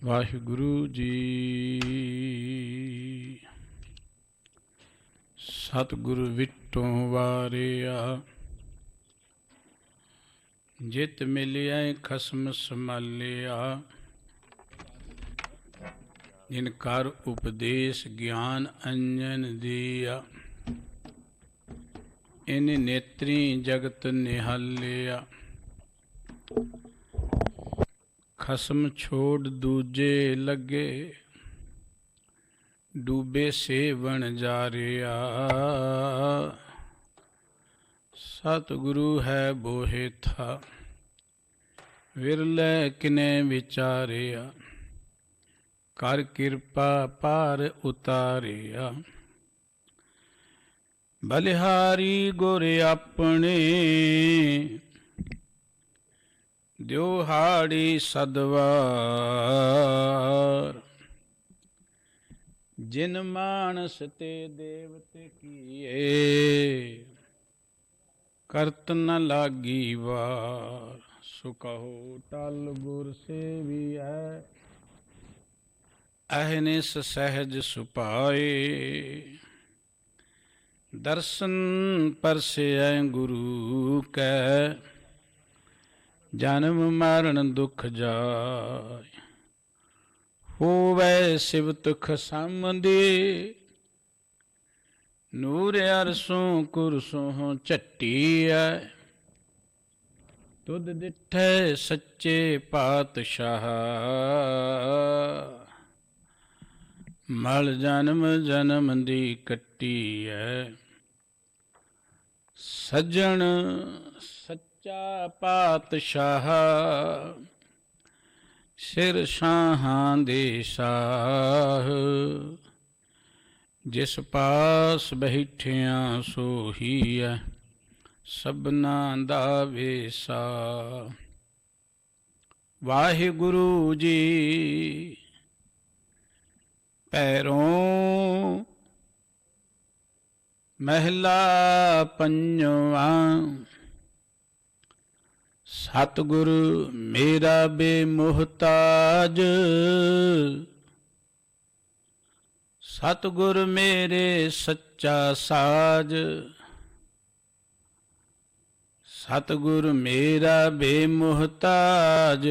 ਵਾਹਿਗੁਰੂ ਜੀ। ਸਤਿਗੁਰ ਵਿਟੋਂ ਵਾਰਿਆ, ਜਿਤ ਮਿਲਿਆ ਖਸਮ ਸੰਭਾਲਿਆ। ਜਿਨ ਕਰ ਉਪਦੇਸ਼ ਗਿਆਨ ਅੰਜਨ ਦੀਆ, ਇਨ ਨੇਤਰੀ ਜਗਤ ਨਿਹਾਲਿਆ। ਖਸਮ ਛੋੜ ਦੂਜੇ ਲੱਗੇ, ਡੂਬੇ ਸੇਵਣ ਜਾਰਿਆ। ਸਤਿਗੁਰੂ ਹੈ ਬੋਹਿ ਥਾ, ਵਿਰਲੇ ਕਿਨੇ ਵਿਚਾਰਿਆ। ਕਰ ਕਿਰਪਾ ਪਾਰ ਉਤਾਰਿਆ। ਬਲਿਹਾਰੀ ਗੁਰ ਆਪਣੇ, ਦਿਉਹਾੜੀ ਸਦਵਾਰ। ਜਿਨ ਮਾਨਸ ਤੇ ਦੇਵਤੇ ਕੀਏ, ਕਰਤ ਨ ਲਾਗੀ ਵਾਰ। ਸੋ ਕਹੋ ਟਲ ਗੁਰ ਸੇਵੀਐ, ਅਹਨਿਸ ਸਹਿਜ ਸੁਭਾਏ। ਦਰਸ਼ਨ ਪਰਸੈ ਗੁਰੂ ਕੈ, ਜਨਮ ਮਰਨ ਦੁਖ ਜਾਏ। ਹੋਵੈ ਸਿਵਤ ਖਸਮ ਦੇ, ਨੂਰ ਅਰਸੋਂ ਕੁਰਸੋਂ ਝੱਟੀਐ। ਤੁਧ ਡਿਠੈ ਸੱਚੇ ਪਾਤਸ਼ਾਹ, ਮਲ ਜਨਮ ਜਨਮ ਦੀ ਕੱਟੀਐ। ਸੱਜਣ ਸੱਚਾ ਪਾਤਸ਼ਾਹ, ਸਿਰ ਸ਼ਾਹਾਂ ਦੇ ਸ਼ਾਹ। ਜਿਸ ਪਾਸ ਬੈਠਿਆਂ ਸੋਹੀਐ, ਸਭਨਾ ਦਾ ਵੇਸਾ। ਵਾਹਿਗੁਰੂ ਜੀ। ਪੈਰੋਂ ਮਹਿਲਾ ਪੰਜਵਾਂ। ਸਤਿਗੁਰ ਮੇਰਾ ਬੇਮੁਹਤਾਜ, ਸਤਿਗੁਰ ਮੇਰੇ ਸੱਚਾ ਸਾਜ। ਸਤਿਗੁਰ ਮੇਰਾ ਬੇਮੁਹਤਾਜ,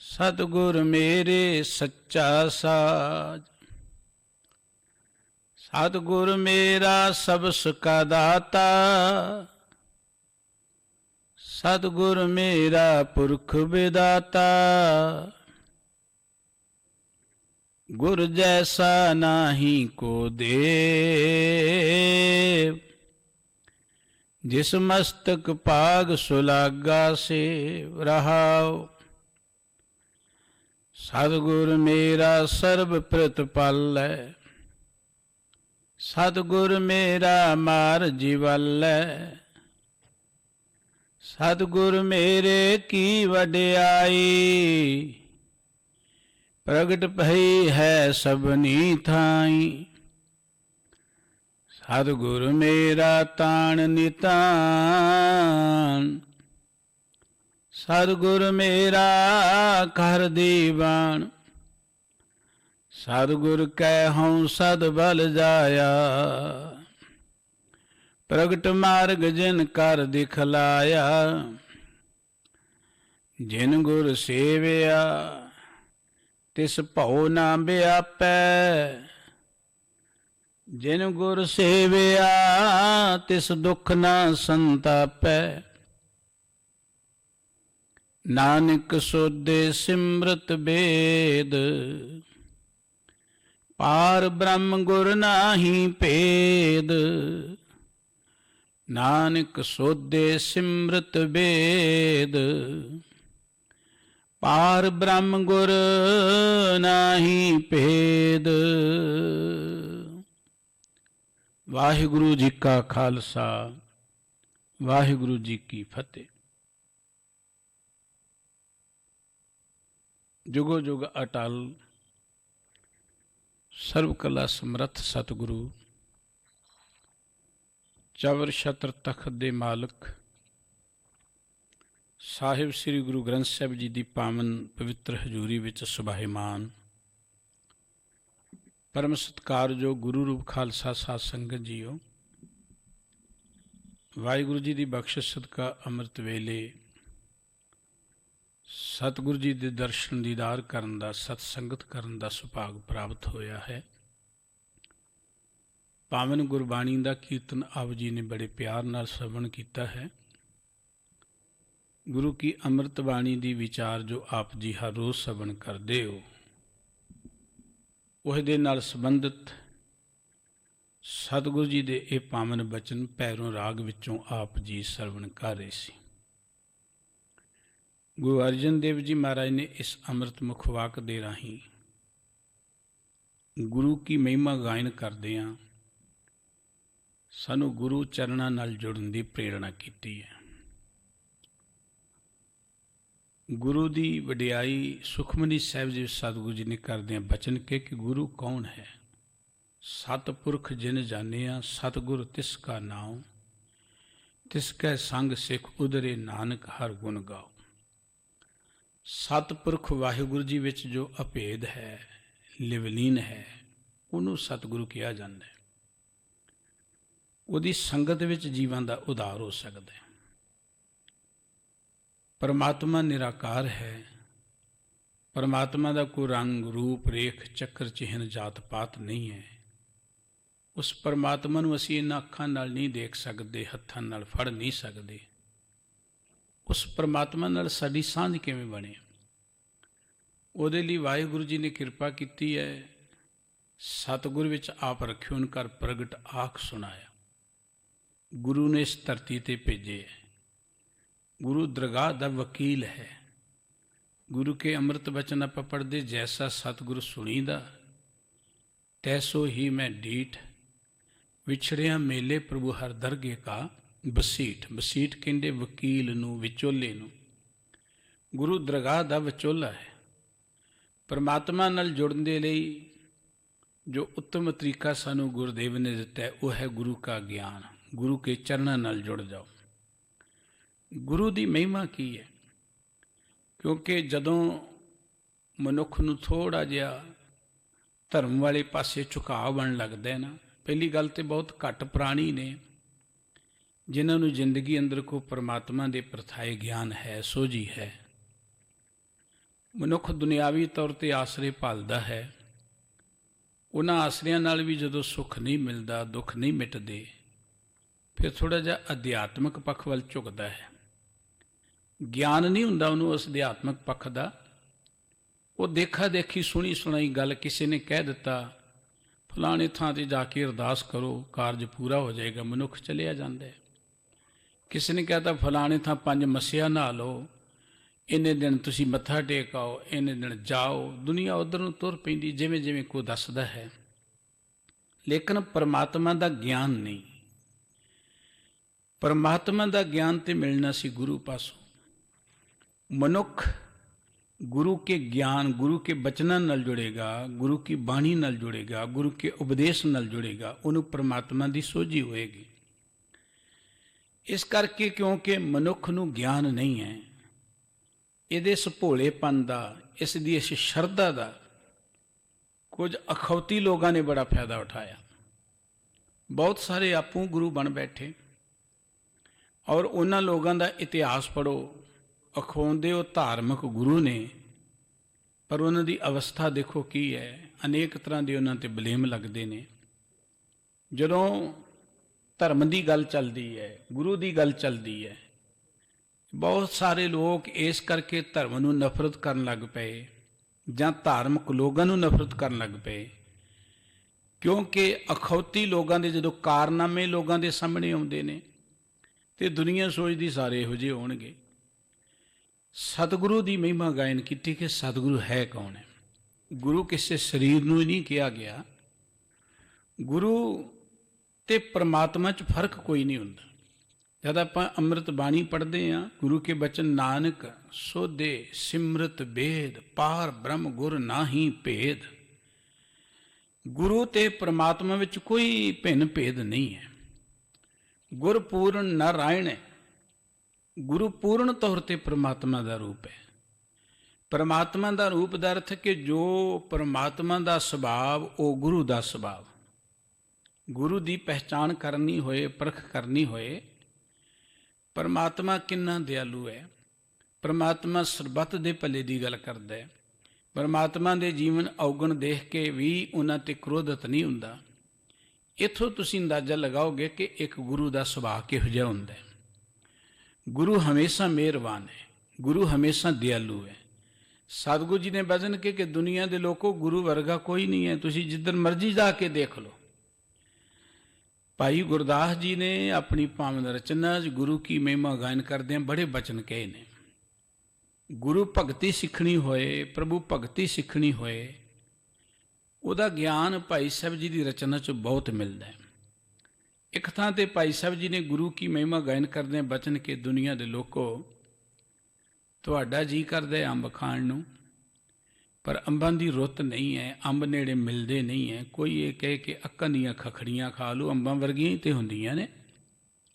ਸਤਿਗੁਰ ਮੇਰੇ ਸੱਚਾ ਸਾਜ। ਸਤਿਗੁਰ ਮੇਰਾ ਸਬਸ ਕਾ ਦਾਤਾ, ਸਤਿਗੁਰ ਮੇਰਾ ਪੁਰਖ ਵਿਦਾਤਾ। ਗੁਰ ਜੈਸਾ ਨਾਹੀ ਕੋ ਦੇਵ, ਜਿਸ ਮਸਤਕ ਭਾਗ ਸੁਲਾਗਾ ਸੇਵ। ਰਹਾਉ ਸਤਿਗੁਰ ਮੇਰਾ ਸਰਬ ਪ੍ਰਤਪਾਲੈ, ਸਤਿਗੁਰ ਮੇਰਾ ਮਾਰ ਜੀਵਲੈ। ਸਤਿਗੁਰ ਮੇਰੇ ਕੀ ਵਡਿਆਈ, ਪ੍ਰਗਟ ਭਈ ਹੈ ਸਭਨੀ ਥਾਈ। ਸਤਿਗੁਰ ਮੇਰਾ ਤਾਣ ਨਿਤਾਨ, ਸਤਿਗੁਰ ਮੇਰਾ ਘਰ ਦੀਵਾਨ। ਸਤਿਗੁਰ ਕੈ ਹਉ ਸਦ ਬਲ ਜਾਇਆ, ਪ੍ਰਗਟ ਮਾਰਗ ਜਿਨ ਕਰ ਦਿਖਲਾਇਆ। ਜਿਨ ਗੁਰ ਸੇਵਿਆ, ਤਿਸ ਭਉ ਨਾ ਵਿਆਪੈ। ਜਿਨ ਗੁਰ ਸੇਵਿਆ, ਤਿਸ ਦੁਖ ਨਾ ਸੰਤਾਪੈ। ਨਾਨਕ ਸੋਧੇ ਸਿਮਰਤ ਬੇਦ, ਪਾਰ ਬ੍ਰਹਮ ਗੁਰ ਨਾਹੀ ਭੇਦ। ਨਾਨਕ ਸੋਧੇ ਸਿਮਰਤ ਬੇਦ, ਪਾਰ ਬ੍ਰਹਮ ਗੁਰ ਨਾਹੀ ਭੇਦ। ਵਾਹਿਗੁਰੂ ਜੀ ਕਾ ਖਾਲਸਾ, ਵਾਹਿਗੁਰੂ ਜੀ ਕੀ ਫਤਿਹ। ਜੁਗੋ ਜੁਗ ਅਟਲ ਸਰਬ ਕਲਾ ਸਮਰੱਥ ਸਤਿਗੁਰੂ, ਚਵਰ ਛਤਰ ਤਖਤ ਦੇ ਮਾਲਕ, ਸਾਹਿਬ ਸ੍ਰੀ ਗੁਰੂ ਗ੍ਰੰਥ ਸਾਹਿਬ ਜੀ ਦੀ ਪਾਵਨ ਪਵਿੱਤਰ ਹਜ਼ੂਰੀ ਵਿੱਚ ਸੁਭਾਇਮਾਨ ਪਰਮ ਸਤਿਕਾਰਯੋਗ ਗੁਰੂ ਰੂਪ ਖਾਲਸਾ ਸਾਧ ਸੰਗਤ ਜੀਓ, ਵਾਹਿਗੁਰੂ ਜੀ ਦੀ ਬਖਸ਼ਿਸ਼ ਸਦਕਾ ਅੰਮ੍ਰਿਤ ਵੇਲੇ ਸਤਿਗੁਰੂ ਜੀ ਦੇ ਦਰਸ਼ਨ ਦੀਦਾਰ ਕਰਨ ਦਾ, ਸਤ ਸੰਗਤ ਕਰਨ ਦਾ ਸੁਭਾਗ ਪ੍ਰਾਪਤ ਹੋਇਆ ਹੈ। ਪਾਵਨ ਗੁਰਬਾਣੀ ਦਾ ਕੀਰਤਨ ਆਪ ਜੀ ਨੇ ਬੜੇ ਪਿਆਰ ਨਾਲ ਸ਼ਰਵਣ ਕੀਤਾ ਹੈ। ਗੁਰੂ ਕੀ ਅੰਮ੍ਰਿਤ ਬਾਣੀ ਦੀ ਵਿਚਾਰ ਜੋ ਆਪ ਜੀ ਹਰ ਰੋਜ਼ ਸ਼ਰਵਣ ਕਰਦੇ ਹੋ, ਉਹਦੇ ਨਾਲ ਸੰਬੰਧਿਤ ਸਤਿਗੁਰੂ ਜੀ ਦੇ ਇਹ ਪਾਵਨ ਬਚਨ ਪੈਰੋਂ ਰਾਗ ਵਿੱਚੋਂ ਆਪ ਜੀ ਸ਼ਰਵਣ ਕਰ ਰਹੇ ਸੀ। ਗੁਰੂ ਅਰਜਨ ਦੇਵ ਜੀ ਮਹਾਰਾਜ ਨੇ ਇਸ ਅੰਮ੍ਰਿਤ ਮੁਖ ਵਾਕ ਦੇ ਰਾਹੀਂ ਗੁਰੂ ਕੀ ਮਹਿਮਾ ਗਾਇਨ ਕਰਦਿਆਂ ਸਾਨੂੰ ਗੁਰੂ ਚਰਨਾਂ ਨਾਲ ਜੁੜਨ ਦੀ ਪ੍ਰੇਰਣਾ ਕੀਤੀ ਹੈ। ਗੁਰੂ ਦੀ ਵਡਿਆਈ ਸੁਖਮਨੀ ਸਾਹਿਬ ਜੀ ਸਤਿਗੁਰੂ ਜੀ ਨੇ ਕਰਦਿਆਂ ਬਚਨ ਕਿ ਗੁਰੂ ਕੌਣ ਹੈ। ਸਤਿਪੁਰਖ ਜਿਨ ਜਾਣਿਆ ਸਤਿਗੁਰ ਤਿਸ ਕਾ ਨਾਉ, ਤਿਸ ਕੈ ਸੰਗ ਸਿੱਖ ਉਦਰੇ ਨਾਨਕ ਹਰ ਗੁਣ ਗਾਓ। ਸਤਿਪੁਰਖ ਵਾਹਿਗੁਰੂ ਜੀ ਵਿੱਚ ਜੋ ਅਭੇਦ ਹੈ, ਲਿਵਲੀਨ ਹੈ, ਉਹਨੂੰ ਸਤਿਗੁਰੂ ਕਿਹਾ ਜਾਂਦਾ ਹੈ। ਉਹਦੀ ਸੰਗਤ ਵਿੱਚ ਜੀਵਾਂ ਦਾ ਉਧਾਰ ਹੋ ਸਕਦਾ ਹੈ। ਪਰਮਾਤਮਾ ਨਿਰਾਕਾਰ ਹੈ। ਪਰਮਾਤਮਾ ਦਾ ਕੋਈ ਰੰਗ ਰੂਪ ਰੇਖ ਚੱਕਰ ਚਿਹਨ ਜਾਤ ਪਾਤ ਨਹੀਂ ਹੈ। ਉਸ ਪਰਮਾਤਮਾ ਨੂੰ ਅਸੀਂ ਇਹਨਾਂ ਅੱਖਾਂ ਨਾਲ ਨਹੀਂ ਦੇਖ ਸਕਦੇ, ਹੱਥਾਂ ਨਾਲ ਫੜ ਨਹੀਂ ਸਕਦੇ। ਉਸ ਪਰਮਾਤਮਾ ਨਾਲ ਸਾਡੀ ਸਾਂਝ ਕਿਵੇਂ ਬਣੇ? ਉਹਦੇ ਲਈ ਵਾਹਿਗੁਰੂ ਜੀ ਨੇ ਕਿਰਪਾ ਕੀਤੀ ਹੈ। ਸਤਿਗੁਰ ਵਿੱਚ ਆਪ ਰਖਿਓਨ ਕਰ ਪ੍ਰਗਟ ਆਖ ਸੁਣਾਇਆ। ਗੁਰੂ ਨੇ ਇਸ ਧਰਤੀ ਤੇ ਭੇਜੇ ਹੈ। ਗੁਰੂ ਦਰਗਾਹ ਦਾ ਵਕੀਲ ਹੈ। ਗੁਰੂ ਕੇ ਅੰਮ੍ਰਿਤ ਬਚਨ ਆਪਾਂ ਪੜ੍ਹਦੇ, ਜੈਸਾ ਸਤਿਗੁਰੂ ਸੁਣੀਦਾ ਤੈਸੋ ਹੀ ਮੈਂ ਡੀਠ, ਵਿਛੜਿਆ ਮੇਲੇ ਪ੍ਰਭੂ ਹਰ ਦਰਗੇ ਕਾ ਬਸੀਠ। ਬਸੀਠ ਕਹਿੰਦੇ ਵਕੀਲ ਨੂੰ, ਵਿਚੋਲੇ ਨੂੰ। ਗੁਰੂ ਦਰਗਾਹ ਦਾ ਵਿਚੋਲਾ ਹੈ। ਪਰਮਾਤਮਾ ਨਾਲ ਜੁੜਨ ਦੇ ਲਈ ਜੋ ਉੱਤਮ ਤਰੀਕਾ ਸਾਨੂੰ ਗੁਰਦੇਵ ਨੇ ਦਿੱਤਾ ਹੈ, ਉਹ ਹੈ ਗੁਰੂ ਕਾ ਗਿਆਨ। ਗੁਰੂ ਕੇ ਚਰਨਾਂ ਨਾਲ ਜੁੜ ਜਾਓ। ਗੁਰੂ ਦੀ ਮਹਿਮਾ ਕੀ ਹੈ? ਕਿਉਂਕਿ ਜਦੋਂ ਮਨੁੱਖ ਨੂੰ ਥੋੜ੍ਹਾ ਜਿਹਾ ਧਰਮ ਵਾਲੇ ਪਾਸੇ ਝੁਕਾਅ ਬਣ ਲੱਗਦਾ ਨਾ, ਪਹਿਲੀ ਗੱਲ ਤਾਂ ਬਹੁਤ ਘੱਟ ਪ੍ਰਾਣੀ ਨੇ ਜਿਨ੍ਹਾਂ ਨੂੰ ਜ਼ਿੰਦਗੀ ਅੰਦਰ ਕੋ ਪਰਮਾਤਮਾ ਦੇ ਪ੍ਰਥਾਏ ਗਿਆਨ ਹੈ, ਸੋਝੀ ਹੈ। ਮਨੁੱਖ ਦੁਨਿਆਵੀ ਤੌਰ 'ਤੇ ਆਸਰੇ ਭਾਲਦਾ ਹੈ। ਉਹਨਾਂ ਆਸਰਿਆਂ ਨਾਲ ਵੀ ਜਦੋਂ ਸੁੱਖ ਨਹੀਂ ਮਿਲਦਾ, ਦੁੱਖ ਨਹੀਂ ਮਿਟਦੇ, ਫਿਰ ਥੋੜ੍ਹਾ ਜਿਹਾ ਅਧਿਆਤਮਿਕ ਪੱਖ ਵੱਲ ਝੁਕਦਾ ਹੈ। ਗਿਆਨ ਨਹੀਂ ਹੁੰਦਾ ਉਹਨੂੰ ਉਸ ਅਧਿਆਤਮਿਕ ਪੱਖ ਦਾ। ਉਹ ਦੇਖਾ ਦੇਖੀ ਸੁਣੀ ਸੁਣਾਈ ਗੱਲ, ਕਿਸੇ ਨੇ ਕਹਿ ਦਿੱਤਾ ਫਲਾਣੇ ਥਾਂ 'ਤੇ ਜਾ ਕੇ ਅਰਦਾਸ ਕਰੋ, ਕਾਰਜ ਪੂਰਾ ਹੋ ਜਾਏਗਾ, ਮਨੁੱਖ ਚਲਿਆ ਜਾਂਦਾ ਹੈ। ਕਿਸੇ ਨੇ ਕਹਿਤਾ ਫਲਾਣੇ ਥਾਂ 5 ਮੱਸਿਆ ਨਹਾ ਲਓ, ਇੰਨੇ ਦਿਨ ਤੁਸੀਂ ਮੱਥਾ ਟੇਕ ਆਓ, ਇੰਨੇ ਦਿਨ ਜਾਓ। ਦੁਨੀਆ ਉੱਧਰ ਨੂੰ ਤੁਰ ਪੈਂਦੀ ਜਿਵੇਂ ਜਿਵੇਂ ਕੋਈ ਦੱਸਦਾ ਹੈ, ਲੇਕਿਨ ਪਰਮਾਤਮਾ ਦਾ ਗਿਆਨ ਨਹੀਂ। ਪਰਮਾਤਮਾ ਦਾ ਗਿਆਨ ਤੇ ਮਿਲਣਾ ਸੀ ਗੁਰੂ ਪਾਸੋਂ। ਮਨੁੱਖ ਗੁਰੂ ਕੇ ਗਿਆਨ, ਗੁਰੂ ਕੇ ਬਚਨਾਂ ਨਾਲ ਜੁੜੇਗਾ, ਗੁਰੂ ਕੀ ਬਾਣੀ ਨਾਲ ਜੁੜੇਗਾ, ਗੁਰੂ ਕੇ ਉਪਦੇਸ਼ ਨਾਲ ਜੁੜੇਗਾ, ਉਹਨੂੰ ਪਰਮਾਤਮਾ ਦੀ ਸੋਝੀ ਹੋਏਗੀ। ਇਸ ਕਰਕੇ ਕਿਉਂਕਿ ਮਨੁੱਖ ਨੂੰ ਗਿਆਨ ਨਹੀਂ ਹੈ, ਇਹਦੇ ਇਸ ਭੋਲੇਪਨ ਦਾ, ਇਸ ਦੀ ਇਸ ਸ਼ਰਧਾ ਦਾ ਕੁਝ ਅਖੌਤੀ ਲੋਕਾਂ ਨੇ ਬੜਾ ਫਾਇਦਾ ਉਠਾਇਆ। ਬਹੁਤ ਸਾਰੇ ਆਪੂ ਗੁਰੂ ਬਣ ਬੈਠੇ, ਔਰ ਉਹਨਾਂ ਲੋਕਾਂ ਦਾ ਇਤਿਹਾਸ ਪੜ੍ਹੋ, ਅਖਾਉਂਦੇ ਉਹ ਧਾਰਮਿਕ ਗੁਰੂ ਨੇ, ਪਰ ਉਹਨਾਂ ਦੀ ਅਵਸਥਾ ਦੇਖੋ ਕੀ ਹੈ। ਅਨੇਕ ਤਰ੍ਹਾਂ ਦੇ ਉਹਨਾਂ 'ਤੇ ਬਲੇਮ ਲੱਗਦੇ ਨੇ। ਜਦੋਂ ਧਰਮ ਦੀ ਗੱਲ ਚੱਲਦੀ ਹੈ, ਗੁਰੂ ਦੀ ਗੱਲ ਚੱਲਦੀ ਹੈ, ਬਹੁਤ ਸਾਰੇ ਲੋਕ ਇਸ ਕਰਕੇ ਧਰਮ ਨੂੰ ਨਫ਼ਰਤ ਕਰਨ ਲੱਗ ਪਏ ਜਾਂ ਧਾਰਮਿਕ ਲੋਕਾਂ ਨੂੰ ਨਫ਼ਰਤ ਕਰਨ ਲੱਗ ਪਏ, ਕਿਉਂਕਿ ਅਖੌਤੀ ਲੋਕਾਂ ਦੇ ਜਦੋਂ ਕਾਰਨਾਮੇ ਲੋਕਾਂ ਦੇ ਸਾਹਮਣੇ ਆਉਂਦੇ ਨੇ ਤੇ ਦੁਨੀਆ ਸੋਚਦੀ ਸਾਰੇ ਇਹੋ ਜਿਹੇ ਹੋਣਗੇ। ਸਤਿਗੁਰੂ ਦੀ ਮਹਿਮਾ ਗਾਇਨ ਕੀਤੀ ਕਿ ਸਤਿਗੁਰੂ ਹੈ ਕੌਣ ਹੈ। ਗੁਰੂ ਕਿਸੇ ਸਰੀਰ ਨੂੰ ਹੀ ਨਹੀਂ ਕਿਹਾ ਗਿਆ। ਗੁਰੂ ਤੇ ਪਰਮਾਤਮਾ 'ਚ ਫਰਕ ਕੋਈ ਨਹੀਂ ਹੁੰਦਾ। ਜਦ ਆਪਾਂ ਅੰਮ੍ਰਿਤ ਬਾਣੀ ਪੜ੍ਹਦੇ ਹਾਂ, ਗੁਰੂ ਕੇ ਬਚਨ ਨਾਨਕ ਸੋਧੇ ਸਿਮਰਤ ਬੇਦ, ਪਾਰ ਬ੍ਰਹਮ ਗੁਰ ਨਾਹੀ ਭੇਦ। ਗੁਰੂ ਤੇ ਪਰਮਾਤਮਾ ਵਿੱਚ ਕੋਈ ਭਿੰਨ ਭੇਦ ਨਹੀਂ ਹੈ। ਗੁਰਪੂਰਨ ਨਾਰਾਇਣ ਹੈ। ਗੁਰੂ ਪੂਰਨ ਤੌਰ ਤੇ ਪ੍ਰਮਾਤਮਾ ਦਾ ਰੂਪ ਹੈ। ਪ੍ਰਮਾਤਮਾ ਦਾ ਰੂਪ ਦਾ ਅਰਥ ਕਿ ਜੋ ਪ੍ਰਮਾਤਮਾ ਦਾ ਸੁਭਾਵ ਉਹ ਗੁਰੂ ਦਾ ਸੁਭਾਵ। ਗੁਰੂ ਦੀ ਪਹਿਚਾਣ ਕਰਨੀ ਹੋਏ, ਪਰਖ ਕਰਨੀ ਹੋਏ, ਪਰਮਾਤਮਾ ਕਿੰਨਾ ਦਿਆਲੂ ਹੈ, ਪਰਮਾਤਮਾ ਸਰਬੱਤ ਦੇ ਭਲੇ ਦੀ ਗੱਲ ਕਰਦਾ ਹੈ। ਪਰਮਾਤਮਾ ਦੇ ਜੀਵਨ ਔਗਣ ਦੇਖ ਕੇ ਵੀ ਉਹਨਾਂ ਤੇ ਕ੍ਰੋਧਿਤ ਨਹੀਂ ਹੁੰਦਾ। ਇੱਥੋਂ ਤੁਸੀਂ ਅੰਦਾਜ਼ਾ ਲਗਾਓਗੇ ਕਿ ਇੱਕ ਗੁਰੂ ਦਾ ਸੁਭਾਅ ਕਿਹੋ ਜਿਹਾ ਹੁੰਦਾ ਹੈ। ਗੁਰੂ ਹਮੇਸ਼ਾ ਮਿਹਰਬਾਨ ਹੈ, ਗੁਰੂ ਹਮੇਸ਼ਾ ਦਿਆਲੂ ਹੈ। ਸਤਿਗੁਰੂ ਜੀ ਨੇ ਵਚਨ ਕਿ ਦੁਨੀਆ ਦੇ ਲੋਕੋ ਗੁਰੂ ਵਰਗਾ ਕੋਈ ਨਹੀਂ ਹੈ, ਤੁਸੀਂ ਜਿੱਧਰ ਮਰਜ਼ੀ ਜਾ ਕੇ ਦੇਖ ਲਓ। ਭਾਈ ਗੁਰਦਾਸ ਜੀ ਨੇ ਆਪਣੀ ਪਾਵਨ ਰਚਨਾ 'ਚ ਗੁਰੂ ਕੀ ਮਹਿਮਾ ਗਾਇਨ ਕਰਦਿਆਂ ਬੜੇ ਬਚਨ ਕਹੇ ਨੇ। ਗੁਰੂ ਭਗਤੀ ਸਿੱਖਣੀ ਹੋਏ, ਪ੍ਰਭੂ ਭਗਤੀ ਸਿੱਖਣੀ ਹੋਏ, ਉਹਦਾ ਗਿਆਨ ਭਾਈ ਸਾਹਿਬ ਜੀ ਦੀ ਰਚਨਾ 'ਚ ਬਹੁਤ ਮਿਲਦਾ ਹੈ। ਇੱਕ ਥਾਂ ਤੇ ਭਾਈ ਸਾਹਿਬ ਜੀ ਨੇ ਗੁਰੂ ਕੀ ਮਹਿਮਾ ਗਾਇਨ ਕਰਦਿਆਂ ਬਚਨ ਕਿ ਦੁਨੀਆ ਦੇ ਲੋਕੋ, ਤੁਹਾਡਾ ਜੀ ਕਰਦਾ ਅੰਬ ਖਾਣ ਨੂੰ, ਪਰ ਅੰਬਾਂ ਦੀ ਰੁੱਤ ਨਹੀਂ ਹੈ, ਅੰਬ ਨੇੜੇ ਮਿਲਦੇ ਨਹੀਂ ਹੈ। ਕੋਈ ਇਹ ਕਹੇ ਕਿ ਅੱਕਾਂ ਦੀਆਂ ਖਖੜੀਆਂ ਖਾ ਲਓ, ਅੰਬਾਂ ਵਰਗੀਆਂ ਹੀ ਤੇ ਹੁੰਦੀਆਂ ਨੇ,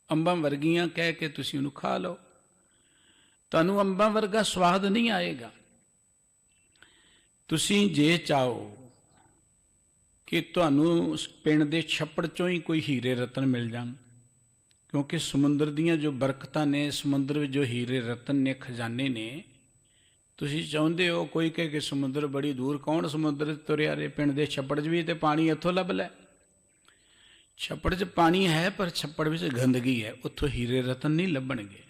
ਅੰਬਾਂ ਵਰਗੀਆਂ ਕਹਿ ਕੇ ਤੁਸੀਂ ਉਹਨੂੰ ਖਾ ਲਓ, ਤੁਹਾਨੂੰ ਅੰਬਾਂ ਵਰਗਾ ਸਵਾਦ ਨਹੀਂ ਆਏਗਾ। ਤੁਸੀਂ ਜੇ ਚਾਹੋ ਕਿ ਤੁਹਾਨੂੰ ਪਿੰਡ ਦੇ ਛੱਪੜ 'ਚੋਂ ਹੀ ਕੋਈ ਹੀਰੇ ਰਤਨ ਮਿਲ ਜਾਣ, ਕਿਉਂਕਿ ਸਮੁੰਦਰ ਦੀਆਂ ਜੋ ਬਰਕਤਾਂ ਨੇ, ਸਮੁੰਦਰ ਵਿੱਚ ਜੋ ਹੀਰੇ ਰਤਨ ਨੇ, ਖਜ਼ਾਨੇ ਨੇ, ਤੁਸੀਂ ਚਾਹੁੰਦੇ ਹੋ ਕੋਈ ਕਹੇ ਕਿ ਸਮੁੰਦਰ ਬੜੀ ਦੂਰ, ਕੌਣ ਸਮੁੰਦਰ ਤੁਰਿਆ ਰੇ, ਪਿੰਡ ਦੇ ਛੱਪੜ 'ਚ ਵੀ ਤੇ ਪਾਣੀ ਇੱਥੋਂ ਲੱਭ ਲੈ। ਛੱਪੜ 'ਚ ਪਾਣੀ ਹੈ ਪਰ ਛੱਪੜ ਵਿੱਚ ਗੰਦਗੀ ਹੈ, ਉੱਥੋਂ ਹੀਰੇ ਰਤਨ ਨਹੀਂ ਲੱਭਣਗੇ,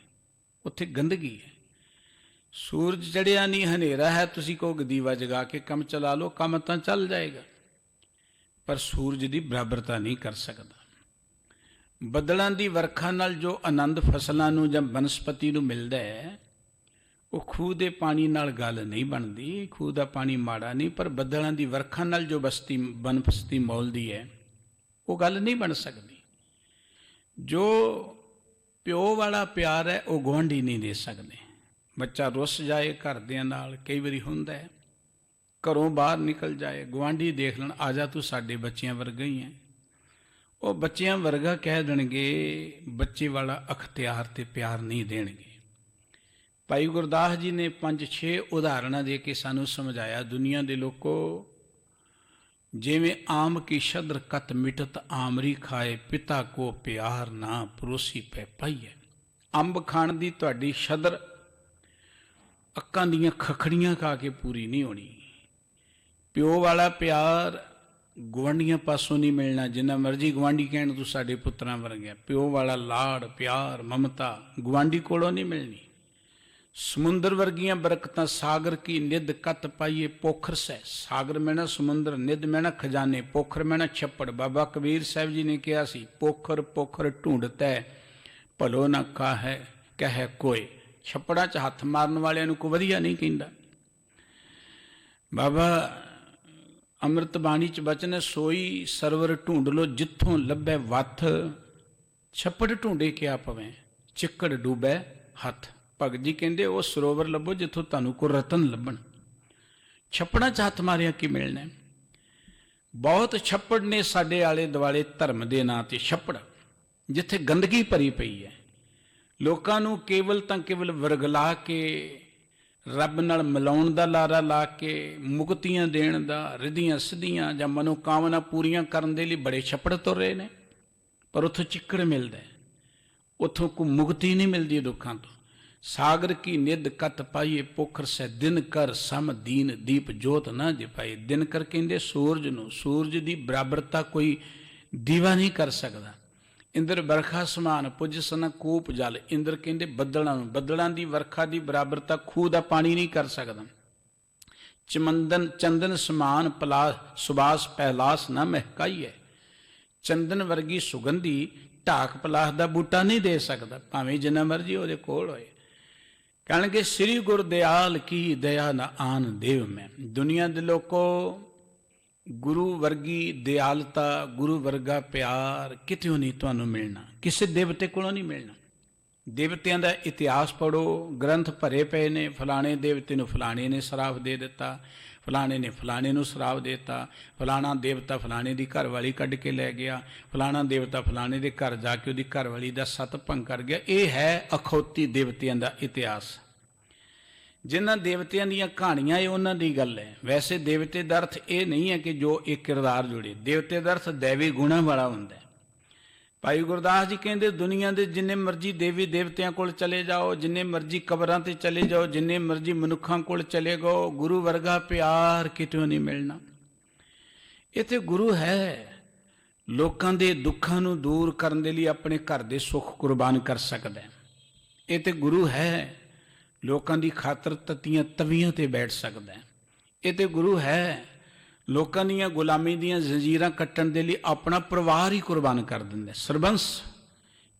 ਉੱਥੇ ਗੰਦਗੀ ਹੈ। ਸੂਰਜ ਚੜ੍ਹਿਆ ਨਹੀਂ, ਹਨੇਰਾ ਹੈ, ਤੁਸੀਂ ਕਹੋ ਦੀਵਾ ਜਗਾ ਕੇ ਕੰਮ ਚਲਾ ਲਓ, ਕੰਮ ਤਾਂ ਚੱਲ ਜਾਏਗਾ, ਪਰ ਸੂਰਜ ਦੀ ਬਰਾਬਰਤਾ ਨਹੀਂ ਕਰ ਸਕਦਾ। ਬੱਦਲਾਂ ਦੀ ਵਰਖਾ ਨਾਲ ਜੋ ਆਨੰਦ ਫਸਲਾਂ ਨੂੰ ਜਾਂ ਬਨਸਪਤੀ ਨੂੰ ਮਿਲਦਾ ਹੈ, ਉਹ ਖੂਹ ਦੇ ਪਾਣੀ ਨਾਲ ਗੱਲ ਨਹੀਂ ਬਣਦੀ। ਖੂਹ ਦਾ ਪਾਣੀ ਮਾੜਾ ਨਹੀਂ, ਪਰ ਬੱਦਲਾਂ ਦੀ ਵਰਖਾ ਨਾਲ ਜੋ ਬਨਸਪਤੀ ਮੌਲਦੀ ਹੈ, ਉਹ ਗੱਲ ਨਹੀਂ ਬਣ ਸਕਦੀ। ਜੋ ਪਿਓ ਵਾਲਾ ਪਿਆਰ ਹੈ, ਉਹ ਗੁਆਂਢੀ ਨਹੀਂ ਦੇ ਸਕਦੇ। ਬੱਚਾ ਰੁੱਸ ਜਾਏ ਘਰਦਿਆਂ ਨਾਲ, ਕਈ ਵਾਰੀ ਹੁੰਦਾ ਹੈ, ਘਰੋਂ ਬਾਹਰ ਨਿਕਲ ਜਾਏ, ਗੁਆਂਢੀ ਦੇਖ ਲੈਣ, ਆ ਜਾ ਤੂੰ ਸਾਡੇ ਬੱਚਿਆਂ ਵਰਗਾ ਹੀ ਹੈ, ਉਹ ਬੱਚਿਆਂ ਵਰਗਾ ਕਹਿ ਦੇਣਗੇ, ਬੱਚੇ ਵਾਲਾ ਅਖਤਿਆਰ ਤੇ ਪਿਆਰ ਨਹੀਂ ਦੇਣਗੇ। ਭਾਈ ਗੁਰਦਾਸ ਜੀ ਨੇ 5-6 ਉਦਾਹਰਨਾਂ ਦੇ ਕੇ ਸਾਨੂੰ ਸਮਝਾਇਆ, ਦੁਨੀਆ ਦੇ ਲੋਕੋ, ਜਿਵੇਂ ਆਮ ਕੀ ਸ਼ਦਰ ਕਤ ਮਿਟਤ ਆਮਰੀ ਖਾਏ, ਪਿਤਾ ਕੋ ਪਿਆਰ ਨਾ ਪਰੋਸੀ ਪੈ ਪਾਈਏ। ਅੰਬ ਖਾਣ ਦੀ ਤੁਹਾਡੀ ਸ਼ਦਰ ਅੱਕਾਂ ਦੀਆਂ ਖਖੜੀਆਂ ਖਾ ਕੇ ਪੂਰੀ ਨਹੀਂ ਹੋਣੀ। ਪਿਓ ਵਾਲਾ ਪਿਆਰ ਗੁਆਂਢੀਆਂ ਪਾਸੋਂ ਨਹੀਂ ਮਿਲਣਾ, ਜਿੰਨਾ ਮਰਜ਼ੀ ਗੁਆਂਢੀ ਕਹਿਣ ਤੂੰ ਸਾਡੇ ਪੁੱਤਰਾਂ ਵਰਗਾ। ਪਿਓ ਵਾਲਾ ਲਾੜ, ਪਿਆਰ, ਮਮਤਾ ਗੁਆਂਢੀ ਕੋਲੋਂ ਨਹੀਂ ਮਿਲਣੀ। ਸਮੁੰਦਰ ਵਰਗੀਆਂ ਬਰਕਤਾਂ ਸਾਗਰ ਕੀ ਨਿੱਧ ਕਤ ਪਾਈਏ ਪੋਖਰ ਸੈ। ਸਾਗਰ ਮੈਣਾ ਸਮੁੰਦਰ, ਨਿੱਧ ਮੈਣਾ ਖਜ਼ਾਨੇ, ਪੋਖਰ ਮੈਣਾ ਛੱਪੜ। ਬਾਬਾ ਕਬੀਰ ਸਾਹਿਬ ਜੀ ਨੇ ਕਿਹਾ ਸੀ, ਪੋਖਰ ਪੋਖਰ ਢੂੰਡਤੈ ਭਲੋ ਨਾ ਕਾਹੈ ਕਹਿ ਕੋਏ। ਛੱਪੜਾਂ 'ਚ ਹੱਥ ਮਾਰਨ ਵਾਲਿਆਂ ਨੂੰ ਕੋਈ ਵਧੀਆ ਨਹੀਂ ਕਹਿੰਦਾ। ਬਾਬਾ ਅੰਮ੍ਰਿਤ ਬਾਣੀ 'ਚ ਬਚਨ, ਸੋਈ ਸਰਵਰ ਢੂੰਡ ਲੋ ਜਿੱਥੋਂ ਲੱਭੈ ਵੱਥ, ਛੱਪੜ ਢੂੰਡੇ ਕਿਆ ਪਵੇਂ ਚਿੱਕੜ ਡੂਬੈ ਹੱਥ। ਭਗਤ ਜੀ ਕਹਿੰਦੇ ਉਹ ਸਰੋਵਰ ਲੱਭੋ ਜਿੱਥੋਂ ਤੁਹਾਨੂੰ ਕੋਈ ਰਤਨ ਲੱਭਣ। ਛੱਪੜਾਂ 'ਚ ਹੱਥ ਮਾਰਿਆ ਕੀ ਮਿਲਣਾ? ਬਹੁਤ ਛੱਪੜ ਨੇ ਸਾਡੇ ਆਲੇ ਦੁਆਲੇ ਧਰਮ ਦੇ ਨਾਂ 'ਤੇ ਛੱਪੜ, ਜਿੱਥੇ ਗੰਦਗੀ ਭਰੀ ਪਈ ਹੈ। ਲੋਕਾਂ ਨੂੰ ਕੇਵਲ ਤਾਂ ਕੇਵਲ ਵਰਗਲਾ ਕੇ, ਰੱਬ ਨਾਲ ਮਿਲਾਉਣ ਦਾ ਲਾਰਾ ਲਾ ਕੇ, ਮੁਕਤੀਆਂ ਦੇਣ ਦਾ, ਰਿੱਧੀਆਂ ਸਿੱਧੀਆਂ ਜਾਂ ਮਨੋਕਾਮਨਾ ਪੂਰੀਆਂ ਕਰਨ ਦੇ ਲਈ ਬੜੇ ਛੱਪੜ ਤੁਰ ਰਹੇ ਨੇ, ਪਰ ਉੱਥੋਂ ਚਿੱਕੜ ਮਿਲਦਾ, ਉੱਥੋਂ ਕੋਈ ਮੁਕਤੀ ਨਹੀਂ ਮਿਲਦੀ ਦੁੱਖਾਂ ਤੋਂ। ਸਾਗਰ ਕੀ ਨਿੱਧ ਕਤ ਪਾਈਏ ਪੋਖਰ ਸੈ, ਦਿਨ ਕਰ ਸਮ ਦੀਨ ਦੀਪ ਜੋਤ ਨਾ ਜਪਾਈ। ਦਿਨ ਕਰ ਕਹਿੰਦੇ ਸੂਰਜ ਨੂੰ, ਸੂਰਜ ਦੀ ਬਰਾਬਰਤਾ ਕੋਈ ਦੀਵਾ ਨਹੀਂ ਕਰ ਸਕਦਾ। ਇੰਦਰ ਵਰਖਾ ਸਮਾਨ ਪੁੱਜ ਸਨ ਕੂਪ ਜਲ। ਇੰਦਰ ਕਹਿੰਦੇ ਬੱਦਲਾਂ ਨੂੰ, ਬੱਦਲਾਂ ਦੀ ਵਰਖਾ ਦੀ ਬਰਾਬਰਤਾ ਖੂਹ ਦਾ ਪਾਣੀ ਨਹੀਂ ਕਰ ਸਕਦਾ। ਚੰਦਨ ਸਮਾਨ ਪਲਾਸ ਸੁਬਾਸ ਪਹਿਲਾਸ ਨਾ ਮਹਿਕਾਈ ਹੈ। ਚੰਦਨ ਵਰਗੀ ਸੁਗੰਧੀ ਢਾਕ ਪਲਾਸ ਦਾ ਬੂਟਾ ਨਹੀਂ ਦੇ ਸਕਦਾ, ਭਾਵੇਂ ਜਿੰਨਾ ਮਰਜ਼ੀ ਉਹਦੇ ਕੋਲ ਹੋਏ। ਕਹਿਣਗੇ ਸ੍ਰੀ ਗੁਰਦਿਆਲ ਕੀ ਦਇਆ ਨਾ ਆਨ ਦੇਵ ਮੈਂ। ਦੁਨੀਆ ਦੇ ਲੋਕੋ, ਗੁਰੂ ਵਰਗੀ ਦਿਆਲਤਾ, ਗੁਰੂ ਵਰਗਾ ਪਿਆਰ ਕਿਤਿਓਂ ਨਹੀਂ ਤੁਹਾਨੂੰ ਮਿਲਣਾ, ਕਿਸੇ ਦੇਵਤੇ ਕੋਲੋਂ ਨਹੀਂ ਮਿਲਣਾ। ਦੇਵਤਿਆਂ ਦਾ ਇਤਿਹਾਸ ਪੜ੍ਹੋ, ਗ੍ਰੰਥ ਭਰੇ ਪਏ ਨੇ। ਫਲਾਣੇ ਦੇਵਤੇ ਨੂੰ ਫਲਾਣੇ ਨੇ ਸਰਾਪ ਦੇ ਦਿੱਤਾ, ਫਲਾਣੇ ਨੇ ਫਲਾਣੇ ਨੂੰ ਸਰਾਪ ਦੇ ਦਿੱਤਾ, ਫਲਾਣਾ ਦੇਵਤਾ ਫਲਾਣੇ ਦੀ ਘਰਵਾਲੀ ਕੱਢ ਕੇ ਲੈ ਗਿਆ, ਫਲਾਣਾ ਦੇਵਤਾ ਫਲਾਣੇ ਦੇ ਘਰ ਜਾ ਕੇ ਉਹਦੀ ਘਰਵਾਲੀ ਦਾ ਸਤ ਭੰਗ ਕਰ ਗਿਆ। ਇਹ ਹੈ ਅਖੌਤੀ ਦੇਵਤਿਆਂ ਦਾ ਇਤਿਹਾਸ। ਜਿਨ੍ਹਾਂ ਦੇਵਤਿਆਂ ਦੀਆਂ ਕਹਾਣੀਆਂ ਇਹ ਉਹਨਾਂ ਦੀ ਗੱਲ ਹੈ। ਵੈਸੇ ਦੇਵਤੇ ਦਾ ਅਰਥ ਇਹ ਨਹੀਂ ਹੈ ਕਿ ਜੋ ਇੱਕ ਕਿਰਦਾਰ ਜੁੜੇ। ਦੇਵਤੇ ਦਾ ਅਰਥ ਦੇਵੀ ਗੁਣਾਂ ਵਾਲਾ ਹੁੰਦਾ ਹੈ। ਭਾਈ ਗੁਰਦਾਸ ਜੀ ਕਹਿੰਦੇ ਦੁਨੀਆ ਦੇ ਜਿੰਨੇ ਮਰਜ਼ੀ ਦੇਵੀ ਦੇਵਤਿਆਂ ਕੋਲ ਚਲੇ ਜਾਓ, ਜਿੰਨੇ ਮਰਜ਼ੀ ਕਬਰਾਂ ਤੇ ਚਲੇ ਜਾਓ, ਜਿੰਨੇ ਮਰਜ਼ੀ ਮਨੁੱਖਾਂ ਕੋਲ ਚਲੇ ਜਾਓ, ਗੁਰੂ ਵਰਗਾ ਪਿਆਰ ਕਿਤੋਂ ਨਹੀਂ ਮਿਲਣਾ। ਇਹ ਤੇ ਗੁਰੂ ਹੈ, ਲੋਕਾਂ ਦੇ ਦੁੱਖਾਂ ਨੂੰ ਦੂਰ ਕਰਨ ਦੇ ਲਈ ਆਪਣੇ ਘਰ ਦੇ ਸੁੱਖ ਕੁਰਬਾਨ ਕਰ ਸਕਦਾ ਹੈ। ਇਹ ਤੇ ਗੁਰੂ ਹੈ, ਲੋਕਾਂ ਦੀ ਖਾਤਰ ਤਤੀਆਂ ਤਵੀਆਂ ਤੇ ਬੈਠ ਸਕਦਾ ਹੈ। ਇਹ ਤੇ ਗੁਰੂ ਹੈ, ਲੋਕਾਂ ਦੀਆਂ ਗੁਲਾਮੀ ਦੀਆਂ ਜ਼ੰਜੀਰਾਂ ਕੱਟਣ ਦੇ ਲਈ ਆਪਣਾ ਪਰਿਵਾਰ ਹੀ ਕੁਰਬਾਨ ਕਰ ਦਿੰਦਾ। ਸਰਬੰਸ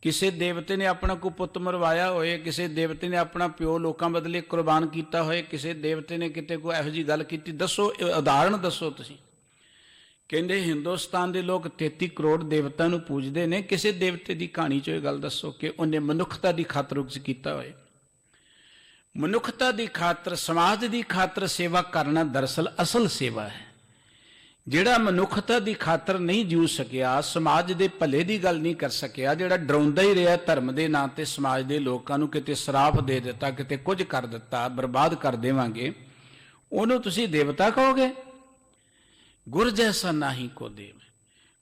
ਕਿਸੇ ਦੇਵਤੇ ਨੇ ਆਪਣਾ ਕੋਈ ਪੁੱਤ ਮਰਵਾਇਆ ਹੋਏ, ਕਿਸੇ ਦੇਵਤੇ ਨੇ ਆਪਣਾ ਪਿਓ ਲੋਕਾਂ ਬਦਲੇ ਕੁਰਬਾਨ ਕੀਤਾ ਹੋਏ, ਕਿਸੇ ਦੇਵਤੇ ਨੇ ਕਿਤੇ ਕੋਈ ਇਹੋ ਜਿਹੀ ਗੱਲ ਕੀਤੀ, ਦੱਸੋ ਉਦਾਹਰਣ ਦੱਸੋ ਤੁਸੀਂ। ਕਹਿੰਦੇ ਹਿੰਦੁਸਤਾਨ ਦੇ ਲੋਕ 33 ਕਰੋੜ ਦੇਵਤਾ ਨੂੰ ਪੂਜਦੇ ਨੇ, ਕਿਸੇ ਦੇਵਤੇ ਦੀ ਕਹਾਣੀ 'ਚੋਂ ਇਹ ਗੱਲ ਦੱਸੋ ਕਿ ਉਹਨੇ ਮਨੁੱਖਤਾ ਦੀ ਖਾਤਰ ਕੁਝ ਕੀਤਾ ਹੋਏ। ਮਨੁੱਖਤਾ ਦੀ ਖਾਤਰ, ਸਮਾਜ ਦੀ ਖਾਤਰ ਸੇਵਾ ਕਰਨਾ ਦਰਅਸਲ ਅਸਲ ਸੇਵਾ ਹੈ। ਜਿਹੜਾ ਮਨੁੱਖਤਾ ਦੀ ਖਾਤਰ ਨਹੀਂ ਜੀਉ ਸਕਿਆ, ਸਮਾਜ ਦੇ ਭਲੇ ਦੀ ਗੱਲ ਨਹੀਂ ਕਰ ਸਕਿਆ, ਜਿਹੜਾ ਡਰਾਉਂਦਾ ਹੀ ਰਿਹਾ ਧਰਮ ਦੇ ਨਾਂ ਤੇ ਸਮਾਜ ਦੇ ਲੋਕਾਂ ਨੂੰ, ਕਿਤੇ ਸਰਾਪ ਦੇ ਦਿੱਤਾ, ਕਿਤੇ ਕੁਝ ਕਰ ਦਿੱਤਾ, ਬਰਬਾਦ ਕਰ ਦੇਵਾਂਗੇ, ਉਹਨੂੰ ਤੁਸੀਂ ਦੇਵਤਾ ਕਹੋਗੇ? ਗੁਰ ਜੈਸਾ ਨਾਹੀ ਕੋ ਦੇਵ।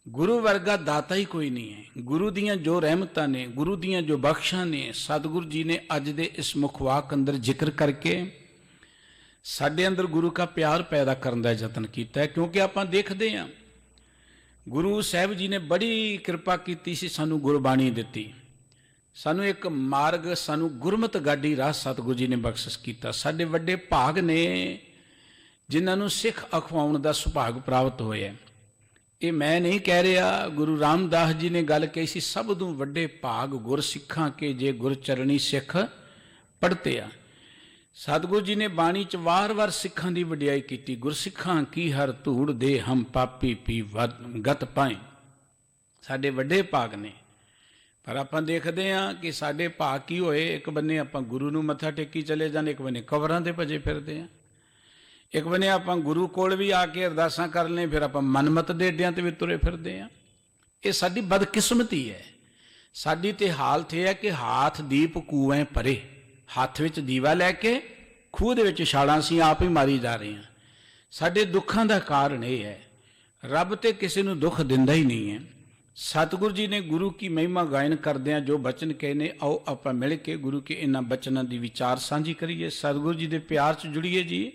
ਗੁਰੂ ਵਰਗਾ ਦਾਤਾ ਹੀ ਕੋਈ ਨਹੀਂ ਹੈ। ਗੁਰੂ ਦੀਆਂ ਜੋ ਰਹਿਮਤਾਂ ਨੇ, ਗੁਰੂ ਦੀਆਂ ਜੋ ਬਖਸ਼ਾਂ ਨੇ, ਸਤਿਗੁਰੂ ਜੀ ਨੇ ਅੱਜ ਦੇ ਇਸ ਮੁਖਵਾਕ ਅੰਦਰ ਜ਼ਿਕਰ ਕਰਕੇ ਸਾਡੇ ਅੰਦਰ ਗੁਰੂ ਦਾ ਪਿਆਰ ਪੈਦਾ ਕਰਨ ਦਾ ਯਤਨ ਕੀਤਾ ਹੈ। ਕਿਉਂਕਿ ਆਪਾਂ ਦੇਖਦੇ ਹਾਂ ਗੁਰੂ ਸਾਹਿਬ ਜੀ ਨੇ ਬੜੀ ਕਿਰਪਾ ਕੀਤੀ ਸੀ, ਸਾਨੂੰ ਗੁਰਬਾਣੀ ਦਿੱਤੀ, ਸਾਨੂੰ ਇੱਕ ਮਾਰਗ, ਸਾਨੂੰ ਗੁਰਮਤਿ ਗਾਡੀ ਰਾਹ ਸਤਿਗੁਰੂ ਜੀ ਨੇ ਬਖਸ਼ਿਸ਼ ਕੀਤਾ। ਸਾਡੇ ਵੱਡੇ ਭਾਗ ਨੇ ਜਿਨ੍ਹਾਂ ਨੂੰ ਸਿੱਖ ਅਖਵਾਉਣ ਦਾ ਸੁਭਾਗ ਪ੍ਰਾਪਤ ਹੋਇਆ। ਇਹ ਮੈਂ ਨਹੀਂ ਕਹਿ ਰਿਹਾ, ਗੁਰੂ ਰਾਮਦਾਸ ਜੀ ਨੇ ਗੱਲ ਕਹੀ ਸੀ, ਸਭ ਤੋਂ ਵੱਡੇ ਭਾਗ ਗੁਰ ਸਿੱਖਾਂ ਕੇ ਜੇ ਗੁਰ ਚਰਣੀ ਸਿੱਖ ਪੜ੍ਹਤੇ ਆ। ਸਤਿਗੁਰੂ ਜੀ ਨੇ ਬਾਣੀ 'ਚ ਵਾਰ-ਵਾਰ ਸਿੱਖਾਂ ਦੀ ਵਡਿਆਈ ਕੀਤੀ। ਗੁਰਸਿੱਖਾਂ ਕੀ ਹਰ ਧੂੜ ਦੇ ਹਮ ਪਾਪੀ ਪੀ ਗਤ ਪਾਏ। ਸਾਡੇ ਵੱਡੇ ਭਾਗ ਨੇ, ਪਰ ਆਪਾਂ ਦੇਖਦੇ ਹਾਂ ਕਿ ਸਾਡੇ ਭਾਗ ਕੀ ਹੋਏ। ਇੱਕ ਬੰਨੇ ਆਪਾਂ ਗੁਰੂ ਨੂੰ ਮੱਥਾ ਟੇਕੀ ਚਲੇ ਜਾਂਦੇ, ਇੱਕ ਬੰਨੇ ਕਬਰਾਂ ਤੇ ਭਜੇ ਫਿਰਦੇ ਹਾਂ। ਇੱਕ ਬੰਨੇ ਆਪਾਂ ਗੁਰੂ ਕੋਲ ਵੀ ਆ ਕੇ ਅਰਦਾਸਾਂ ਕਰ ਲਏ, ਫਿਰ ਆਪਾਂ ਮਨਮਤ ਦੇ ਅੱਡਿਆਂ ਤੇ ਵੀ ਤੁਰੇ ਫਿਰਦੇ ਹਾਂ। ਇਹ ਸਾਡੀ ਬਦਕਿਸਮਤੀ ਹੈ। ਸਾਡੀ ਤੇ ਹਾਲਤ ਇਹ ਹੈ ਕਿ ਹਾਥ ਦੀਪ ਕੂਐਂ ਪਰੇ, ਹੱਥ ਵਿੱਚ ਦੀਵਾ ਲੈ ਕੇ ਖੂਹ ਦੇ ਵਿੱਚ ਛਾਲਾਂ ਅਸੀਂ ਆਪ ਹੀ ਮਾਰੀ ਜਾ ਰਹੇ ਹਾਂ। ਸਾਡੇ ਦੁੱਖਾਂ ਦਾ ਕਾਰਨ ਇਹ ਹੈ, ਰੱਬ ਤੇ ਕਿਸੇ ਨੂੰ ਦੁੱਖ ਦਿੰਦਾ ਹੀ ਨਹੀਂ ਹੈ। ਸਤਿਗੁਰੂ ਜੀ ਨੇ ਗੁਰੂ ਕੀ ਮਹਿਮਾ ਗਾਇਨ ਕਰਦਿਆਂ ਜੋ ਬਚਨ ਕਹੇ ਨੇ, ਆਓ ਆਪਾਂ ਮਿਲ ਕੇ ਗੁਰੂ ਕੇ ਇਹਨਾਂ ਬਚਨਾਂ ਦੀ ਵਿਚਾਰ ਸਾਂਝੀ ਕਰੀਏ, ਸਤਿਗੁਰੂ ਜੀ ਦੇ ਪਿਆਰ 'ਚ ਜੁੜੀਏ ਜੀ।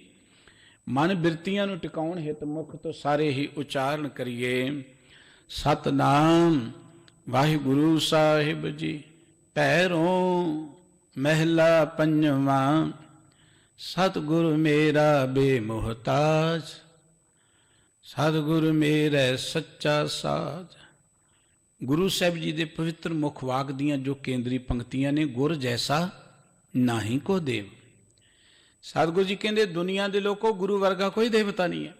ਮਨ ਬਿਰਤੀਆਂ ਨੂੰ ਟਿਕਾਉਣ ਹਿਤ ਮੁਖ ਤੋਂ ਸਾਰੇ ਹੀ ਉਚਾਰਨ ਕਰੀਏ। ਸਤਨਾਮ ਵਾਹਿਗੁਰੂ ਸਾਹਿਬ ਜੀ। ਪੈਰੋਂ ਮਹਿਲਾ ਪੰਜਵਾਂ। ਸਤਿਗੁਰ ਮੇਰਾ ਬੇਮੁਹਤਾਜ, ਸਤਿਗੁਰ ਮੇਰਾ ਸੱਚਾ ਸਾਜ। ਗੁਰੂ ਸਾਹਿਬ ਜੀ ਦੇ ਪਵਿੱਤਰ ਮੁਖ ਵਾਕ ਦੀਆਂ ਜੋ ਕੇਂਦਰੀ ਪੰਕਤੀਆਂ ਨੇ, ਗੁਰ ਜੈਸਾ ਨਾਹੀ ਕੋ ਦੇਵ। ਸਤਿਗੁਰੂ ਜੀ ਕਹਿੰਦੇ ਦੁਨੀਆ ਦੇ ਲੋਕੋ, ਗੁਰੂ ਵਰਗਾ ਕੋਈ ਦੇਵਤਾ ਨਹੀਂ ਹੈ।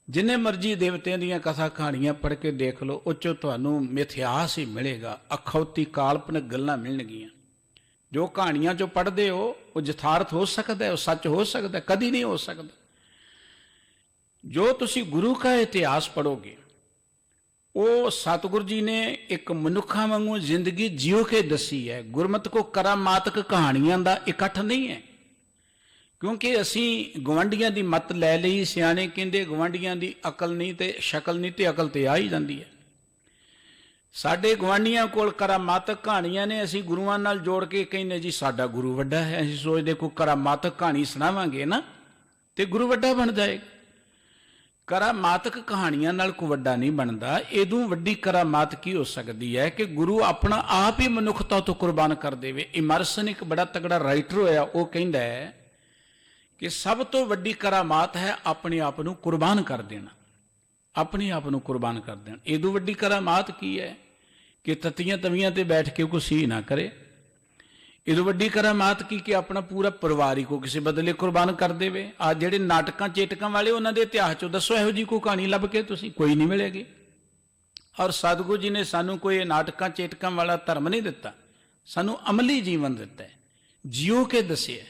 ਜਿੰਨੇ ਮਰਜ਼ੀ ਦੇਵਤਿਆਂ ਦੀਆਂ ਕਥਾ ਕਹਾਣੀਆਂ ਪੜ੍ਹ ਕੇ ਦੇਖ ਲਓ, ਉਹ 'ਚੋਂ ਤੁਹਾਨੂੰ ਮਿਥਿਆਸ ਹੀ ਮਿਲੇਗਾ, ਅਖੌਤੀ ਕਾਲਪਨਿਕ ਗੱਲਾਂ ਮਿਲਣਗੀਆਂ। ਜੋ ਕਹਾਣੀਆਂ 'ਚੋਂ ਪੜ੍ਹਦੇ ਹੋ ਉਹ ਯਥਾਰਥ ਹੋ ਸਕਦਾ ਹੈ, ਉਹ ਸੱਚ ਹੋ ਸਕਦਾ, ਕਦੀ ਨਹੀਂ ਹੋ ਸਕਦਾ। ਜੋ ਤੁਸੀਂ ਗੁਰੂ ਦਾ ਇਤਿਹਾਸ ਪੜ੍ਹੋਗੇ, ਉਹ ਸਤਿਗੁਰੂ ਜੀ ਨੇ ਇੱਕ ਮਨੁੱਖਾਂ ਵਾਂਗੂ ਜ਼ਿੰਦਗੀ ਜਿਉ ਕੇ ਦੱਸੀ ਹੈ। ਗੁਰਮਤਿ ਕੋ ਕਰਾਮਾਤਕ ਕਹਾਣੀਆਂ ਦਾ ਇਕੱਠ ਨਹੀਂ ਹੈ। ਕਿਉਂਕਿ ਅਸੀਂ ਗਵਾਂਢੀਆਂ ਦੀ ਮੱਤ ਲੈ ਲਈ। ਸਿਆਣੇ ਕਹਿੰਦੇ ਗਵਾਂਢੀਆਂ ਦੀ ਅਕਲ ਨਹੀਂ ਤੇ ਸ਼ਕਲ ਨਹੀਂ, ਤੇ ਅਕਲ ਤੇ ਆ ਹੀ ਜਾਂਦੀ ਹੈ। ਸਾਡੇ ਗਵਾਂਢੀਆਂ ਕੋਲ ਕਰਾਮਾਤਕ ਕਹਾਣੀਆਂ ਨੇ, ਅਸੀਂ ਗੁਰੂਆਂ ਨਾਲ ਜੋੜ ਕੇ ਕਹਿੰਦੇ ਜੀ ਸਾਡਾ ਗੁਰੂ ਵੱਡਾ ਹੈ। ਅਸੀਂ ਸੋਚਦੇ ਕੋਈ ਕਰਾਮਾਤਕ ਕਹਾਣੀ ਸੁਣਾਵਾਂਗੇ ਨਾ ਤੇ ਗੁਰੂ ਵੱਡਾ ਬਣ ਜਾਏਗਾ। ਕਰਾਮਾਤਕ ਕਹਾਣੀਆਂ ਨਾਲ ਕੋਈ ਵੱਡਾ ਨਹੀਂ ਬਣਦਾ। ਇਹਦੋਂ ਵੱਡੀ ਕਰਾਮਾਤ ਕੀ ਹੋ ਸਕਦੀ ਹੈ ਕਿ ਗੁਰੂ ਆਪਣਾ ਆਪ ਹੀ ਮਨੁੱਖਤਾ ਤੋਂ ਕੁਰਬਾਨ ਕਰ ਦੇਵੇ। ਇਮਰਸਨ ਇੱਕ ਬੜਾ ਤਗੜਾ ਰਾਈਟਰ ਹੋਇਆ, ਉਹ ਕਹਿੰਦਾ ਹੈ ਕਿ ਸਭ ਤੋਂ ਵੱਡੀ ਕਰਾਮਾਤ ਹੈ ਆਪਣੇ ਆਪ ਨੂੰ ਕੁਰਬਾਨ ਕਰ ਦੇਣਾ, ਆਪਣੇ ਆਪ ਨੂੰ ਕੁਰਬਾਨ ਕਰ ਦੇਣਾ। ਇਹਦੋਂ ਵੱਡੀ ਕਰਾਮਾਤ ਕੀ ਹੈ ਕਿ ਤਤੀਆਂ ਤਵੀਆਂ ਤੇ ਬੈਠ ਕੇ ਕੋਈ ਸੀ ਨਾ ਕਰੇ। ਇਹਦੋਂ ਵੱਡੀ ਕਰਾਮਾਤ ਕੀ ਕਿ ਆਪਣਾ ਪੂਰਾ ਪਰਿਵਾਰ ਹੀ ਕੋ ਕਿਸੇ ਬਦਲੇ ਕੁਰਬਾਨ ਕਰ ਦੇਵੇ। ਆ ਜਿਹੜੇ ਨਾਟਕਾਂ ਚੇਟਕਾਂ ਵਾਲੇ, ਉਹਨਾਂ ਦੇ ਇਤਿਹਾਸ 'ਚੋਂ ਦੱਸੋ ਇਹੋ ਜਿਹੀ ਕੋਈ ਕਹਾਣੀ ਲੱਭ ਕੇ ਤੁਸੀਂ, ਕੋਈ ਨਹੀਂ ਮਿਲੇਗੀ। ਔਰ ਸਤਿਗੁਰੂ ਜੀ ਨੇ ਸਾਨੂੰ ਕੋਈ ਨਾਟਕਾਂ ਚੇਟਕਾਂ ਵਾਲਾ ਧਰਮ ਨਹੀਂ ਦਿੱਤਾ, ਸਾਨੂੰ ਅਮਲੀ ਜੀਵਨ ਦਿੱਤਾ ਹੈ, ਜਿਉ ਕੇ ਦੱਸਿਆ।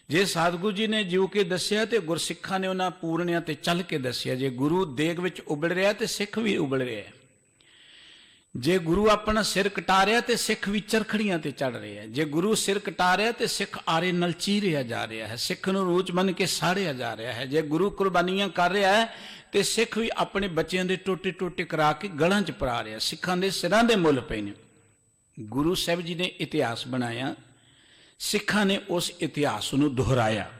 ਜੇ ਸਤਿਗੁਰੂ ਜੀ ਨੇ ਜਿਉ ਕੇ ਦੱਸਿਆ ਤੇ ਗੁਰਸਿੱਖਾਂ ਨੇ ਉਹਨਾਂ ਪੂਰਨਿਆਂ ਤੇ ਚੱਲ ਕੇ ਦੱਸਿਆ। ਜੇ ਗੁਰੂ ਦੇਗ ਵਿੱਚ ਉਬਲ ਰਿਹਾ ਤੇ ਸਿੱਖ ਵੀ ਉਬਲ ਰਿਹਾ। ਜੇ ਗੁਰੂ ਆਪਣਾ ਸਿਰ ਕਟਾ ਰਿਹਾ ਤੇ ਸਿੱਖ ਵੀ ਚਰਖੜੀਆਂ ਤੇ ਚੜ ਰਿਹਾ। ਜੇ ਗੁਰੂ ਸਿਰ ਕਟਾ ਰਿਹਾ ਤੇ ਸਿੱਖ ਆਰੇ ਨਾਲ ਚੀਰਿਆ ਜਾ ਰਿਹਾ ਹੈ, ਸਿੱਖ ਨੂੰ ਰੂਚ ਮੰਨ ਕੇ ਸਾੜਿਆ ਜਾ ਰਿਹਾ ਹੈ। ਜੇ ਗੁਰੂ ਕੁਰਬਾਨੀਆਂ ਕਰ ਰਿਹਾ ਹੈ ਤੇ ਸਿੱਖ ਵੀ ਆਪਣੇ ਬੱਚਿਆਂ ਦੇ ਟੋਟੇ ਟੋਟੇ ਕਰਾ ਕੇ ਗਲਾਂ 'ਚ ਪਰਾ ਰਿਹਾ। ਸਿੱਖਾਂ ਦੇ ਸਿਰਾਂ ਦੇ ਮੁੱਲ ਪਏ ਨੇ। ਗੁਰੂ ਸਾਹਿਬ ਜੀ ਨੇ ਇਤਿਹਾਸ ਬਣਾਇਆ, ਸਿੱਖਾਂ ਨੇ ਉਸ ਇਤਿਹਾਸ ਨੂੰ ਦੁਹਰਾਇਆ।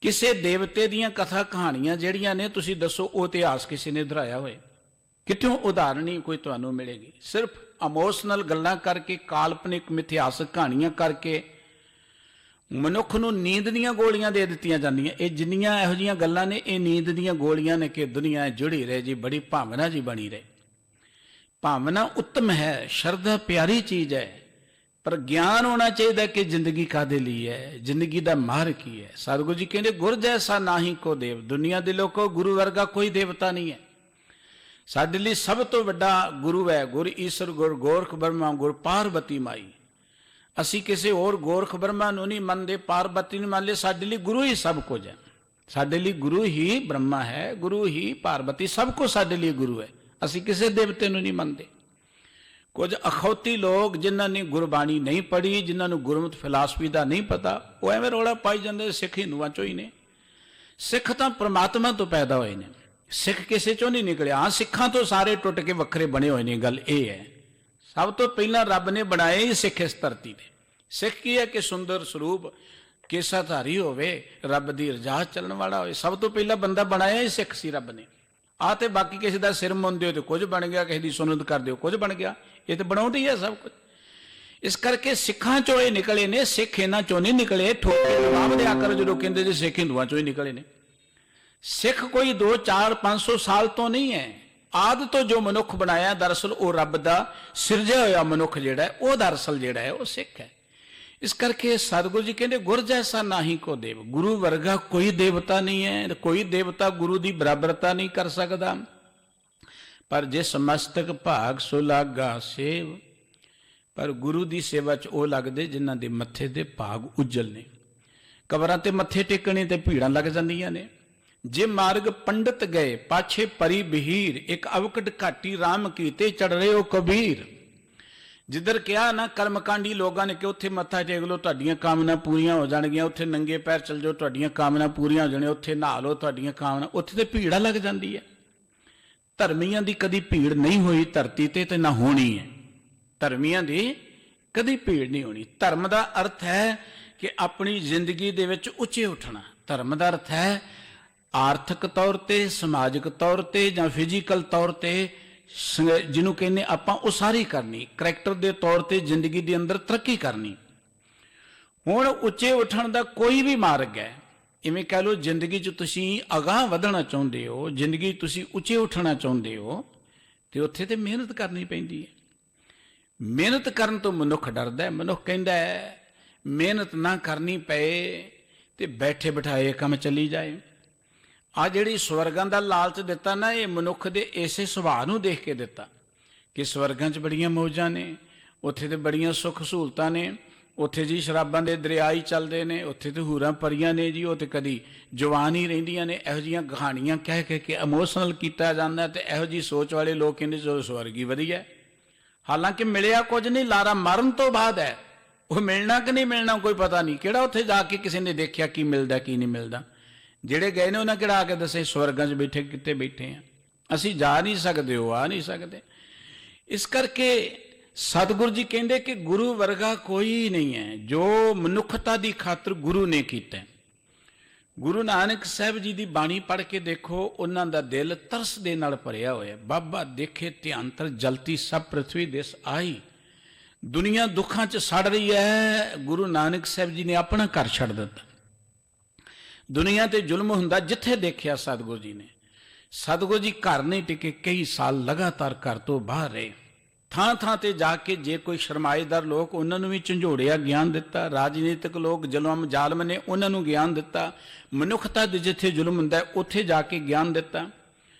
ਕਿਸੇ ਦੇਵਤੇ ਦੀਆਂ ਕਥਾ ਕਹਾਣੀਆਂ ਜਿਹੜੀਆਂ ਨੇ, ਤੁਸੀਂ ਦੱਸੋ ਉਹ ਇਤਿਹਾਸ ਕਿਸੇ ਨੇ ਦੁਹਰਾਇਆ ਹੋਏ? ਕਿਤੋਂ ਉਦਾਹਰਣ ਹੀ ਕੋਈ ਤੁਹਾਨੂੰ ਮਿਲੇਗੀ। ਸਿਰਫ ਇਮੋਸ਼ਨਲ ਗੱਲਾਂ ਕਰਕੇ, ਕਾਲਪਨਿਕ ਮਿਥਿਹਾਸਕ ਕਹਾਣੀਆਂ ਕਰਕੇ ਮਨੁੱਖ ਨੂੰ ਨੀਂਦ ਦੀਆਂ ਗੋਲੀਆਂ ਦੇ ਦਿੱਤੀਆਂ ਜਾਂਦੀਆਂ। ਇਹ ਜਿੰਨੀਆਂ ਇਹੋ ਜਿਹੀਆਂ ਗੱਲਾਂ ਨੇ, ਇਹ ਨੀਂਦ ਦੀਆਂ ਗੋਲੀਆਂ ਨੇ ਕਿ ਦੁਨੀਆ ਜੁੜੀ ਰਹੇ ਜੀ, ਬੜੀ ਭਾਵਨਾ ਜੀ ਬਣੀ ਰਹੇ। ਭਾਵਨਾ ਉੱਤਮ ਹੈ, ਸ਼ਰਧਾ ਪਿਆਰੀ ਚੀਜ਼ ਹੈ, ਪਰ ਗਿਆਨ ਹੋਣਾ ਚਾਹੀਦਾ ਕਿ ਜ਼ਿੰਦਗੀ ਕਾਹਦੇ ਲਈ ਹੈ, ਜ਼ਿੰਦਗੀ ਦਾ ਮਾਰ ਕੀ ਹੈ। ਸਤਿਗੁਰੂ ਜੀ ਕਹਿੰਦੇ ਗੁਰ ਜੈਸਾ ਨਾਹੀ ਕੋ ਦੇਵ। ਦੁਨੀਆ ਦੇ ਲੋਕੋ, ਗੁਰੂ ਵਰਗਾ ਕੋਈ ਦੇਵਤਾ ਨਹੀਂ ਹੈ। ਸਾਡੇ ਲਈ ਸਭ ਤੋਂ ਵੱਡਾ ਗੁਰੂ ਹੈ ਗੁਰ ਈਸ਼ਰ, ਗੁਰ ਗੋਰਖ ਬ੍ਰਹਮਾ, ਗੁਰ ਪਾਰਬਤੀ ਮਾਈ। ਅਸੀਂ ਕਿਸੇ ਹੋਰ ਗੋਰਖ ਬ੍ਰਹਮਾ ਨੂੰ ਨਹੀਂ ਮੰਨਦੇ, ਪਾਰਬਤੀ ਨੂੰ ਮੰਨ ਲਏ। ਸਾਡੇ ਲਈ ਗੁਰੂ ਹੀ ਸਭ ਕੁਝ ਹੈ। ਸਾਡੇ ਲਈ ਗੁਰੂ ਹੀ ਬ੍ਰਹਮਾ ਹੈ, ਗੁਰੂ ਹੀ ਪਾਰਬਤੀ, ਸਭ ਕੁਝ ਸਾਡੇ ਲਈ ਗੁਰੂ ਹੈ। ਅਸੀਂ ਕਿਸੇ ਦੇਵਤੇ ਨੂੰ ਨਹੀਂ ਮੰਨਦੇ। ਕੁਝ ਅਖੌਤੀ ਲੋਕ ਜਿਨ੍ਹਾਂ ਨੇ ਗੁਰਬਾਣੀ ਨਹੀਂ ਪੜ੍ਹੀ, ਜਿਨ੍ਹਾਂ ਨੂੰ ਗੁਰਮਤਿ ਫਿਲਾਸਫੀ ਦਾ ਨਹੀਂ ਪਤਾ, ਉਹ ਐਵੇਂ ਰੌਲਾ ਪਾਈ ਜਾਂਦੇ ਸਿੱਖ ਹਿੰਦੂਆਂ ਚੋਂ ਹੀ ਨੇ। ਸਿੱਖ ਤਾਂ ਪ੍ਰਮਾਤਮਾ ਤੋਂ ਪੈਦਾ ਹੋਏ ਨੇ, ਸਿੱਖ ਕਿਸੇ ਚੋਂ ਨਹੀਂ ਨਿਕਲਿਆ। ਹਾਂ, ਸਿੱਖਾਂ ਤੋਂ ਸਾਰੇ ਟੁੱਟ ਕੇ ਵੱਖਰੇ ਬਣੇ ਹੋਏ ਨੇ, ਗੱਲ ਇਹ ਹੈ। ਸਭ ਤੋਂ ਪਹਿਲਾਂ ਰੱਬ ਨੇ ਬਣਾਏ ਹੀ ਸਿੱਖ ਇਸ ਧਰਤੀ ਤੇ। ਸਿੱਖ ਕੀ ਹੈ ਕਿ ਸੁੰਦਰ ਸਰੂਪ, ਕੇਸਾਧਾਰੀ ਹੋਵੇ, ਰੱਬ ਦੀ ਰਜ਼ਾ ਚੱਲਣ ਵਾਲਾ ਹੋਵੇ। ਸਭ ਤੋਂ ਪਹਿਲਾਂ ਬੰਦਾ ਬਣਾਇਆ ਹੀ ਸਿੱਖ ਸੀ ਰੱਬ ਨੇ। ਆਹ ਤੇ ਬਾਕੀ ਕਿਸੇ ਦਾ ਸਿਰ ਮੁੰਨਦੇ ਹੋ ਤੇ ਕੁਝ ਬਣ ਗਿਆ, ਕਿਸੇ ਦੀ ਸੁਨਤ ਕਰਦੇ ਹੋ ਕੁਝ ਬਣ ਗਿਆ। ਇਹ ਤਾਂ ਬਣਾਉਂਦੇ ਹੀ ਹੈ ਸਭ ਕੁਝ। ਇਸ ਕਰਕੇ ਸਿੱਖਾਂ ਚੋਂ ਇਹ ਨਿਕਲੇ ਨੇ, ਸਿੱਖ ਇਹਨਾਂ ਚੋਂ ਨਹੀਂ ਨਿਕਲੇ। ਠੋਕੇ ਜਵਾਬ ਦਿਆ ਕਰ ਜਦੋਂ ਕਹਿੰਦੇ ਜੇ ਸਿੱਖ ਹਿੰਦੂਆਂ ਚੋਂ ਹੀ ਨਿਕਲੇ ਨੇ। ਸਿੱਖ ਕੋਈ 2, 4, 500 ਸਾਲ ਤੋਂ ਨਹੀਂ ਹੈ। ਆਦਿ ਤੋਂ ਜੋ ਮਨੁੱਖ ਬਣਾਇਆ, ਦਰਅਸਲ ਉਹ ਰੱਬ ਦਾ ਸਿਰਜਿਆ ਹੋਇਆ ਮਨੁੱਖ ਜਿਹੜਾ, ਉਹ ਦਰਅਸਲ ਜਿਹੜਾ ਹੈ ਉਹ ਸਿੱਖ ਹੈ। ਇਸ ਕਰਕੇ ਸਤਿਗੁਰੂ ਜੀ ਕਹਿੰਦੇ ਗੁਰ ਜੈਸਾ ਨਾਹੀ ਕੋ ਦੇਵ। ਗੁਰੂ ਵਰਗਾ ਕੋਈ ਦੇਵਤਾ ਨਹੀਂ ਹੈ, ਕੋਈ ਦੇਵਤਾ ਗੁਰੂ ਦੀ ਬਰਾਬਰਤਾ ਨਹੀਂ ਕਰ ਸਕਦਾ। ਪਰ ਜਿਸ ਮਸਤਕ ਭਾਗ ਸੋ ਲਾਗਾ ਸੇਵ। ਪਰ ਗੁਰੂ ਦੀ ਸੇਵਾ 'ਚ ਉਹ ਲੱਗਦੇ ਜਿਨ੍ਹਾਂ ਦੇ ਮੱਥੇ ਦੇ ਭਾਗ ਉਜਲ ਨੇ। ਕਬਰਾਂ ਤੇ ਮੱਥੇ ਟੇਕਣੇ ਤੇ ਭੀੜਾਂ ਲੱਗ ਜਾਂਦੀਆਂ ਨੇ। ਜੇ ਮਾਰਗ ਪੰਡਤ ਗਏ ਪਾਛੇ ਪਰੀ ਬਹੀਰ, ਇੱਕ ਅਵਕਟ ਘਾਟੀ ਰਾਮ ਕੀਤੇ ਚੜ ਰਹੇ ਹੋ ਕਬੀਰ। ਜਿੱਧਰ ਕਿਹਾ ਨਾ ਕਰਮਕਾਂਡੀ ਲੋਕਾਂ ਨੇ ਕਿ ਉੱਥੇ ਮੱਥਾ ਟੇਕ ਲਓ ਤੁਹਾਡੀਆਂ ਕਾਮਨਾ ਪੂਰੀਆਂ ਹੋ ਜਾਣਗੀਆਂ, ਉੱਥੇ ਨੰਗੇ ਪੈਰ ਚਲ ਜਾਓ ਤੁਹਾਡੀਆਂ ਕਾਮਨਾ ਪੂਰੀਆਂ ਹੋ ਜਾਣੀਆਂ, ਉੱਥੇ ਨਹਾ ਲਓ ਤੁਹਾਡੀਆਂ ਕਾਮਨਾ, ਉੱਥੇ ਤੇ ਭੀੜਾਂ ਲੱਗ ਜਾਂਦੀ ਹੈ। ਧਰਮੀਆਂ ਦੀ ਕਦੀ ਭੀੜ ਨਹੀਂ ਹੋਈ ਧਰਤੀ ਤੇ ਨਾ ਹੋਣੀ ਹੈ। ਧਰਮੀਆਂ ਦੀ ਕਦੀ ਭੀੜ ਨਹੀਂ ਹੋਣੀ। ਧਰਮ ਦਾ ਅਰਥ ਹੈ ਕਿ ਆਪਣੀ ਜ਼ਿੰਦਗੀ ਦੇ ਵਿੱਚ ਉੱਚੇ ਉੱਠਣਾ। ਧਰਮ ਦਾ ਅਰਥ ਹੈ ਆਰਥਿਕ ਤੌਰ ਤੇ, ਸਮਾਜਿਕ ਤੌਰ ਤੇ ਜਾਂ ਫਿਜ਼ੀਕਲ ਤੌਰ ਤੇ, ਜਿਹਨੂੰ ਕਹਿੰਦੇ ਆਪਾਂ ਉਸਾਰੀ ਕਰਨੀ, ਕਰੈਕਟਰ ਦੇ ਤੌਰ ਤੇ ਜ਼ਿੰਦਗੀ ਦੇ ਅੰਦਰ ਤਰੱਕੀ ਕਰਨੀ। ਹੁਣ ਉੱਚੇ ਉੱਠਣ ਦਾ ਕੋਈ ਵੀ ਮਾਰਗ ਹੈ। ਇਵੇਂ ਕਹਿ ਲਓ ਜ਼ਿੰਦਗੀ 'ਚ ਤੁਸੀਂ ਅਗਾਂਹ ਵਧਣਾ ਚਾਹੁੰਦੇ ਹੋ, ਜ਼ਿੰਦਗੀ ਤੁਸੀਂ ਉੱਚੇ ਉੱਠਣਾ ਚਾਹੁੰਦੇ ਹੋ, ਤੇ ਉੱਥੇ ਤੇ ਮਿਹਨਤ ਕਰਨੀ ਪੈਂਦੀ ਹੈ। ਮਿਹਨਤ ਕਰਨ ਤੋਂ ਮਨੁੱਖ ਡਰਦਾ ਹੈ। ਮਨੁੱਖ ਕਹਿੰਦਾ ਹੈ ਮਿਹਨਤ ਨਾ ਕਰਨੀ ਪਏ ਤੇ ਬੈਠੇ ਬਿਠਾਏ ਕੰਮ ਚੱਲੀ ਜਾਏ। ਆ ਜਿਹੜੀ ਸਵਰਗਾਂ ਦਾ ਲਾਲਚ ਦਿੱਤਾ ਨਾ, ਇਹ ਮਨੁੱਖ ਦੇ ਇਸੇ ਸੁਭਾਅ ਨੂੰ ਦੇਖ ਕੇ ਦਿੱਤਾ ਕਿ ਸਵਰਗਾਂ 'ਚ ਬੜੀਆਂ ਮੌਜਾਂ ਨੇ, ਉੱਥੇ ਤੇ ਬੜੀਆਂ ਸੁੱਖ ਸਹੂਲਤਾਂ ਨੇ, ਉੱਥੇ ਜੀ ਸ਼ਰਾਬਾਂ ਦੇ ਦਰਿਆ ਹੀ ਚੱਲਦੇ ਨੇ, ਉੱਥੇ ਤੇ ਹੂਰਾਂ ਪਰੀਆਂ ਨੇ ਜੀ, ਉਹ ਤੇ ਕਦੀ ਜਵਾਨ ਹੀ ਰਹਿੰਦੀਆਂ ਨੇ। ਇਹੋ ਜਿਹੀਆਂ ਕਹਾਣੀਆਂ ਕਹਿ ਕੇ ਇਮੋਸ਼ਨਲ ਕੀਤਾ ਜਾਂਦਾ। ਤੇ ਇਹੋ ਜਿਹੀ ਸੋਚ ਵਾਲੇ ਲੋਕ ਕਹਿੰਦੇ ਜੋ ਸਵਰਗ ਹੀ ਵਧੀਆ। ਹਾਲਾਂਕਿ ਮਿਲਿਆ ਕੁਝ ਨਹੀਂ, ਲਾਰਾ ਮਰਨ ਤੋਂ ਬਾਅਦ ਹੈ। ਉਹ ਮਿਲਣਾ ਕਿ ਨਹੀਂ ਮਿਲਣਾ ਕੋਈ ਪਤਾ ਨਹੀਂ। ਕਿਹੜਾ ਉੱਥੇ ਜਾ ਕੇ ਕਿਸੇ ਨੇ ਦੇਖਿਆ ਕੀ ਮਿਲਦਾ ਕੀ ਨਹੀਂ ਮਿਲਦਾ। ਜਿਹੜੇ ਗਏ ਨੇ ਉਹਨਾਂ ਕਿਹੜਾ ਆ ਕੇ ਦੱਸੇ ਸਵਰਗਾਂ 'ਚ ਬੈਠੇ ਕਿੱਥੇ ਬੈਠੇ ਆ। ਅਸੀਂ ਜਾ ਨਹੀਂ ਸਕਦੇ, ਉਹ ਆ ਨਹੀਂ ਸਕਦੇ। ਇਸ ਕਰਕੇ ਸਤਿਗੁਰੂ ਜੀ ਕਹਿੰਦੇ ਕਿ ਗੁਰੂ ਵਰਗਾ ਕੋਈ ਨਹੀਂ ਹੈ। ਜੋ ਮਨੁੱਖਤਾ ਦੀ ਖਾਤਰ ਗੁਰੂ ਨੇ ਕੀਤਾ। ਗੁਰੂ ਨਾਨਕ ਸਾਹਿਬ ਜੀ ਦੀ ਬਾਣੀ ਪੜ੍ਹ ਕੇ ਦੇਖੋ, ਉਹਨਾਂ ਦਾ ਦਿਲ ਤਰਸ ਦੇ ਨਾਲ ਭਰਿਆ ਹੋਇਆ। ਬਾਬਾ ਦੇਖੇ ਧਿਆਨਤਰ ਜਲਤੀ ਸਭ ਪ੍ਰਥਵੀ ਦਿਸ ਆਈ। ਦੁਨੀਆ ਦੁੱਖਾਂ 'ਚ ਸੜ ਰਹੀ ਹੈ, ਗੁਰੂ ਨਾਨਕ ਸਾਹਿਬ ਜੀ ਨੇ ਆਪਣਾ ਘਰ ਛੱਡ ਦਿੱਤਾ। ਦੁਨੀਆ ਤੇ ਜ਼ੁਲਮ ਹੁੰਦਾ ਜਿੱਥੇ ਦੇਖਿਆ ਸਤਿਗੁਰੂ ਜੀ ਨੇ। ਸਤਿਗੁਰੂ ਜੀ ਘਰ ਨਹੀਂ ਟਿਕੇ, ਕਈ ਸਾਲ ਲਗਾਤਾਰ ਘਰ ਤੋਂ ਬਾਹਰ ਰਹੇ। ਥਾਂ ਥਾਂ ਤੇ ਜਾ ਕੇ ਜੇ ਕੋਈ ਸ਼ਰਮਾਏਦਾਰ ਲੋਕ, ਉਹਨਾਂ ਨੂੰ ਵੀ ਝੰਜੋੜਿਆ ਗਿਆਨ ਦਿੱਤਾ। ਰਾਜਨੀਤਿਕ ਲੋਕ ਜ਼ੁਲਮ ਜ਼ਾਲਮ ਨੇ, ਉਹਨਾਂ ਨੂੰ ਗਿਆਨ ਦਿੱਤਾ। ਮਨੁੱਖਤਾ ਦੇ ਜਿੱਥੇ ਜ਼ੁਲਮ ਹੁੰਦਾ ਉੱਥੇ ਜਾ ਕੇ ਗਿਆਨ ਦਿੱਤਾ।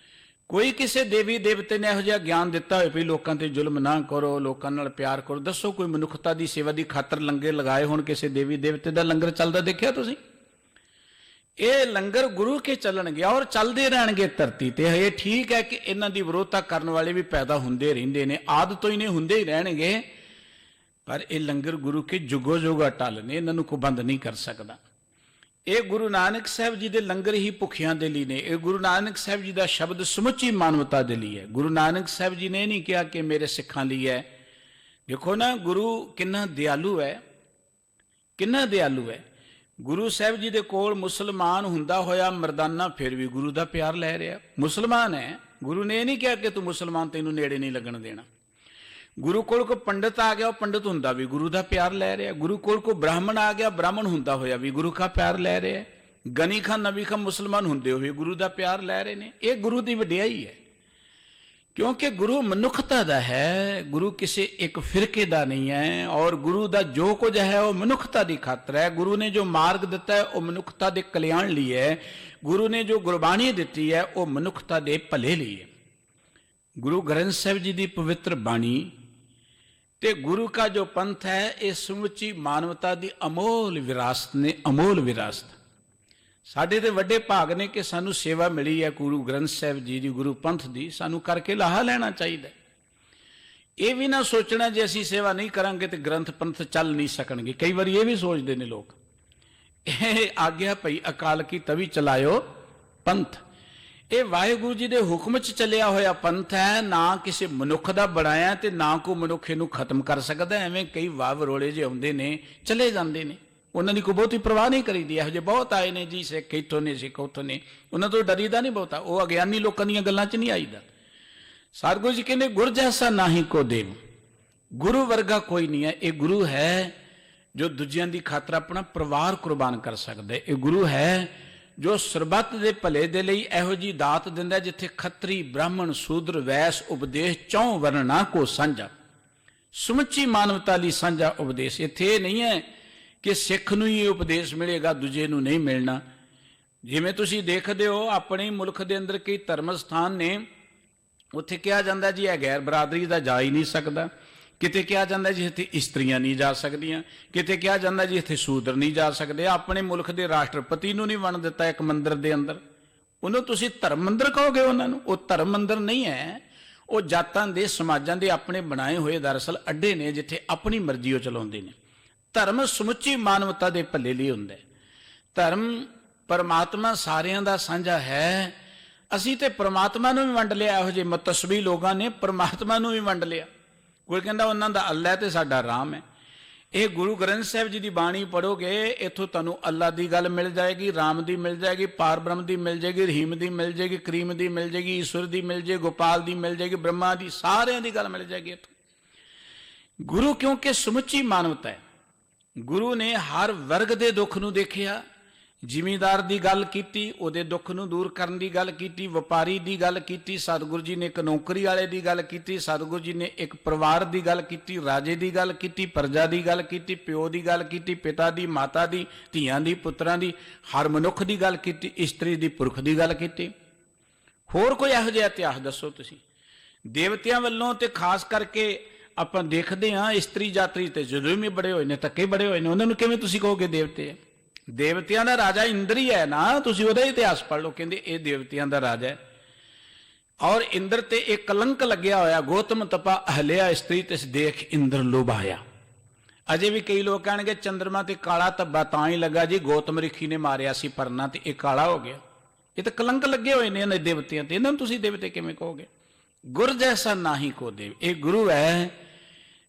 ਕੋਈ ਕਿਸੇ ਦੇਵੀ ਦੇਵਤੇ ਨੇ ਇਹੋ ਜਿਹਾ ਗਿਆਨ ਦਿੱਤਾ ਹੋਵੇ ਵੀ ਲੋਕਾਂ ਤੇ ਜ਼ੁਲਮ ਨਾ ਕਰੋ, ਲੋਕਾਂ ਨਾਲ ਪਿਆਰ ਕਰੋ, ਦੱਸੋ ਕੋਈ ਮਨੁੱਖਤਾ ਦੀ ਸੇਵਾ ਦੀ ਖਾਤਰ ਲੰਗਰ ਲਗਾਏ ਹੋਣ, ਕਿਸੇ ਦੇਵੀ ਦੇਵਤੇ ਦਾ ਲੰਗਰ ਚੱਲਦਾ ਦੇਖਿਆ ਤੁਸੀਂ? ਇਹ ਲੰਗਰ ਗੁਰੂ ਕੇ ਚੱਲਣਗੇ ਔਰ ਚੱਲਦੇ ਰਹਿਣਗੇ ਧਰਤੀ ਤੇ। ਇਹ ਠੀਕ ਹੈ ਕਿ ਇਹਨਾਂ ਦੀ ਵਿਰੋਧਤਾ ਕਰਨ ਵਾਲੇ ਵੀ ਪੈਦਾ ਹੁੰਦੇ ਰਹਿੰਦੇ ਨੇ, ਆਦਤ ਤੋਂ ਹੀ ਨੇ, ਹੁੰਦੇ ਹੀ ਰਹਿਣਗੇ, ਪਰ ਇਹ ਲੰਗਰ ਗੁਰੂ ਕੇ ਜੁਗੋ ਜੁਗ ਅਟਲ ਨੇ, ਇਹਨਾਂ ਨੂੰ ਕੋਈ ਬੰਦ ਨਹੀਂ ਕਰ ਸਕਦਾ। ਇਹ ਗੁਰੂ ਨਾਨਕ ਸਾਹਿਬ ਜੀ ਦੇ ਲੰਗਰ ਹੀ ਭੁੱਖਿਆਂ ਦੇ ਲਈ ਨੇ। ਇਹ ਗੁਰੂ ਨਾਨਕ ਸਾਹਿਬ ਜੀ ਦਾ ਸ਼ਬਦ ਸਮੁੱਚੀ ਮਾਨਵਤਾ ਦੇ ਲਈ ਹੈ। ਗੁਰੂ ਨਾਨਕ ਸਾਹਿਬ ਜੀ ਨੇ ਨਹੀਂ ਕਿਹਾ ਕਿ ਮੇਰੇ ਸਿੱਖਾਂ ਲਈ ਹੈ। ਦੇਖੋ ਨਾ, ਗੁਰੂ ਕਿੰਨਾ ਦਿਆਲੂ ਹੈ, ਕਿੰਨਾ ਦਿਆਲੂ ਹੈ। ਗੁਰੂ ਸਾਹਿਬ ਜੀ ਦੇ ਕੋਲ ਮੁਸਲਮਾਨ ਹੁੰਦਾ ਹੋਇਆ ਮਰਦਾਨਾ ਫਿਰ ਵੀ ਗੁਰੂ ਦਾ ਪਿਆਰ ਲੈ ਰਿਹਾ, ਮੁਸਲਮਾਨ ਹੈ। ਗੁਰੂ ਨੇ ਇਹ ਨਹੀਂ ਕਿਹਾ ਕਿ ਤੂੰ ਮੁਸਲਮਾਨ, ਤੈਨੂੰ ਨੇੜੇ ਨਹੀਂ ਲੱਗਣ ਦੇਣਾ। ਗੁਰੂ ਕੋਲ ਕੋਈ ਪੰਡਤ ਆ ਗਿਆ, ਉਹ ਪੰਡਤ ਹੁੰਦਾ ਵੀ ਗੁਰੂ ਦਾ ਪਿਆਰ ਲੈ ਰਿਹਾ। ਗੁਰੂ ਕੋਲ ਕੋਈ ਬ੍ਰਾਹਮਣ ਆ ਗਿਆ, ਬ੍ਰਾਹਮਣ ਹੁੰਦਾ ਹੋਇਆ ਵੀ ਗੁਰੂ ਦਾ ਪਿਆਰ ਲੈ ਰਿਹਾ। ਗਨੀ ਖਾਨ ਨਬੀ ਖਾਨ ਮੁਸਲਮਾਨ ਹੁੰਦੇ ਹੋਏ ਗੁਰੂ ਦਾ ਪਿਆਰ ਲੈ ਰਹੇ ਨੇ। ਇਹ ਗੁਰੂ ਦੀ ਵਡਿਆਈ ਹੈ, ਕਿਉਂਕਿ ਗੁਰੂ ਮਨੁੱਖਤਾ ਦਾ ਹੈ, ਗੁਰੂ ਕਿਸੇ ਇੱਕ ਫਿਰਕੇ ਦਾ ਨਹੀਂ ਹੈ। ਔਰ ਗੁਰੂ ਦਾ ਜੋ ਕੁਝ ਹੈ ਉਹ ਮਨੁੱਖਤਾ ਦੀ ਖਾਤਰ ਹੈ। ਗੁਰੂ ਨੇ ਜੋ ਮਾਰਗ ਦਿੱਤਾ ਹੈ ਉਹ ਮਨੁੱਖਤਾ ਦੇ ਕਲਿਆਣ ਲਈ ਹੈ। ਗੁਰੂ ਨੇ ਜੋ ਗੁਰਬਾਣੀ ਦਿੱਤੀ ਹੈ ਉਹ ਮਨੁੱਖਤਾ ਦੇ ਭਲੇ ਲਈ ਹੈ। ਗੁਰੂ ਗ੍ਰੰਥ ਸਾਹਿਬ ਜੀ ਦੀ ਪਵਿੱਤਰ ਬਾਣੀ ਤੇ ਗੁਰੂ का जो पंथ है ये ਸਮੁੱਚੀ ਮਾਨਵਤਾ ਦੀ ਅਮੋਲ ਵਿਰਾਸਤ ਨੇ, ਅਮੋਲ ਵਿਰਾਸਤ। ਸਾਡੇ ਤੇ ਵੱਡੇ ਭਾਗ ਨੇ ਕਿ ਸਾਨੂੰ ਸੇਵਾ ਮਿਲੀ ਹੈ ਗੁਰੂ ਗ੍ਰੰਥ ਸਾਹਿਬ ਜੀ ਦੀ, ਗੁਰੂ ਪੰਥ ਦੀ। ਸਾਨੂੰ ਕਰਕੇ ਲਾਹਾ ਲੈਣਾ ਚਾਹੀਦਾ। ਇਹ ਵੀ ਨਾ ਸੋਚਣਾ ਜੇ ਅਸੀਂ ਸੇਵਾ ਨਹੀਂ ਕਰਾਂਗੇ ਤੇ ਗ੍ਰੰਥ ਪੰਥ ਚੱਲ ਨਹੀਂ ਸਕਣਗੇ। ਕਈ ਵਾਰੀ ਇਹ ਵੀ ਸੋਚਦੇ ਨੇ ਲੋਕ। ਇਹ ਆਗਿਆ ਭਈ ਅਕਾਲ ਕੀ ਤਵੀ ਚਲਾਇਓ ਪੰਥ। ਇਹ ਵਾਹਿਗੁਰੂ ਜੀ ਦੇ ਹੁਕਮ 'ਚ ਚੱਲਿਆ ਹੋਇਆ ਪੰਥ ਹੈ, ਨਾ ਕਿਸੇ ਮਨੁੱਖ ਦਾ ਬਣਾਇਆ ਤੇ ਨਾ ਕੋਈ ਮਨੁੱਖ ਇਹਨੂੰ ਖਤਮ ਕਰ ਸਕਦਾ। ਐਵੇਂ ਕਈ ਵਾਹ ਵਰੋਲੇ ਜਿਹੇ ਆਉਂਦੇ ਨੇ, ਚਲੇ ਜਾਂਦੇ ਨੇ, ਉਹਨਾਂ ਦੀ ਕੋਈ ਬਹੁਤੀ ਪਰਵਾਹ ਨਹੀਂ ਕਰੀਦੀ। ਇਹੋ ਜਿਹੇ ਬਹੁਤ ਆਏ ਨੇ ਜੀ, ਸਿੱਖ ਇੱਥੋਂ ਨੇ, ਸਿੱਖ ਉੱਥੋਂ ਨੇ, ਉਹਨਾਂ ਤੋਂ ਡਰੀਦਾ ਨਹੀਂ ਬਹੁਤਾ। ਉਹ ਅਗਿਆਨੀ ਲੋਕਾਂ ਦੀਆਂ ਗੱਲਾਂ 'ਚ ਨਹੀਂ ਆਈਦਾ। ਸਤਿਗੁਰੂ ਜੀ ਕਹਿੰਦੇ ਗੁਰ ਜੈਸਾ ਨਾਹੀ ਕੋ ਦੇਵ। ਗੁਰੂ ਵਰਗਾ ਕੋਈ ਨਹੀਂ ਹੈ। ਇਹ ਗੁਰੂ ਹੈ ਜੋ ਦੂਜਿਆਂ ਦੀ ਖਾਤਰ ਆਪਣਾ ਪਰਿਵਾਰ ਕੁਰਬਾਨ ਕਰ ਸਕਦਾ। ਇਹ ਗੁਰੂ ਹੈ ਜੋ ਸਰਬੱਤ ਦੇ ਭਲੇ ਦੇ ਲਈ ਇਹੋ ਜੀ ਦਾਤ ਦਿੰਦਾ ਜਿੱਥੇ ਖੱਤਰੀ, ਬ੍ਰਾਹਮਣ, ਸ਼ੂਦਰ, ਵੈਸ ਉਪਦੇਸ਼ ਚੌਂ ਵਰਨਾ ਕੋ ਸਾਂਝਾ। ਸਮੁੱਚੀ ਮਾਨਵਤਾ ਲਈ ਸਾਂਝਾ ਉਪਦੇਸ਼। ਇੱਥੇ ਇਹ ਨਹੀਂ ਹੈ ਕਿ ਸਿੱਖ ਨੂੰ ਹੀ ਇਹ ਉਪਦੇਸ਼ ਮਿਲੇਗਾ, ਦੂਜੇ ਨੂੰ ਨਹੀਂ ਮਿਲਣਾ। ਜਿਵੇਂ ਤੁਸੀਂ ਦੇਖਦੇ ਹੋ ਆਪਣੇ ਮੁਲਕ ਦੇ ਅੰਦਰ ਕਈ ਧਰਮ ਸਥਾਨ ਨੇ, ਉੱਥੇ ਕਿਹਾ ਜਾਂਦਾ ਜੀ ਇਹ ਗੈਰ ਬਰਾਦਰੀ ਦਾ ਜਾ ਹੀ ਨਹੀਂ ਸਕਦਾ। ਕਿਤੇ ਕਿਹਾ ਜਾਂਦਾ ਜੀ ਇੱਥੇ ਇਸਤਰੀਆਂ ਨਹੀਂ ਜਾ ਸਕਦੀਆਂ, ਕਿਤੇ ਕਿਹਾ ਜਾਂਦਾ ਜੀ ਇੱਥੇ ਸ਼ੂਦਰ ਨਹੀਂ ਜਾ ਸਕਦੇ। ਆਪਣੇ ਮੁਲਕ ਦੇ ਰਾਸ਼ਟਰਪਤੀ ਨੂੰ ਨਹੀਂ ਵੰਡ ਦਿੱਤਾ ਇੱਕ ਮੰਦਿਰ ਦੇ ਅੰਦਰ। ਉਹਨੂੰ ਤੁਸੀਂ ਧਰਮ ਮੰਦਿਰ ਕਹੋਗੇ ਉਹਨਾਂ ਨੂੰ? ਉਹ ਧਰਮ ਮੰਦਿਰ ਨਹੀਂ ਹੈ। ਉਹ ਜਾਤਾਂ ਦੇ, ਸਮਾਜਾਂ ਦੇ ਆਪਣੇ ਬਣਾਏ ਹੋਏ ਦਰਅਸਲ ਅੱਡੇ ਨੇ ਜਿੱਥੇ ਆਪਣੀ ਮਰਜ਼ੀ ਉਹ ਚਲਾਉਂਦੇ ਨੇ। ਧਰਮ ਸਮੁੱਚੀ ਮਾਨਵਤਾ ਦੇ ਭਲੇ ਲਈ ਹੁੰਦਾ ਹੈ। ਧਰਮ ਪਰਮਾਤਮਾ ਸਾਰਿਆਂ ਦਾ ਸਾਂਝਾ ਹੈ। ਅਸੀਂ ਤੇ ਪਰਮਾਤਮਾ ਨੂੰ ਵੀ ਵੰਡ ਲਿਆ। ਇਹੋ ਜਿਹੇ ਮਤਸਬੀ ਲੋਕਾਂ ਨੇ ਪਰਮਾਤਮਾ ਨੂੰ ਵੀ ਵੰਡ ਲਿਆ। ਕੋਈ ਕਹਿੰਦਾ ਉਹਨਾਂ ਦਾ ਅੱਲਾ ਤੇ ਸਾਡਾ ਰਾਮ ਹੈ। ਇਹ ਗੁਰੂ ਗ੍ਰੰਥ ਸਾਹਿਬ ਜੀ ਦੀ ਬਾਣੀ ਪੜ੍ਹੋਗੇ, ਇੱਥੋਂ ਤੁਹਾਨੂੰ ਅੱਲਾ ਦੀ ਗੱਲ ਮਿਲ ਜਾਏਗੀ, ਰਾਮ ਦੀ ਮਿਲ ਜਾਏਗੀ, ਪਾਰ ਬ੍ਰਹਮ ਦੀ ਮਿਲ ਜਾਏਗੀ, ਰਹੀਮ ਦੀ ਮਿਲ ਜਾਏਗੀ, ਕਰੀਮ ਦੀ ਮਿਲ ਜਾਏਗੀ, ਈਸ਼ਵਰ ਦੀ ਮਿਲ ਜਾਏਗੀ, ਗੋਪਾਲ ਦੀ ਮਿਲ ਜਾਏਗੀ, ਬ੍ਰਹਮਾ ਦੀ, ਸਾਰਿਆਂ ਦੀ ਗੱਲ ਮਿਲ ਜਾਏਗੀ ਇੱਥੋਂ। ਗੁਰੂ ਕਿਉਂਕਿ ਸਮੁੱਚੀ ਮਾਨਵਤਾ ਹੈ। ਗੁਰੂ ਨੇ ਹਰ ਵਰਗ ਦੇ ਦੁੱਖ ਨੂੰ ਦੇਖਿਆ। ਜ਼ਿਮੀਂਦਾਰ ਦੀ ਗੱਲ ਕੀਤੀ, ਉਹਦੇ ਦੁੱਖ ਨੂੰ ਦੂਰ ਕਰਨ ਦੀ ਗੱਲ ਕੀਤੀ। ਵਪਾਰੀ ਦੀ ਗੱਲ ਕੀਤੀ। ਸਤਿਗੁਰੂ ਜੀ ਨੇ ਇੱਕ ਨੌਕਰੀ ਵਾਲੇ ਦੀ ਗੱਲ ਕੀਤੀ। ਸਤਿਗੁਰੂ ਜੀ ਨੇ ਇੱਕ ਪਰਿਵਾਰ ਦੀ ਗੱਲ ਕੀਤੀ, ਰਾਜੇ ਦੀ ਗੱਲ ਕੀਤੀ, ਪ੍ਰਜਾ ਦੀ ਗੱਲ ਕੀਤੀ, ਪਿਓ ਦੀ ਗੱਲ ਕੀਤੀ, ਪਿਤਾ ਦੀ, ਮਾਤਾ ਦੀ, ਧੀਆਂ ਦੀ, ਪੁੱਤਰਾਂ ਦੀ, ਹਰ ਮਨੁੱਖ ਦੀ ਗੱਲ ਕੀਤੀ, ਇਸਤਰੀ ਦੀ, ਪੁਰਖ ਦੀ ਗੱਲ ਕੀਤੀ। ਹੋਰ ਕੋਈ ਇਹੋ ਜਿਹਾ ਇਤਿਹਾਸ ਦੱਸੋ ਤੁਸੀਂ। ਦੇਵਤਿਆਂ ਵੱਲੋਂ ਤੇ ਖਾਸ ਕਰਕੇ ਆਪਾਂ ਦੇਖਦੇ ਹਾਂ ਇਸਤਰੀ ਜਾਤਰੀ ਤੇ ਜਦੋਂ ਵੀ ਬੜੇ ਹੋਏ ਨੇ, ਧੱਕੇ ਬੜੇ ਹੋਏ ਨੇ, ਉਹਨਾਂ ਨੂੰ ਕਿਵੇਂ ਤੁਸੀਂ ਕਹੋਗੇ ਦੇਵਤੇ? ਦੇਵਤਿਆਂ ਦਾ ਰਾਜਾ ਇੰਦਰ ਹੀ ਹੈ ਨਾ। ਤੁਸੀਂ ਉਹਦਾ ਇਤਿਹਾਸ ਪੜ੍ਹ ਲਓ। ਕਹਿੰਦੇ ਇਹ ਦੇਵਤਿਆਂ ਦਾ ਰਾਜਾ ਹੈ ਔਰ ਇੰਦਰ ਤੇ ਇਹ ਕਲੰਕ ਲੱਗਿਆ ਹੋਇਆ। ਗੌਤਮ ਤਪਾ ਹਲਿਆ ਇਸਤਰੀ ਤਿਸ ਦੇਖ ਇੰਦਰ ਲੋਭਾਇਆ। ਅਜੇ ਵੀ ਕਈ ਲੋਕ ਕਹਿਣਗੇ ਚੰਦਰਮਾ ਤੇ ਕਾਲਾ ਧੱਬਾ ਤਾਂ ਹੀ ਲੱਗਾ ਜੀ ਗੌਤਮ ਰਿਖੀ ਨੇ ਮਾਰਿਆ ਸੀ ਪਰਨਾ ਤੇ ਇਹ ਕਾਲਾ ਹੋ ਗਿਆ। ਇਹ ਤਾਂ ਕਲੰਕ ਲੱਗੇ ਹੋਏ ਨੇ ਇਹਨਾਂ ਦੇਵਤਿਆਂ ਤੇ। ਇਹਨਾਂ ਨੂੰ ਤੁਸੀਂ ਦੇਵਤੇ ਕਿਵੇਂ ਕਹੋਗੇ? ਗੁਰ ਜੈਸਾ ਨਾਹੀ ਕੋ ਦੇਵ। ਇਹ ਗੁਰੂ ਹੈ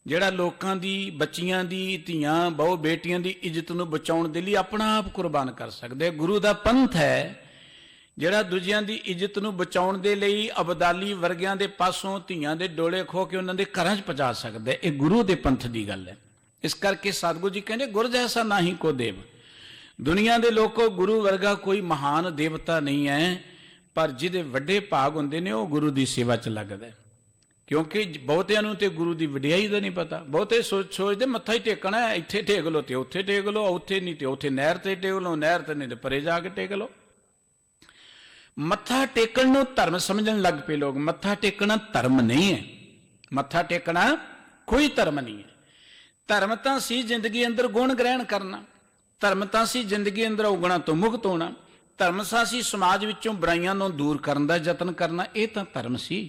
ਜਿਹੜਾ ਲੋਕਾਂ ਦੀ, ਬੱਚੀਆਂ ਦੀ, ਧੀਆਂ, ਬਹੁ ਬੇਟੀਆਂ ਦੀ ਇੱਜ਼ਤ ਨੂੰ ਬਚਾਉਣ ਦੇ ਲਈ ਆਪਣਾ ਆਪ ਕੁਰਬਾਨ ਕਰ ਸਕਦੇ। ਗੁਰੂ ਦਾ ਪੰਥ ਹੈ ਜਿਹੜਾ ਦੂਜਿਆਂ ਦੀ ਇੱਜ਼ਤ ਨੂੰ ਬਚਾਉਣ ਦੇ ਲਈ ਅਬਦਾਲੀ ਵਰਗਿਆਂ ਦੇ ਪਾਸੋਂ ਧੀਆਂ ਦੇ ਡੋਲੇ ਖੋ ਕੇ ਉਹਨਾਂ ਦੇ ਘਰਾਂ 'ਚ ਪਹੁੰਚਾ ਸਕਦਾ। ਇਹ ਗੁਰੂ ਦੇ ਪੰਥ ਦੀ ਗੱਲ ਹੈ। ਇਸ ਕਰਕੇ ਸਤਿਗੁਰੂ ਜੀ ਕਹਿੰਦੇ ਗੁਰ ਜੈਸਾ ਨਾਹੀ ਕੋ ਦੇਵ। ਦੁਨੀਆ ਦੇ ਲੋਕੋ, ਗੁਰੂ ਵਰਗਾ ਕੋਈ ਮਹਾਨ ਦੇਵਤਾ ਨਹੀਂ ਹੈ, ਪਰ ਜਿਹਦੇ ਵੱਡੇ ਭਾਗ ਹੁੰਦੇ ਨੇ ਉਹ ਗੁਰੂ ਦੀ ਸੇਵਾ 'ਚ ਲੱਗਦਾ। ਕਿਉਂਕਿ ਬਹੁਤਿਆਂ ਨੂੰ ਤੇ ਗੁਰੂ ਦੀ ਵਡਿਆਈ ਦਾ ਨਹੀਂ ਪਤਾ। ਬਹੁਤੇ ਸੋਚਦੇ ਮੱਥਾ ਹੀ ਟੇਕਣਾ, ਇੱਥੇ ਟੇਕ ਲਓ ਤੇ ਉੱਥੇ ਟੇਕ ਲਓ, ਉੱਥੇ ਨਹੀਂ ਤੇ ਉੱਥੇ ਨਹਿਰ ਤੇ ਟੇਕ ਲਓ, ਨਹਿਰ ਤੇ ਨਹੀਂ ਤੇ ਪਰੇ ਜਾ ਕੇ ਟੇਕ ਲਓ। ਮੱਥਾ ਟੇਕਣ ਨੂੰ ਧਰਮ ਸਮਝਣ ਲੱਗ ਪਏ ਲੋਕ। ਮੱਥਾ ਟੇਕਣਾ ਧਰਮ ਨਹੀਂ ਹੈ। ਮੱਥਾ ਟੇਕਣਾ ਕੋਈ ਧਰਮ ਨਹੀਂ ਹੈ। ਧਰਮ ਤਾਂ ਸੀ ਜ਼ਿੰਦਗੀ ਅੰਦਰ ਗੁਣ ਗ੍ਰਹਿਣ ਕਰਨਾ, ਧਰਮ ਤਾਂ ਸੀ ਜ਼ਿੰਦਗੀ ਅੰਦਰ ਔਗਣਾਂ ਤੋਂ ਮੁਕਤ ਹੋਣਾ, ਧਰਮ ਤਾਂ ਸੀ ਸਮਾਜ ਵਿੱਚੋਂ ਬੁਰਾਈਆਂ ਨੂੰ ਦੂਰ ਕਰਨ ਦਾ ਯਤਨ ਕਰਨਾ। ਇਹ ਤਾਂ ਧਰਮ ਸੀ।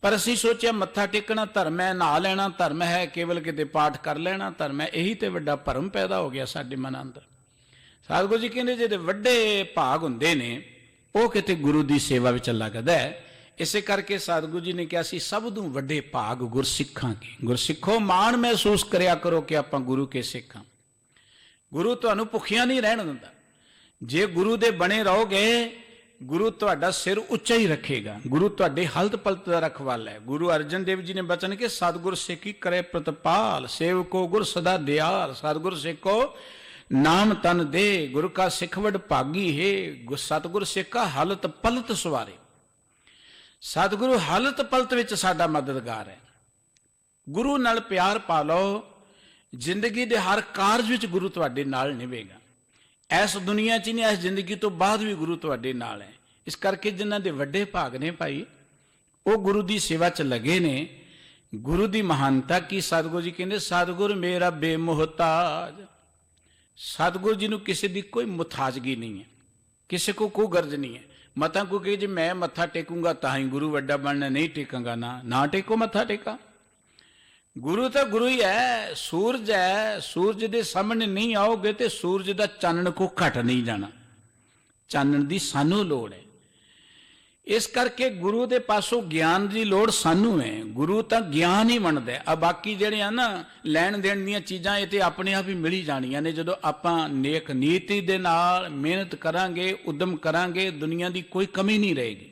ਪਰ ਅਸੀਂ ਸੋਚਿਆ ਮੱਥਾ ਟੇਕਣਾ ਧਰਮ ਹੈ, ਨਹਾ ਲੈਣਾ ਧਰਮ ਹੈ, ਕੇਵਲ ਕਿਤੇ ਪਾਠ ਕਰ ਲੈਣਾ ਧਰਮ ਹੈ। ਇਹੀ ਤੇ ਵੱਡਾ ਭਰਮ ਪੈਦਾ ਹੋ ਗਿਆ ਸਾਡੇ ਮਨ ਅੰਦਰ। ਸਤਿਗੁਰੂ ਜੀ ਕਹਿੰਦੇ ਜਿਹੜੇ ਵੱਡੇ ਭਾਗ ਹੁੰਦੇ ਨੇ ਉਹ ਕਿਤੇ ਗੁਰੂ ਦੀ ਸੇਵਾ ਵਿੱਚ ਲੱਗਦਾ ਹੈ। ਇਸੇ ਕਰਕੇ ਸਤਿਗੁਰੂ ਜੀ ਨੇ ਕਿਹਾ ਸੀ ਸਭ ਤੋਂ ਵੱਡੇ ਭਾਗ ਗੁਰਸਿੱਖਾਂ ਕੇ। ਗੁਰਸਿੱਖੋ ਮਾਣ ਮਹਿਸੂਸ ਕਰਿਆ ਕਰੋ ਕਿ ਆਪਾਂ ਗੁਰੂ ਕੇ ਸਿੱਖ ਹਾਂ। ਗੁਰੂ ਤੁਹਾਨੂੰ ਭੁੱਖਿਆਂ ਨਹੀਂ ਰਹਿਣ ਦਿੰਦਾ। ਜੇ ਗੁਰੂ ਦੇ ਬਣੇ ਰਹੋਗੇ ਗੁਰੂ ਤੁਹਾਡਾ ਸਿਰ ਉੱਚਾ ਹੀ ਰੱਖੇਗਾ। ਗੁਰੂ ਤੁਹਾਡੇ ਹਲਤ ਪਲਤ ਦਾ ਰਖਵਾਲਾ ਹੈ। ਗੁਰੂ ਅਰਜਨ ਦੇਵ ਜੀ ਨੇ ਬਚਨ ਕਿ ਸਤਿਗੁਰ ਸਿੱਖੀ ਕਰੇ ਪ੍ਰਤਪਾਲ, ਸੇਵਕੋ ਗੁਰ ਸਦਾ ਦਿਆਲ। ਸਤਿਗੁਰ ਸਿੱਖੋ ਨਾਮ ਤਨ ਦੇ, ਗੁਰ ਕਾ ਸਿੱਖਵੜ ਭਾਗੀ ਹੈ। ਸਤਿਗੁਰ ਸਿੱਖਾ ਹਲਤ ਪਲਤ ਸਵਾਰੇ। ਸਤਿਗੁਰੂ ਹਲਤ ਪਲਤ ਵਿੱਚ ਸਾਡਾ ਮਦਦਗਾਰ ਹੈ। ਗੁਰੂ ਨਾਲ ਪਿਆਰ ਪਾ ਲਓ, ਜ਼ਿੰਦਗੀ ਦੇ ਹਰ ਕਾਰਜ ਵਿੱਚ ਗੁਰੂ ਤੁਹਾਡੇ ਨਾਲ ਨਿਭੇਗਾ। ਇਸ ਦੁਨੀਆ 'ਚ ਨਹੀਂ, ਇਸ ਜ਼ਿੰਦਗੀ ਤੋਂ ਬਾਅਦ ਵੀ ਗੁਰੂ ਤੁਹਾਡੇ ਨਾਲ ਹੈ। ਇਸ ਕਰਕੇ ਜਿਨ੍ਹਾਂ ਦੇ ਵੱਡੇ ਭਾਗ ਨੇ ਭਾਈ, ਉਹ ਗੁਰੂ ਦੀ ਸੇਵਾ 'ਚ ਲੱਗੇ ਨੇ। ਗੁਰੂ ਦੀ ਮਹਾਨਤਾ ਕੀ? ਸਤਿਗੁਰੂ ਜੀ ਕਹਿੰਦੇ ਸਤਿਗੁਰ ਮੇਰਾ ਬੇਮੁਹਤਾਜ। ਸਤਿਗੁਰੂ ਜੀ ਨੂੰ ਕਿਸੇ ਦੀ ਕੋਈ ਮੁਤਾਜ਼ਗੀ ਨਹੀਂ ਹੈ, ਕਿਸੇ ਕੋ ਕੋਈ ਗਰਜ ਨਹੀਂ ਹੈ। ਮਤਾਂ ਕੋ ਕਹੇ ਜੇ ਮੈਂ ਮੱਥਾ ਟੇਕੂੰਗਾ ਤਾਂ ਹੀ ਗੁਰੂ ਵੱਡਾ ਬਣਨਾ, ਨਹੀਂ ਟੇਕਾਂਗਾ ਨਾ ਟੇਕੋ ਮੱਥਾ ਟੇਕਾ। ਗੁਰੂ ਤਾਂ ਗੁਰੂ ਹੀ ਹੈ। ਸੂਰਜ ਹੈ, ਸੂਰਜ ਦੇ ਸਾਹਮਣੇ ਨਹੀਂ ਆਓਗੇ ਤੇ ਸੂਰਜ ਦਾ ਚਾਨਣ ਕੋ ਘਟ ਨਹੀਂ ਜਾਣਾ। ਚਾਨਣ ਦੀ ਸਾਨੂੰ ਲੋੜ ਹੈ। ਇਸ ਕਰਕੇ ਗੁਰੂ ਦੇ ਪਾਸੋਂ ਗਿਆਨ ਦੀ ਲੋੜ ਸਾਨੂੰ ਹੈ। ਗੁਰੂ ਤਾਂ ਗਿਆਨ ਹੀ ਬਣਦਾ। ਆ ਬਾਕੀ ਜਿਹੜੇ ਆ ਨਾ ਲੈਣ ਦੇਣ ਦੀਆਂ ਚੀਜ਼ਾਂ, ਇਹ ਤੇ ਆਪਣੇ ਆਪ ਹੀ ਮਿਲੀ ਜਾਣੀਆਂ ਨੇ। ਜਦੋਂ ਆਪਾਂ ਨੇਕ ਨੀਤੀ ਦੇ ਨਾਲ ਮਿਹਨਤ ਕਰਾਂਗੇ, ਉਦਮ ਕਰਾਂਗੇ, ਦੁਨੀਆ ਦੀ ਕੋਈ ਕਮੀ ਨਹੀਂ ਰਹੇਗੀ।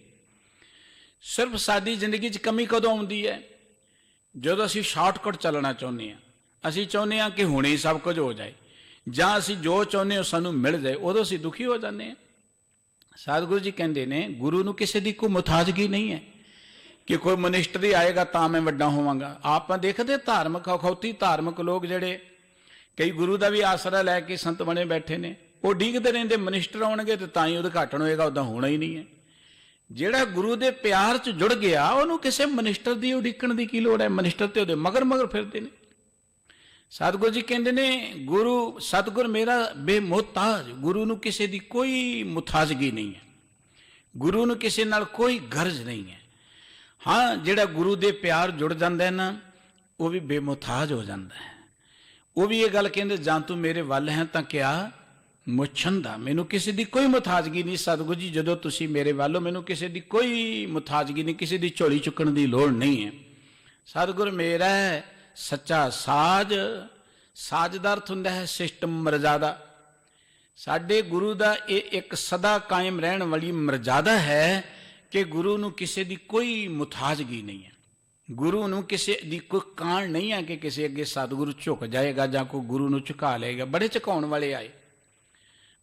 ਸਿਰਫ ਸਾਡੀ ਜ਼ਿੰਦਗੀ 'ਚ ਕਮੀ ਕਦੋਂ ਆਉਂਦੀ ਹੈ? ਜਦੋਂ ਅਸੀਂ ਸ਼ਾਰਟਕਟ ਚੱਲਣਾ ਚਾਹੁੰਦੇ ਹਾਂ। ਅਸੀਂ ਚਾਹੁੰਦੇ ਹਾਂ ਕਿ ਹੁਣੇ ਹੀ ਸਭ ਕੁਝ ਹੋ ਜਾਏ, ਜਾਂ ਅਸੀਂ ਜੋ ਚਾਹੁੰਦੇ ਹਾਂ ਸਾਨੂੰ ਮਿਲ ਜਾਏ, ਉਦੋਂ ਅਸੀਂ ਦੁਖੀ ਹੋ ਜਾਂਦੇ ਹਾਂ। ਸਤਿਗੁਰੂ ਜੀ ਕਹਿੰਦੇ ਨੇ ਗੁਰੂ ਨੂੰ ਕਿਸੇ ਦੀ ਕੋਈ ਮੁਤਾਜ਼ਗੀ ਨਹੀਂ ਹੈ ਕਿ ਕੋਈ ਮਨਿਸਟਰ ਆਏਗਾ ਤਾਂ ਮੈਂ ਵੱਡਾ ਹੋਵਾਂਗਾ। ਆਪਾਂ ਦੇਖਦੇ ਧਾਰਮਿਕ ਅਖੌਤੀ ਧਾਰਮਿਕ ਲੋਕ ਜਿਹੜੇ ਕਈ ਗੁਰੂ ਦਾ ਵੀ ਆਸਰਾ ਲੈ ਕੇ ਸੰਤ ਬਣੇ ਬੈਠੇ ਨੇ, ਉਹ ਡੀਕਦੇ ਰਹਿੰਦੇ ਮਨਿਸਟਰ ਆਉਣਗੇ ਤੇ ਤਾਂ ਹੀ ਉਦਘਾਟਨ ਹੋਏਗਾ, ਉੱਦਾਂ ਹੋਣਾ ਹੀ ਨਹੀਂ ਹੈ। ਜਿਹੜਾ ਗੁਰੂ ਦੇ ਪਿਆਰ 'ਚ ਜੁੜ ਗਿਆ ਉਹਨੂੰ ਕਿਸੇ ਮਨਿਸਟਰ ਦੀ ਉਡੀਕਣ ਦੀ ਕੀ ਲੋੜ ਹੈ? ਮਨਿਸਟਰ ਤੇ ਉਹਦੇ ਮਗਰ ਫਿਰਦੇ ਨੇ। ਸਤਿਗੁਰੂ ਜੀ ਕਹਿੰਦੇ ਨੇ ਗੁਰੂ ਸਤਿਗੁਰ ਮੇਰਾ ਬੇਮੁਹਤਾਜ। ਗੁਰੂ ਨੂੰ ਕਿਸੇ ਦੀ ਕੋਈ ਮੁਤਾਜ਼ਗੀ ਨਹੀਂ ਹੈ, ਗੁਰੂ ਨੂੰ ਕਿਸੇ ਨਾਲ ਕੋਈ ਗਰਜ ਨਹੀਂ ਹੈ। ਹਾਂ, ਜਿਹੜਾ ਗੁਰੂ ਦੇ ਪਿਆਰ ਜੁੜ ਜਾਂਦਾ ਹੈ ਨਾ, ਉਹ ਵੀ ਬੇਮੁਹਤਾਜ ਹੋ ਜਾਂਦਾ ਹੈ। ਉਹ ਵੀ ਇਹ ਗੱਲ ਕਹਿੰਦੇ ਜਾਂ ਤੂੰ ਮੇਰੇ ਵੱਲ ਹੈ ਤਾਂ ਕਿਆ ਮੁੱਛੰਦਾ, ਮੈਨੂੰ ਕਿਸੇ ਦੀ ਕੋਈ ਮੁਤਾਜ਼ਗੀ ਨਹੀਂ। ਸਤਿਗੁਰੂ ਜੀ ਜਦੋਂ ਤੁਸੀਂ ਮੇਰੇ ਵੱਲ ਹੋ ਮੈਨੂੰ ਕਿਸੇ ਦੀ ਕੋਈ ਮੁਤਾਜ਼ਗੀ ਨਹੀਂ, ਕਿਸੇ ਦੀ ਝੋਲੀ ਚੁੱਕਣ ਦੀ ਲੋੜ ਨਹੀਂ ਹੈ। ਸਤਿਗੁਰ ਮੇਰਾ ਸੱਚਾ ਸਾਜ। ਸਾਜ ਦਾ ਅਰਥ ਹੁੰਦਾ ਹੈ ਸਿਸਟਮ, ਮਰਜ਼ਾਦਾ। ਸਾਡੇ ਗੁਰੂ ਦਾ ਇਹ ਇੱਕ ਸਦਾ ਕਾਇਮ ਰਹਿਣ ਵਾਲੀ ਮਰਜ਼ਾਦਾ ਹੈ ਕਿ ਗੁਰੂ ਨੂੰ ਕਿਸੇ ਦੀ ਕੋਈ ਮੁਤਾਜ਼ਗੀ ਨਹੀਂ ਹੈ। ਗੁਰੂ ਨੂੰ ਕਿਸੇ ਦੀ ਕੋਈ ਕਾਣ ਨਹੀਂ ਹੈ ਕਿ ਕਿਸੇ ਅੱਗੇ ਸਤਿਗੁਰੂ ਝੁਕ ਜਾਏਗਾ ਜਾਂ ਕੋਈ ਗੁਰੂ ਨੂੰ ਝੁਕਾ ਲਏਗਾ। ਬੜੇ ਝੁਕਾਉਣ ਵਾਲੇ ਆਏ,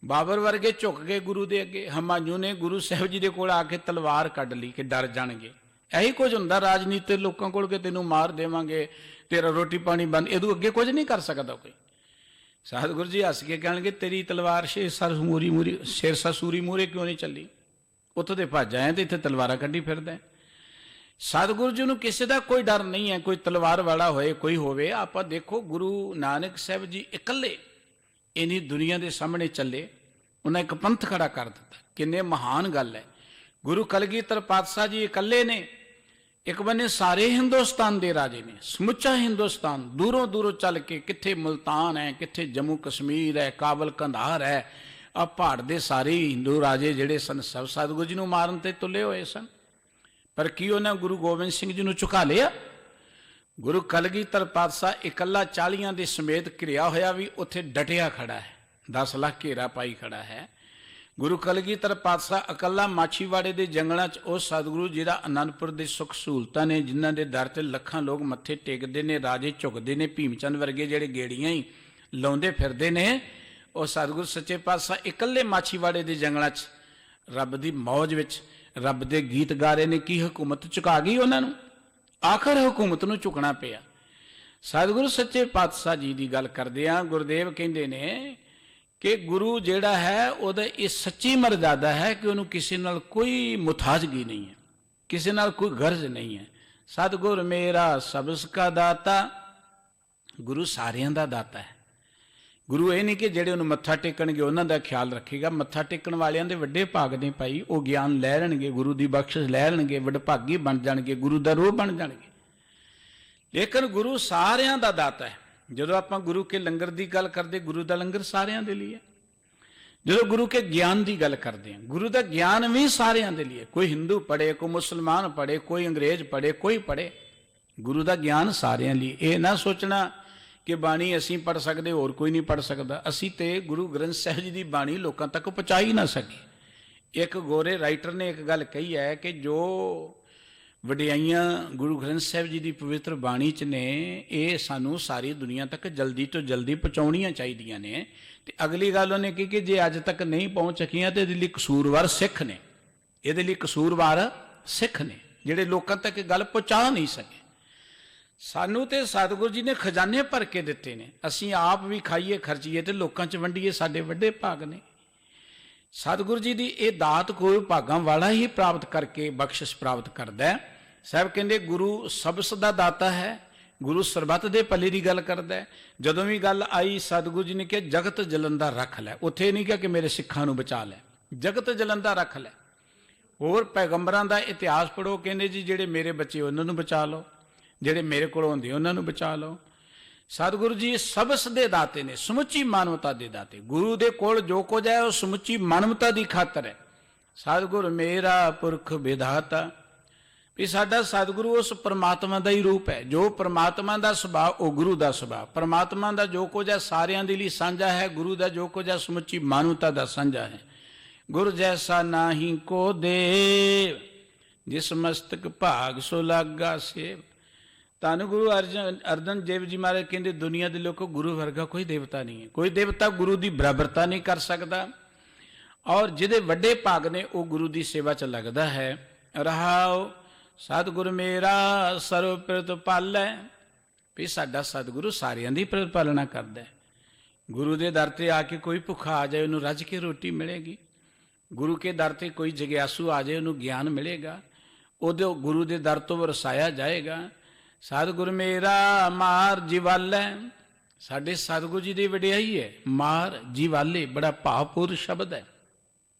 ਬਾਬਰ ਵਰਗੇ ਝੁਕ ਗਏ ਗੁਰੂ ਦੇ ਅੱਗੇ। ਹਮਾਯੂ ਨੇ ਗੁਰੂ ਸਾਹਿਬ ਜੀ ਦੇ ਕੋਲ ਆ ਕੇ ਤਲਵਾਰ ਕੱਢ ਲਈ ਕਿ ਡਰ ਜਾਣਗੇ। ਇਹੀ ਕੁਝ ਹੁੰਦਾ ਰਾਜਨੀਤੀ ਲੋਕਾਂ ਕੋਲ ਕਿ ਤੈਨੂੰ ਮਾਰ ਦੇਵਾਂਗੇ, ਤੇਰਾ ਰੋਟੀ ਪਾਣੀ ਬੰਦ, ਇਹਦੋਂ ਅੱਗੇ ਕੁਝ ਨਹੀਂ ਕਰ ਸਕਦਾ ਕੋਈ। ਸਤਿਗੁਰੂ ਜੀ ਹੱਸ ਕੇ ਕਹਿਣਗੇ ਤੇਰੀ ਤਲਵਾਰ ਸ਼ੇਰਸਰ ਸੂਰੀ ਮੂਹਰੇ ਕਿਉਂ ਨਹੀਂ ਚੱਲੀ? ਉੱਥੋਂ ਦੇ ਭੱਜ ਆਏ ਤੇ ਇੱਥੇ ਤਲਵਾਰਾਂ ਕੱਢੀ ਫਿਰਦਾ। ਸਤਿਗੁਰੂ ਜੀ ਨੂੰ ਕਿਸੇ ਦਾ ਕੋਈ ਡਰ ਨਹੀਂ ਹੈ, ਕੋਈ ਤਲਵਾਰ ਵਾਲਾ ਹੋਏ ਕੋਈ ਹੋਵੇ। ਆਪਾਂ ਦੇਖੋ ਗੁਰੂ ਨਾਨਕ ਸਾਹਿਬ ਜੀ ਇਕੱਲੇ ਇੰਨੀ ਦੁਨੀਆ ਦੇ ਸਾਹਮਣੇ ਚੱਲੇ, ਉਹਨਾਂ ਇੱਕ ਪੰਥ ਖੜਾ ਕਰ ਦਿੱਤਾ। ਕਿੰਨੇ ਮਹਾਨ ਗੱਲ ਹੈ। ਗੁਰੂ ਕਲਗੀਧਰ ਪਾਤਸ਼ਾਹ ਜੀ ਇਕੱਲੇ ਨੇ, ਇੱਕ ਬੰਨੇ ਸਾਰੇ ਹਿੰਦੁਸਤਾਨ ਦੇ ਰਾਜੇ ਨੇ, ਸਮੁੱਚਾ ਹਿੰਦੁਸਤਾਨ ਦੂਰੋਂ ਦੂਰੋਂ ਚੱਲ ਕੇ, ਕਿੱਥੇ ਮੁਲਤਾਨ ਹੈ, ਕਿੱਥੇ ਜੰਮੂ ਕਸ਼ਮੀਰ ਹੈ, ਕਾਬਲ ਕੰਧਾਰ ਹੈ, ਆ ਪਹਾੜ ਦੇ ਸਾਰੇ ਹਿੰਦੂ ਰਾਜੇ ਜਿਹੜੇ ਸਨ ਸਭ ਸਤਿਗੁਰੂ ਜੀ ਨੂੰ ਮਾਰਨ ਤੇ ਤੁਲੇ ਹੋਏ ਸਨ। ਪਰ ਕੀ ਉਹਨਾਂ ਗੁਰੂ ਗੋਬਿੰਦ ਸਿੰਘ ਜੀ ਨੂੰ ਝੁਕਾ ਲਿਆ? ਗੁਰੂ ਕਲਗੀਧਰ ਪਾਤਸ਼ਾਹ ਇਕੱਲਾ 40 ਦੇ ਸਮੇਤ ਘਿਰਿਆ ਹੋਇਆ ਵੀ ਉੱਥੇ ਡਟਿਆ ਖੜਾ ਹੈ, 10 ਲੱਖ ਘੇਰਾ ਪਾਈ ਖੜਾ ਹੈ। ਗੁਰੂ ਕਲਗੀਧਰ ਪਾਤਸ਼ਾਹ ਇਕੱਲਾ ਮਾਛੀਵਾੜੇ ਦੇ ਜੰਗਲਾਂ 'ਚ ਉਹ ਸਤਿਗੁਰੂ ਜਿਹੜਾ ਅਨੰਦਪੁਰ ਦੇ ਸੁੱਖ ਸਹੂਲਤਾਂ ਨੇ, ਜਿਨ੍ਹਾਂ ਦੇ ਦਰ 'ਤੇ ਲੱਖਾਂ ਲੋਕ ਮੱਥੇ ਟੇਕਦੇ ਨੇ, ਰਾਜੇ ਝੁਕਦੇ ਨੇ, ਭੀਮਚੰਦ ਵਰਗੇ ਜਿਹੜੇ ਗੇੜੀਆਂ ਹੀ ਲਾਉਂਦੇ ਫਿਰਦੇ ਨੇ, ਉਹ ਸਤਿਗੁਰੂ ਸੱਚੇ ਪਾਤਸ਼ਾਹ ਇਕੱਲੇ ਮਾਛੀਵਾੜੇ ਦੇ ਜੰਗਲਾਂ 'ਚ ਰੱਬ ਦੀ ਮੌਜ ਵਿੱਚ ਰੱਬ ਦੇ ਗੀਤ ਗਾ ਰਹੇ ਨੇ। ਕੀ ਹਕੂਮਤ ਝੁਕਾ ਗਈ ਉਹਨਾਂ ਨੂੰ? ਆਖਰ ਹਕੂਮਤ ਨੂੰ ਝੁਕਣਾ ਪਿਆ। ਸਤਿਗੁਰੂ ਸੱਚੇ ਪਾਤਸ਼ਾਹ ਜੀ ਦੀ ਗੱਲ ਕਰਦੇ ਆ, ਗੁਰਦੇਵ ਕਹਿੰਦੇ ਨੇ ਕਿ ਗੁਰੂ ਜਿਹੜਾ ਹੈ ਉਹਦਾ ਇਹ ਸੱਚੀ ਮਰਜ਼ਾਦਾ ਹੈ ਕਿ ਉਹਨੂੰ ਕਿਸੇ ਨਾਲ ਕੋਈ ਮੁਤਾਜ਼ਗੀ ਨਹੀਂ ਹੈ, ਕਿਸੇ ਨਾਲ ਕੋਈ ਗਰਜ਼ ਨਹੀਂ ਹੈ। ਸਤਿਗੁਰ ਮੇਰਾ ਸਬਸ ਕਾ ਦਾਤਾ, ਗੁਰੂ ਸਾਰਿਆਂ ਦਾ ਦਾਤਾ ਹੈ। ਗੁਰੂ ਇਹ ਨਹੀਂ ਕਿ ਜਿਹੜੇ ਉਹਨੂੰ ਮੱਥਾ ਟੇਕਣਗੇ ਉਹਨਾਂ ਦਾ ਖਿਆਲ ਰੱਖੇਗਾ। ਮੱਥਾ ਟੇਕਣ ਵਾਲਿਆਂ ਦੇ ਵੱਡੇ ਭਾਗ ਨੇ ਭਾਈ, ਉਹ ਗਿਆਨ ਲੈ ਲੈਣਗੇ, ਗੁਰੂ ਦੀ ਬਖਸ਼ਿਸ਼ ਲੈ ਲੈਣਗੇ, ਵਡਭਾਗੀ ਬਣ ਜਾਣਗੇ, ਗੁਰੂ ਦਾ ਰੂਹ ਬਣ ਜਾਣਗੇ। ਲੇਕਿਨ ਗੁਰੂ ਸਾਰਿਆਂ ਦਾ ਦਾਤਾ ਹੈ। ਜਦੋਂ ਆਪਾਂ ਗੁਰੂ ਕੇ ਲੰਗਰ ਦੀ ਗੱਲ ਕਰਦੇ, ਗੁਰੂ ਦਾ ਲੰਗਰ ਸਾਰਿਆਂ ਦੇ ਲਈ ਹੈ। ਜਦੋਂ ਗੁਰੂ ਕੇ ਗਿਆਨ ਦੀ ਗੱਲ ਕਰਦੇ ਹਾਂ, ਗੁਰੂ ਦਾ ਗਿਆਨ ਵੀ ਸਾਰਿਆਂ ਦੇ ਲਈ ਹੈ। ਕੋਈ ਹਿੰਦੂ ਪੜ੍ਹੇ, ਕੋਈ ਮੁਸਲਮਾਨ ਪੜ੍ਹੇ, ਕੋਈ ਅੰਗਰੇਜ਼ ਪੜ੍ਹੇ, ਕੋਈ ਪੜ੍ਹੇ, ਗੁਰੂ ਦਾ ਗਿਆਨ ਸਾਰਿਆਂ ਲਈ। ਇਹ ਨਾ ਸੋਚਣਾ ਕਿ ਬਾਣੀ ਅਸੀਂ ਪੜ੍ਹ ਸਕਦੇ, ਹੋਰ ਕੋਈ ਨਹੀਂ ਪੜ੍ਹ ਸਕਦਾ। ਅਸੀਂ ਤੇ ਗੁਰੂ ਗ੍ਰੰਥ ਸਾਹਿਬ ਜੀ ਦੀ ਬਾਣੀ ਲੋਕਾਂ ਤੱਕ ਪਹੁੰਚਾ ਹੀ ਨਾ ਸਕੇ। ਇੱਕ ਗੋਰੇ ਰਾਈਟਰ ਨੇ ਇੱਕ ਗੱਲ ਕਹੀ ਹੈ ਕਿ ਜੋ ਵਡਿਆਈਆਂ ਗੁਰੂ ਗ੍ਰੰਥ ਸਾਹਿਬ ਜੀ ਦੀ ਪਵਿੱਤਰ ਬਾਣੀ 'ਚ ਨੇ, ਇਹ ਸਾਨੂੰ ਸਾਰੀ ਦੁਨੀਆ ਤੱਕ ਜਲਦੀ ਤੋਂ ਜਲਦੀ ਪਹੁੰਚਾਉਣੀਆਂ ਚਾਹੀਦੀਆਂ ਨੇ। ਤੇ ਅਗਲੀ ਗੱਲ ਉਹਨੇ ਕੀ ਕਿ ਜੇ ਅੱਜ ਤੱਕ ਨਹੀਂ ਪਹੁੰਚ ਸਕੀਆਂ ਤੇ ਇਹਦੇ ਲਈ ਕਸੂਰਵਾਰ ਸਿੱਖ ਨੇ, ਇਹਦੇ ਲਈ ਕਸੂਰਵਾਰ ਸਿੱਖ ਨੇ ਜਿਹੜੇ ਲੋਕਾਂ ਤੱਕ ਗੱਲ ਪਹੁੰਚਾ ਨਹੀਂ ਸਕੇ। ਸਾਨੂੰ ਤੇ ਸਤਿਗੁਰੂ ਜੀ ਨੇ ਖਜ਼ਾਨੇ ਭਰ ਕੇ ਦਿੱਤੇ ਨੇ, ਅਸੀਂ ਆਪ ਵੀ ਖਾਈਏ, ਖਰਚੀਏ ਤੇ ਲੋਕਾਂ 'ਚ ਵੰਡੀਏ, ਸਾਡੇ ਵੱਡੇ ਭਾਗ ਨੇ। ਸਤਿਗੁਰੂ ਜੀ ਦੀ ਇਹ ਦਾਤ ਕੋਈ ਭਾਗਾਂ ਵਾਲਾ ਹੀ ਪ੍ਰਾਪਤ ਕਰਕੇ ਬਖਸ਼ਿਸ਼ ਪ੍ਰਾਪਤ ਕਰਦਾ ਹੈ। ਸਾਹਿਬ ਕਹਿੰਦੇ ਗੁਰੂ ਸਬਸ ਦਾ ਦਾਤਾ ਹੈ, ਗੁਰੂ ਸਰਬੱਤ ਦੇ ਭਲੇ ਦੀ ਗੱਲ ਕਰਦਾ ਹੈ। ਜਦੋਂ ਵੀ ਗੱਲ ਆਈ ਸਤਿਗੁਰੂ ਜੀ ਨੇ ਕਿਹਾ ਜਗਤ ਜਲੰਦਾ ਰੱਖ ਲੈ, ਉੱਥੇ ਨਹੀਂ ਕਿਹਾ ਕਿ ਮੇਰੇ ਸਿੱਖਾਂ ਨੂੰ ਬਚਾ ਲੈ, ਜਗਤ ਜਲੰਦਾ ਰੱਖ ਲੈ। ਹੋਰ ਪੈਗੰਬਰਾਂ ਦਾ ਇਤਿਹਾਸ ਪੜ੍ਹੋ, ਕਹਿੰਦੇ ਜੀ ਜਿਹੜੇ ਮੇਰੇ ਬੱਚੇ ਉਹਨਾਂ ਨੂੰ ਬਚਾ ਲਓ, ਜਿਹੜੇ ਮੇਰੇ ਕੋਲ ਹੁੰਦੇ ਉਹਨਾਂ ਨੂੰ ਬਚਾ ਲਓ। ਸਤਿਗੁਰੂ ਜੀ ਸਬਸ ਦੇ ਦਾਤੇ ਨੇ, ਸਮੁੱਚੀ ਮਾਨਵਤਾ ਦੇ ਦਾਤੇ। ਗੁਰੂ ਦੇ ਕੋਲ ਜੋ ਕੁਝ ਹੈ ਉਹ ਸਮੁੱਚੀ ਮਾਨਵਤਾ ਦੀ ਖਾਤਰ ਹੈ। ਸਤਿਗੁਰ ਮੇਰਾ ਪੁਰਖ ਵਿਧਾਤਾ, ਵੀ ਸਾਡਾ ਸਤਿਗੁਰੂ ਉਸ ਪਰਮਾਤਮਾ ਦਾ ਹੀ ਰੂਪ ਹੈ। ਜੋ ਪਰਮਾਤਮਾ ਦਾ ਸੁਭਾਅ ਉਹ ਗੁਰੂ ਦਾ ਸੁਭਾਅ। ਪਰਮਾਤਮਾ ਦਾ ਜੋ ਕੁਝ ਹੈ ਸਾਰਿਆਂ ਦੇ ਲਈ ਸਾਂਝਾ ਹੈ, ਗੁਰੂ ਦਾ ਜੋ ਕੁਝ ਹੈ ਸਮੁੱਚੀ ਮਾਨਵਤਾ ਦਾ ਸਾਂਝਾ ਹੈ। ਗੁਰ ਜੈਸਾ ਨਾਹੀ ਕੋ ਦੇਵ, ਜਿਸ ਮਸਤਕ ਭਾਗ ਸੋ ਲਾਗਾ ਸੇਵ। ਧੰਨ ਗੁਰੂ ਅਰਜਨ ਦੇਵ ਜੀ ਮਹਾਰਾਜ ਕਹਿੰਦੇ ਦੁਨੀਆ ਦੇ ਲੋਕੋ ਗੁਰੂ ਵਰਗਾ ਕੋਈ ਦੇਵਤਾ ਨਹੀਂ ਹੈ। ਕੋਈ ਦੇਵਤਾ ਗੁਰੂ ਦੀ ਬਰਾਬਰਤਾ ਨਹੀਂ ਕਰ ਸਕਦਾ, ਔਰ ਜਿਹਦੇ ਵੱਡੇ ਭਾਗ ਨੇ ਉਹ ਗੁਰੂ ਦੀ ਸੇਵਾ 'ਚ ਲੱਗਦਾ ਹੈ। ਰਹਾਉ ਸਤਿਗੁਰ ਮੇਰਾ ਸਰਵ ਪ੍ਰਤਪਾਲੈ, ਵੀ ਸਾਡਾ ਸਤਿਗੁਰੂ ਸਾਰਿਆਂ ਦੀ ਪ੍ਰਤਪਾਲਣਾ ਕਰਦਾ ਹੈ। ਗੁਰੂ ਦੇ ਦਰ ਤੇ ਆ ਕੇ ਕੋਈ ਭੁੱਖਾ ਆ ਜਾਏ ਉਹਨੂੰ ਰੱਜ ਕੇ ਰੋਟੀ ਮਿਲੇਗੀ। ਗੁਰੂ ਕੇ ਦਰ ਤੇ ਕੋਈ ਜਗਿਆਸੂ ਆ ਜਾਏ ਉਹਨੂੰ ਗਿਆਨ ਮਿਲੇਗਾ, ਉਹਦੇ ਗੁਰੂ ਦੇ ਦਰ ਤੋਂ ਵਰਸਾਇਆ ਜਾਏਗਾ। ਸਤਿਗੁਰ ਮੇਰਾ ਮਾਰ ਜੀਵਾਲੇ, ਸਾਡੇ ਸਤਿਗੁਰੂ ਜੀ ਦੀ ਵਡਿਆਈ ਹੈ। ਮਾਰ ਜੀਵਾਲੇ ਬੜਾ ਭਾਵਪੂਰ ਸ਼ਬਦ ਹੈ।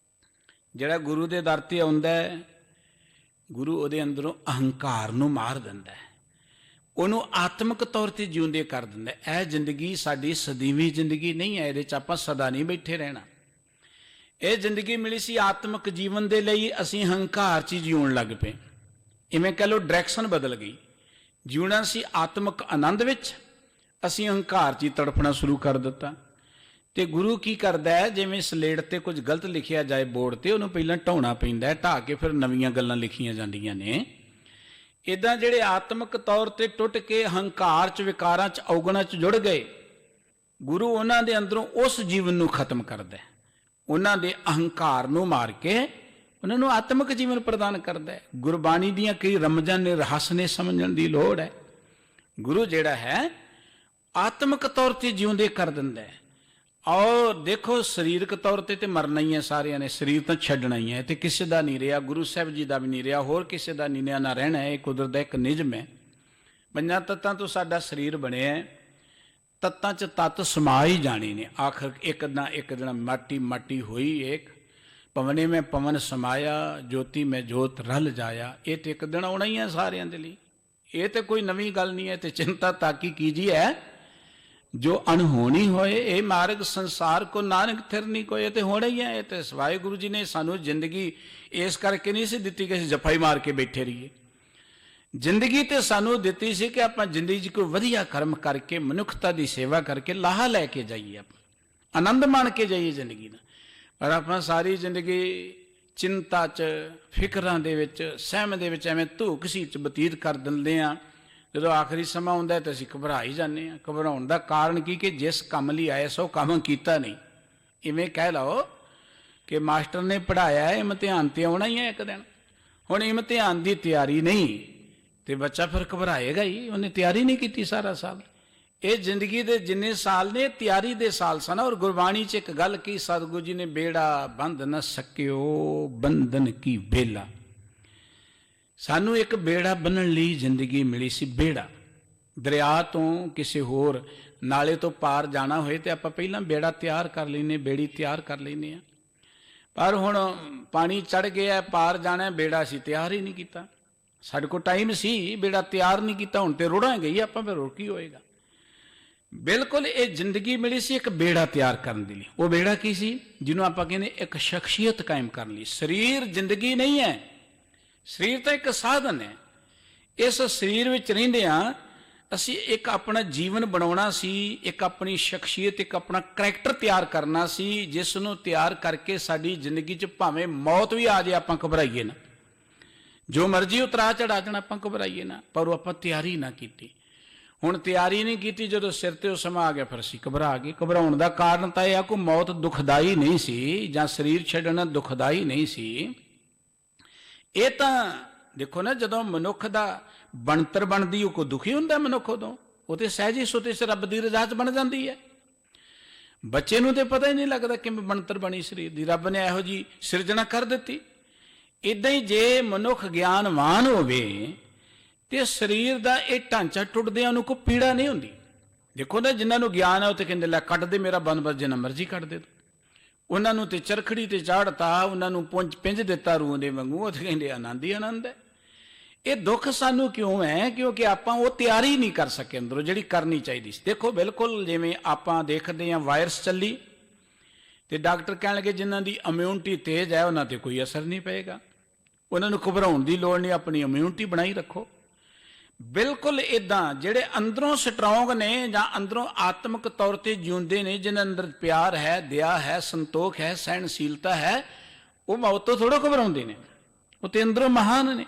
ਜਿਹੜਾ ਗੁਰੂ ਦੇ ਦਰ ਤੇ ਆਉਂਦਾ ਹੈ, ਗੁਰੂ ਉਹਦੇ ਅੰਦਰੋਂ ਅਹੰਕਾਰ ਨੂੰ ਮਾਰ ਦਿੰਦਾ ਹੈ, ਉਹਨੂੰ ਆਤਮਿਕ ਤੌਰ ਤੇ ਜਿਉਂਦੇ ਕਰ ਦਿੰਦਾ। ਇਹ ਜ਼ਿੰਦਗੀ ਸਾਡੀ ਸਦੀਵੀ ਜ਼ਿੰਦਗੀ ਨਹੀਂ ਹੈ, ਇਹਦੇ 'ਚ ਆਪਾਂ ਸਦਾ ਨਹੀਂ ਬੈਠੇ ਰਹਿਣਾ। ਇਹ ਜ਼ਿੰਦਗੀ ਮਿਲੀ ਸੀ ਆਤਮਿਕ ਜੀਵਨ ਦੇ ਲਈ, ਅਸੀਂ ਹੰਕਾਰ 'ਚ ਜਿਉਣ ਲੱਗ ਪਏ। ਇਵੇਂ ਕਹਿ ਲਓ ਡਾਇਰੈਕਸ਼ਨ ਬਦਲ ਗਈ। ਜਿਉਣਾ ਸੀ ਆਤਮਿਕ ਆਨੰਦ ਵਿੱਚ, ਅਸੀਂ ਹੰਕਾਰ 'ਚ ਤੜਫਣਾ ਸ਼ੁਰੂ ਕਰ ਦਿੱਤਾ। ਤੇ ਗੁਰੂ ਕੀ ਕਰਦਾ ਹੈ, ਜਿਵੇਂ ਸਲੇਟ ਤੇ ਕੁਝ ਗਲਤ ਲਿਖਿਆ ਜਾਏ ਬੋਰਡ ਤੇ, ਉਹਨੂੰ ਪਹਿਲਾਂ ਢਾਉਣਾ ਪੈਂਦਾ ਹੈ, ਢਾਹ ਕੇ ਫਿਰ ਨਵੀਆਂ ਗੱਲਾਂ ਲਿਖੀਆਂ ਜਾਂਦੀਆਂ ਨੇ। ਇੱਦਾਂ ਜਿਹੜੇ ਆਤਮਿਕ ਤੌਰ ਤੇ ਟੁੱਟ ਕੇ ਹੰਕਾਰ 'ਚ, ਵਿਕਾਰਾਂ 'ਚ, ਔਗਣਾਂ 'ਚ ਜੁੜ ਗਏ, ਗੁਰੂ ਉਹਨਾਂ ਦੇ ਅੰਦਰੋਂ ਉਸ ਜੀਵਨ ਨੂੰ ਖਤਮ ਕਰਦਾ ਹੈ, ਉਹਨਾਂ ਦੇ ਅਹੰਕਾਰ ਨੂੰ ਮਾਰ ਕੇ ਉਹਨਾਂ ਨੂੰ ਆਤਮਿਕ ਜੀਵਨ ਪ੍ਰਦਾਨ ਕਰਦਾ ਹੈ। ਗੁਰਬਾਣੀ ਦੀਆਂ ਕਈ ਰਮਜ਼ਾਂ ਨੇ, ਰਹੱਸ ਨੇ ਸਮਝਣ ਦੀ ਲੋੜ ਹੈ। ਗੁਰੂ ਜਿਹੜਾ ਹੈ ਆਤਮਿਕ ਤੌਰ ਤੇ ਜਿਉਂਦੇ ਕਰ ਦਿੰਦਾ ਹੈ। ਔਰ ਦੇਖੋ ਸਰੀਰਕ ਤੌਰ ਤੇ ਮਰਨਾ ਹੀ ਹੈ ਸਾਰਿਆਂ ਨੇ, ਸਰੀਰ ਤਾਂ ਛੱਡਣਾ ਹੀ ਹੈ, ਤੇ ਕਿਸੇ ਦਾ ਨਹੀਂ ਰਿਹਾ, ਗੁਰੂ ਸਾਹਿਬ ਜੀ ਦਾ ਵੀ ਨਹੀਂ ਰਿਹਾ, ਹੋਰ ਕਿਸੇ ਦਾ ਨਹੀਂ ਨਾ ਰਹਿਣਾ ਹੈ। ਇਹ ਕੁਦਰਤ ਦਾ ਇੱਕ ਨਿਯਮ ਹੈ। ਪੰਜਾਂ ਤੱਤਾਂ ਤੋਂ ਸਾਡਾ ਸਰੀਰ ਬਣਿਆ ਹੈ, ਤੱਤਾਂ 'ਚ ਤੱਤ ਸਮਾ ਹੀ ਜਾਣੇ ਨੇ। ਆਖਰ ਇੱਕ ਨਾ ਇੱਕ ਦਿਨ ਮਾਟੀ ਮਾਟੀ ਹੋਈ ਏਕ, ਪਵਨੇ ਮੈਂ ਪਵਨ ਸਮਾਇਆ, ਜੋਤੀ ਮੈਂ ਜੋਤ ਰਲ ਜਾਇਆ। ਇਹ ਤੇ ਇੱਕ ਦਿਨ ਆਉਣਾ ਹੀ ਹੈ ਸਾਰਿਆਂ ਦੇ ਲਈ, ਇਹ ਤੇ ਕੋਈ ਨਵੀਂ ਗੱਲ ਨਹੀਂ ਹੈ। ਤੇ ਚਿੰਤਾ ਤਾਕੀ ਕੀਜੀ ਹੈ ਜੋ ਅਣਹੋਣੀ ਹੋਏ, ਇਹ ਮਾਰਗ ਸੰਸਾਰ ਕੋ ਨਾਨਕ ਥਿਰ ਨਹੀਂ ਕੋਈ। ਇਹ ਤੇ ਹੋਣਾ ਹੀ ਹੈ। ਇਹ ਤੇ ਸਵਾਏ ਗੁਰੂ ਜੀ ਨੇ ਸਾਨੂੰ ਜ਼ਿੰਦਗੀ ਇਸ ਕਰਕੇ ਨਹੀਂ ਸੀ ਦਿੱਤੀ ਕਿ ਅਸੀਂ ਜੱਫਾ ਹੀ ਮਾਰ ਕੇ ਬੈਠੇ ਰਹੀਏ। ਜ਼ਿੰਦਗੀ ਤੇ ਸਾਨੂੰ ਦਿੱਤੀ ਸੀ ਕਿ ਆਪਾਂ ਜ਼ਿੰਦਗੀ 'ਚ ਕੋਈ ਵਧੀਆ ਕਰਮ ਕਰਕੇ, ਮਨੁੱਖਤਾ ਦੀ ਸੇਵਾ ਕਰਕੇ ਲਾਹਾ ਲੈ ਕੇ ਜਾਈਏ, ਆਪਾਂ ਆਨੰਦ ਮਾਣ ਕੇ ਜਾਈਏ ਜ਼ਿੰਦਗੀ ਦਾ। ਪਰ ਆਪਾਂ ਸਾਰੀ ਜ਼ਿੰਦਗੀ ਚਿੰਤਾ 'ਚ, ਫਿਕਰਾਂ ਦੇ ਵਿੱਚ, ਸਹਿਮ ਦੇ ਵਿੱਚ ਐਵੇਂ ਧੂਕ ਸੀ 'ਚ ਬਤੀਤ ਕਰ ਦਿੰਦੇ ਹਾਂ। ਜਦੋਂ ਆਖਰੀ ਸਮਾਂ ਆਉਂਦਾ ਤਾਂ ਅਸੀਂ ਘਬਰਾ ਹੀ ਜਾਂਦੇ ਹਾਂ। ਘਬਰਾਉਣ ਦਾ ਕਾਰਨ ਕੀ ਕਿ ਜਿਸ ਕੰਮ ਲਈ ਆਏ ਸੋ ਕੰਮ ਕੀਤਾ ਨਹੀਂ। ਇਵੇਂ ਕਹਿ ਲਓ ਕਿ ਮਾਸਟਰ ਨੇ ਪੜ੍ਹਾਇਆ, ਇਮਤਿਹਾਨ ਤੇ ਆਉਣਾ ਹੀ ਹੈ ਇੱਕ ਦਿਨ। ਹੁਣ ਇਮਤਿਹਾਨ ਦੀ ਤਿਆਰੀ ਨਹੀਂ ਤੇ ਬੱਚਾ ਫਿਰ ਘਬਰਾਏਗਾ ਹੀ, ਉਹਨੇ ਤਿਆਰੀ ਨਹੀਂ ਕੀਤੀ ਸਾਰਾ ਸਾਲ। ਇਹ ਜ਼ਿੰਦਗੀ ਦੇ ਜਿੰਨੇ ਸਾਲ ਨੇ ਤਿਆਰੀ ਦੇ ਸਾਲ ਸਨ। ਔਰ ਗੁਰਬਾਣੀ 'ਚ ਇੱਕ ਗੱਲ ਕੀ ਸਤਿਗੁਰੂ ਜੀ ਨੇ, ਬੇੜਾ ਬੰਧ ਨਾ ਸਕਿਓ ਬੰਧਨ ਕੀ ਵੇਲਾ। ਸਾਨੂੰ ਇੱਕ ਬੇੜਾ ਬੰਨਣ ਲਈ ਜ਼ਿੰਦਗੀ ਮਿਲੀ ਸੀ। ਬੇੜਾ ਦਰਿਆ ਤੋਂ ਕਿਸੇ ਹੋਰ ਨਾਲੇ ਤੋਂ ਪਾਰ ਜਾਣਾ ਹੋਏ ਤੇ ਆਪਾਂ ਪਹਿਲਾਂ ਬੇੜਾ ਤਿਆਰ ਕਰ ਲੈਂਦੇ, ਬੇੜੀ ਤਿਆਰ ਕਰ ਲੈਂਦੇ ਹਾਂ। ਪਰ ਹੁਣ ਪਾਣੀ ਚੜ੍ਹ ਗਿਆ, ਪਾਰ ਜਾਣਾ, ਬੇੜਾ ਅਸੀਂ ਤਿਆਰ ਹੀ ਨਹੀਂ ਕੀਤਾ। ਸਾਡੇ ਕੋਲ ਟਾਈਮ ਸੀ, ਬੇੜਾ ਤਿਆਰ ਨਹੀਂ ਕੀਤਾ, ਹੁਣ ਤੇ ਰੁੜਾਂ ਗਈ ਆਪਾਂ, ਫਿਰ ਹੋਰ ਕੀ ਹੋਏਗਾ। ਬਿਲਕੁਲ ਇਹ ਜ਼ਿੰਦਗੀ ਮਿਲੀ ਸੀ ਇੱਕ ਬੇੜਾ ਤਿਆਰ ਕਰਨ ਦੇ ਲਈ। ਉਹ ਬੇੜਾ ਕੀ ਸੀ? ਜਿਹਨੂੰ ਆਪਾਂ ਕਹਿੰਦੇ ਇੱਕ ਸ਼ਖਸੀਅਤ ਕਾਇਮ ਕਰਨ ਲਈ। ਸਰੀਰ ਜ਼ਿੰਦਗੀ ਨਹੀਂ ਹੈ, ਸਰੀਰ ਤਾਂ ਇੱਕ ਸਾਧਨ ਹੈ। ਇਸ ਸਰੀਰ ਵਿੱਚ ਰਹਿੰਦਿਆਂ ਅਸੀਂ ਇੱਕ ਆਪਣਾ ਜੀਵਨ ਬਣਾਉਣਾ ਸੀ, ਇੱਕ ਆਪਣੀ ਸ਼ਖਸੀਅਤ, ਇੱਕ ਆਪਣਾ ਕਰੈਕਟਰ ਤਿਆਰ ਕਰਨਾ ਸੀ, ਜਿਸ ਨੂੰ ਤਿਆਰ ਕਰਕੇ ਸਾਡੀ ਜ਼ਿੰਦਗੀ 'ਚ ਭਾਵੇਂ ਮੌਤ ਵੀ ਆ ਜਾਏ ਆਪਾਂ ਘਬਰਾਈਏ ਨਾ, ਜੋ ਮਰਜ਼ੀ ਉਤਰਾ ਚੜਾ ਜਾਣਾ ਆਪਾਂ ਘਬਰਾਈਏ ਨਾ। ਪਰ ਉਹ ਆਪਾਂ ਤਿਆਰੀ ਨਾ ਕੀਤੀ। ਹੁਣ ਤਿਆਰੀ ਨਹੀਂ ਕੀਤੀ, ਜਦੋਂ ਸਿਰ ਤੇ ਉਹ ਸਮਾਂ ਆ ਗਿਆ ਫਿਰ ਅਸੀਂ ਘਬਰਾ ਗਏ। ਘਬਰਾਉਣ ਦਾ ਕਾਰਨ ਤਾਂ ਇਹ ਆ, ਕੋਈ ਮੌਤ ਦੁਖਦਾਈ ਨਹੀਂ ਸੀ ਜਾਂ ਸਰੀਰ ਛੱਡਣਾ ਦੁਖਦਾਈ ਨਹੀਂ ਸੀ। ਇਹ ਤਾਂ ਦੇਖੋ ਨਾ, ਜਦੋਂ ਮਨੁੱਖ ਦਾ ਬਣਤਰ ਬਣਦੀ, ਉਹ ਕੋ ਦੁਖੀ ਹੁੰਦਾ ਮਨੁੱਖ ਉਦੋਂ। ਉਹ ਤੇ ਸਹਿਜੀ ਸੁਤੇ ਸੇ ਰੱਬ ਦੀ ਰਜ਼ਾ 'ਚ ਬਣ ਜਾਂਦੀ ਹੈ। ਬੱਚੇ ਨੂੰ ਤੇ ਪਤਾ ਹੀ ਨਹੀਂ ਲੱਗਦਾ ਕਿਵੇਂ ਬਣਤਰ ਬਣੀ ਸਰੀਰ ਦੀ, ਰੱਬ ਨੇ ਇਹੋ ਜੀ ਸਿਰਜਣਾ ਕਰ ਦਿੱਤੀ। ਇੱਦਾਂ ਹੀ ਜੇ ਮਨੁੱਖ ਗਿਆਨਵਾਨ ਹੋਵੇ ਤੇ ਸਰੀਰ ਦਾ ਇਹ ਢਾਂਚਾ ਟੁੱਟਦਿਆਂ ਉਹਨੂੰ ਕੋਈ ਪੀੜਾ ਨਹੀਂ ਹੁੰਦੀ। ਦੇਖੋ ਨਾ, ਜਿਨ੍ਹਾਂ ਨੂੰ ਗਿਆਨ ਹੈ ਉਹ ਤੇ ਕਹਿੰਦੇ ਲੈ ਕੱਢ ਦੇ ਮੇਰਾ ਬੰਦ, ਬਸ ਜਿੰਨਾ ਮਰਜ਼ੀ ਕੱਢ ਦੇ। ਉਹਨਾਂ ਨੂੰ ਤੇ ਚਰਖੜੀ ਤੇ ਚਾੜਤਾ, ਉਹਨਾਂ ਨੂੰ ਪਿੰਜ ਦਿੱਤਾ ਰੂਹ ਦੇ ਵਾਂਗੂ, ਉਹ ਤੇ ਕਹਿੰਦੇ ਆਨੰਦ ਹੀ ਆਨੰਦ ਹੈ। ਇਹ ਦੁੱਖ ਸਾਨੂੰ ਕਿਉਂ ਹੈ? ਕਿਉਂਕਿ ਆਪਾਂ ਉਹ ਤਿਆਰੀ ਨਹੀਂ ਕਰ ਸਕੇ ਅੰਦਰੋਂ ਜਿਹੜੀ ਕਰਨੀ ਚਾਹੀਦੀ ਸੀ। ਦੇਖੋ ਬਿਲਕੁਲ ਜਿਵੇਂ ਆਪਾਂ ਦੇਖਦੇ ਹਾਂ, ਵਾਇਰਸ ਚੱਲੀ ਤੇ ਡਾਕਟਰ ਕਹਿਣ ਲੱਗੇ ਜਿਨ੍ਹਾਂ ਦੀ ਇਮਿਊਨਿਟੀ ਤੇਜ਼ ਹੈ ਉਹਨਾਂ ਤੇ ਕੋਈ ਅਸਰ ਨਹੀਂ ਪਏਗਾ, ਉਹਨਾਂ ਨੂੰ ਘਬਰਾਉਣ ਦੀ ਲੋੜ ਨਹੀਂ, ਆਪਣੀ ਇਮਿਊਨਿਟੀ ਬਣਾਈ ਰੱਖੋ। ਬਿਲਕੁਲ ਇਦਾਂ ਜਿਹੜੇ ਅੰਦਰੋਂ ਸਟਰੋਂਗ ਨੇ ਜਾਂ ਅੰਦਰੋਂ ਆਤਮਿਕ ਤੌਰ ਤੇ ਜਿਉਂਦੇ ਨੇ, ਜਿਨ੍ਹਾਂ ਅੰਦਰ ਪਿਆਰ ਹੈ, ਦਇਆ ਹੈ, ਸੰਤੋਖ ਹੈ, ਸਹਿਣਸ਼ੀਲਤਾ ਹੈ, ਉਹ ਮੌਤ ਤੋਂ ਥੋੜ੍ਹਾ ਘਬਰਾਉਂਦੇ ਨੇ, ਉਹ ਤੇ ਅੰਦਰੋਂ ਮਹਾਨ ਨੇ।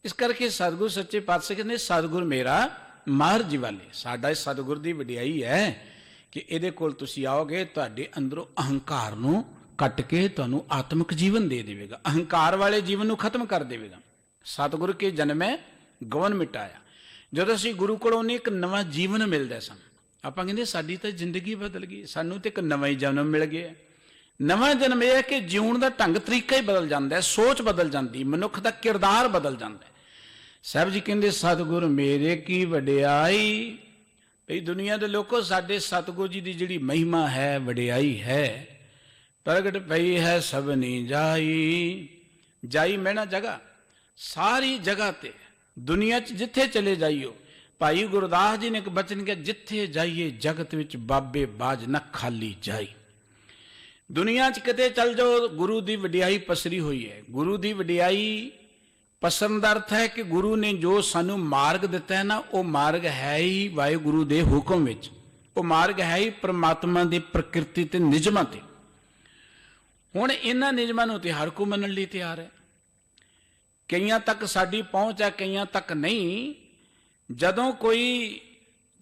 ਇਸ ਕਰਕੇ ਸਤਿਗੁਰੂ ਸੱਚੇ ਪਾਤਸ਼ਾਹ ਕਹਿੰਦੇ ਸਤਿਗੁਰ ਮੇਰਾ ਮਾਰ ਜੀਵਾਲੇ। ਸਾਡਾ ਇਸ ਸਤਿਗੁਰ ਦੀ ਵਡਿਆਈ ਹੈ ਕਿ ਇਹਦੇ ਕੋਲ ਤੁਸੀਂ ਆਓਗੇ, ਤੁਹਾਡੇ ਅੰਦਰੋਂ ਅਹੰਕਾਰ ਨੂੰ ਕੱਟ ਕੇ ਤੁਹਾਨੂੰ ਆਤਮਿਕ ਜੀਵਨ ਦੇ ਦੇਵੇਗਾ, ਅਹੰਕਾਰ ਵਾਲੇ ਜੀਵਨ ਨੂੰ ਖਤਮ ਕਰ ਦੇਵੇਗਾ। ਸਤਿਗੁਰ ਕੇ ਜਨਮੈ ਗਵਨ ਮਿਟਾਇਆ। ਜਦੋਂ ਅਸੀਂ ਗੁਰੂ ਕੋਲੋਂ ਇੱਕ ਨਵਾਂ ਜੀਵਨ ਮਿਲਦਾ ਸਾਨੂੰ, ਆਪਾਂ ਕਹਿੰਦੇ ਸਾਡੀ ਤਾਂ ਜ਼ਿੰਦਗੀ ਬਦਲ ਗਈ, ਸਾਨੂੰ ਤੇ ਇੱਕ ਨਵਾਂ ਹੀ ਜਨਮ ਮਿਲ ਗਿਆ। ਨਵਾਂ ਜਨਮ ਇਹ ਹੈ ਕਿ ਜਿਉਣ ਦਾ ਢੰਗ ਤਰੀਕਾ ਹੀ ਬਦਲ ਜਾਂਦਾ ਹੈ, ਸੋਚ ਬਦਲ ਜਾਂਦੀ, ਮਨੁੱਖ ਦਾ ਕਿਰਦਾਰ ਬਦਲ ਜਾਂਦਾ ਹੈ। ਸਾਹਿਬ ਜੀ ਕਹਿੰਦੇ ਸਤਿਗੁਰ ਮੇਰੇ ਕੀ ਵਡਿਆਈ। ਭਈ ਦੁਨੀਆ ਦੇ ਲੋਕੋ, ਸਾਡੇ ਸਤਿਗੁਰ ਜੀ ਦੀ ਜਿਹੜੀ ਮਹਿਮਾ ਹੈ, ਵਡਿਆਈ ਹੈ, ਪ੍ਰਗਟ ਪਈ ਹੈ ਸਭਨੀ ਜਾਈ। ਜਾਈ ਮੈਨਾ ਜਗ੍ਹਾ, ਸਾਰੀ ਜਗ੍ਹਾ ਤੇ ਦੁਨੀਆ 'ਚ ਜਿੱਥੇ ਚਲੇ ਜਾਈਓ। ਭਾਈ ਗੁਰਦਾਸ ਜੀ ਨੇ ਇੱਕ ਬਚਨ ਕਿਹਾ, ਜਿੱਥੇ ਜਾਈਏ ਜਗਤ ਵਿੱਚ ਬਾਬੇ ਬਾਜ ਨਾ ਖਾਲੀ ਜਾਈ। ਦੁਨੀਆ 'ਚ ਕਿਤੇ ਚੱਲ ਜਾਓ, ਗੁਰੂ ਦੀ ਵਡਿਆਈ ਪਸਰੀ ਹੋਈ ਹੈ। ਗੁਰੂ ਦੀ ਵਡਿਆਈ ਪਸਰਨ ਦਾ ਅਰਥ ਹੈ ਕਿ ਗੁਰੂ ਨੇ ਜੋ ਸਾਨੂੰ ਮਾਰਗ ਦਿੱਤਾ ਹੈ ਨਾ, ਉਹ ਮਾਰਗ ਹੈ ਹੀ ਵਾਹਿਗੁਰੂ ਦੇ ਹੁਕਮ ਵਿੱਚ, ਉਹ ਮਾਰਗ ਹੈ ਹੀ ਪਰਮਾਤਮਾ ਦੀ ਪ੍ਰਕਿਰਤੀ ਤੇ ਨਿਯਮਾਂ ਤੇ। ਹੁਣ ਇਹਨਾਂ ਨਿਯਮਾਂ ਨੂੰ ਤੇ ਹਰ ਕੋਈ ਮੰਨਣ ਲਈ ਤਿਆਰ ਹੈ। ਕਈਆਂ ਤੱਕ ਸਾਡੀ ਪਹੁੰਚ ਹੈ, ਕਈਆਂ ਤੱਕ ਨਹੀਂ। ਜਦੋਂ ਕੋਈ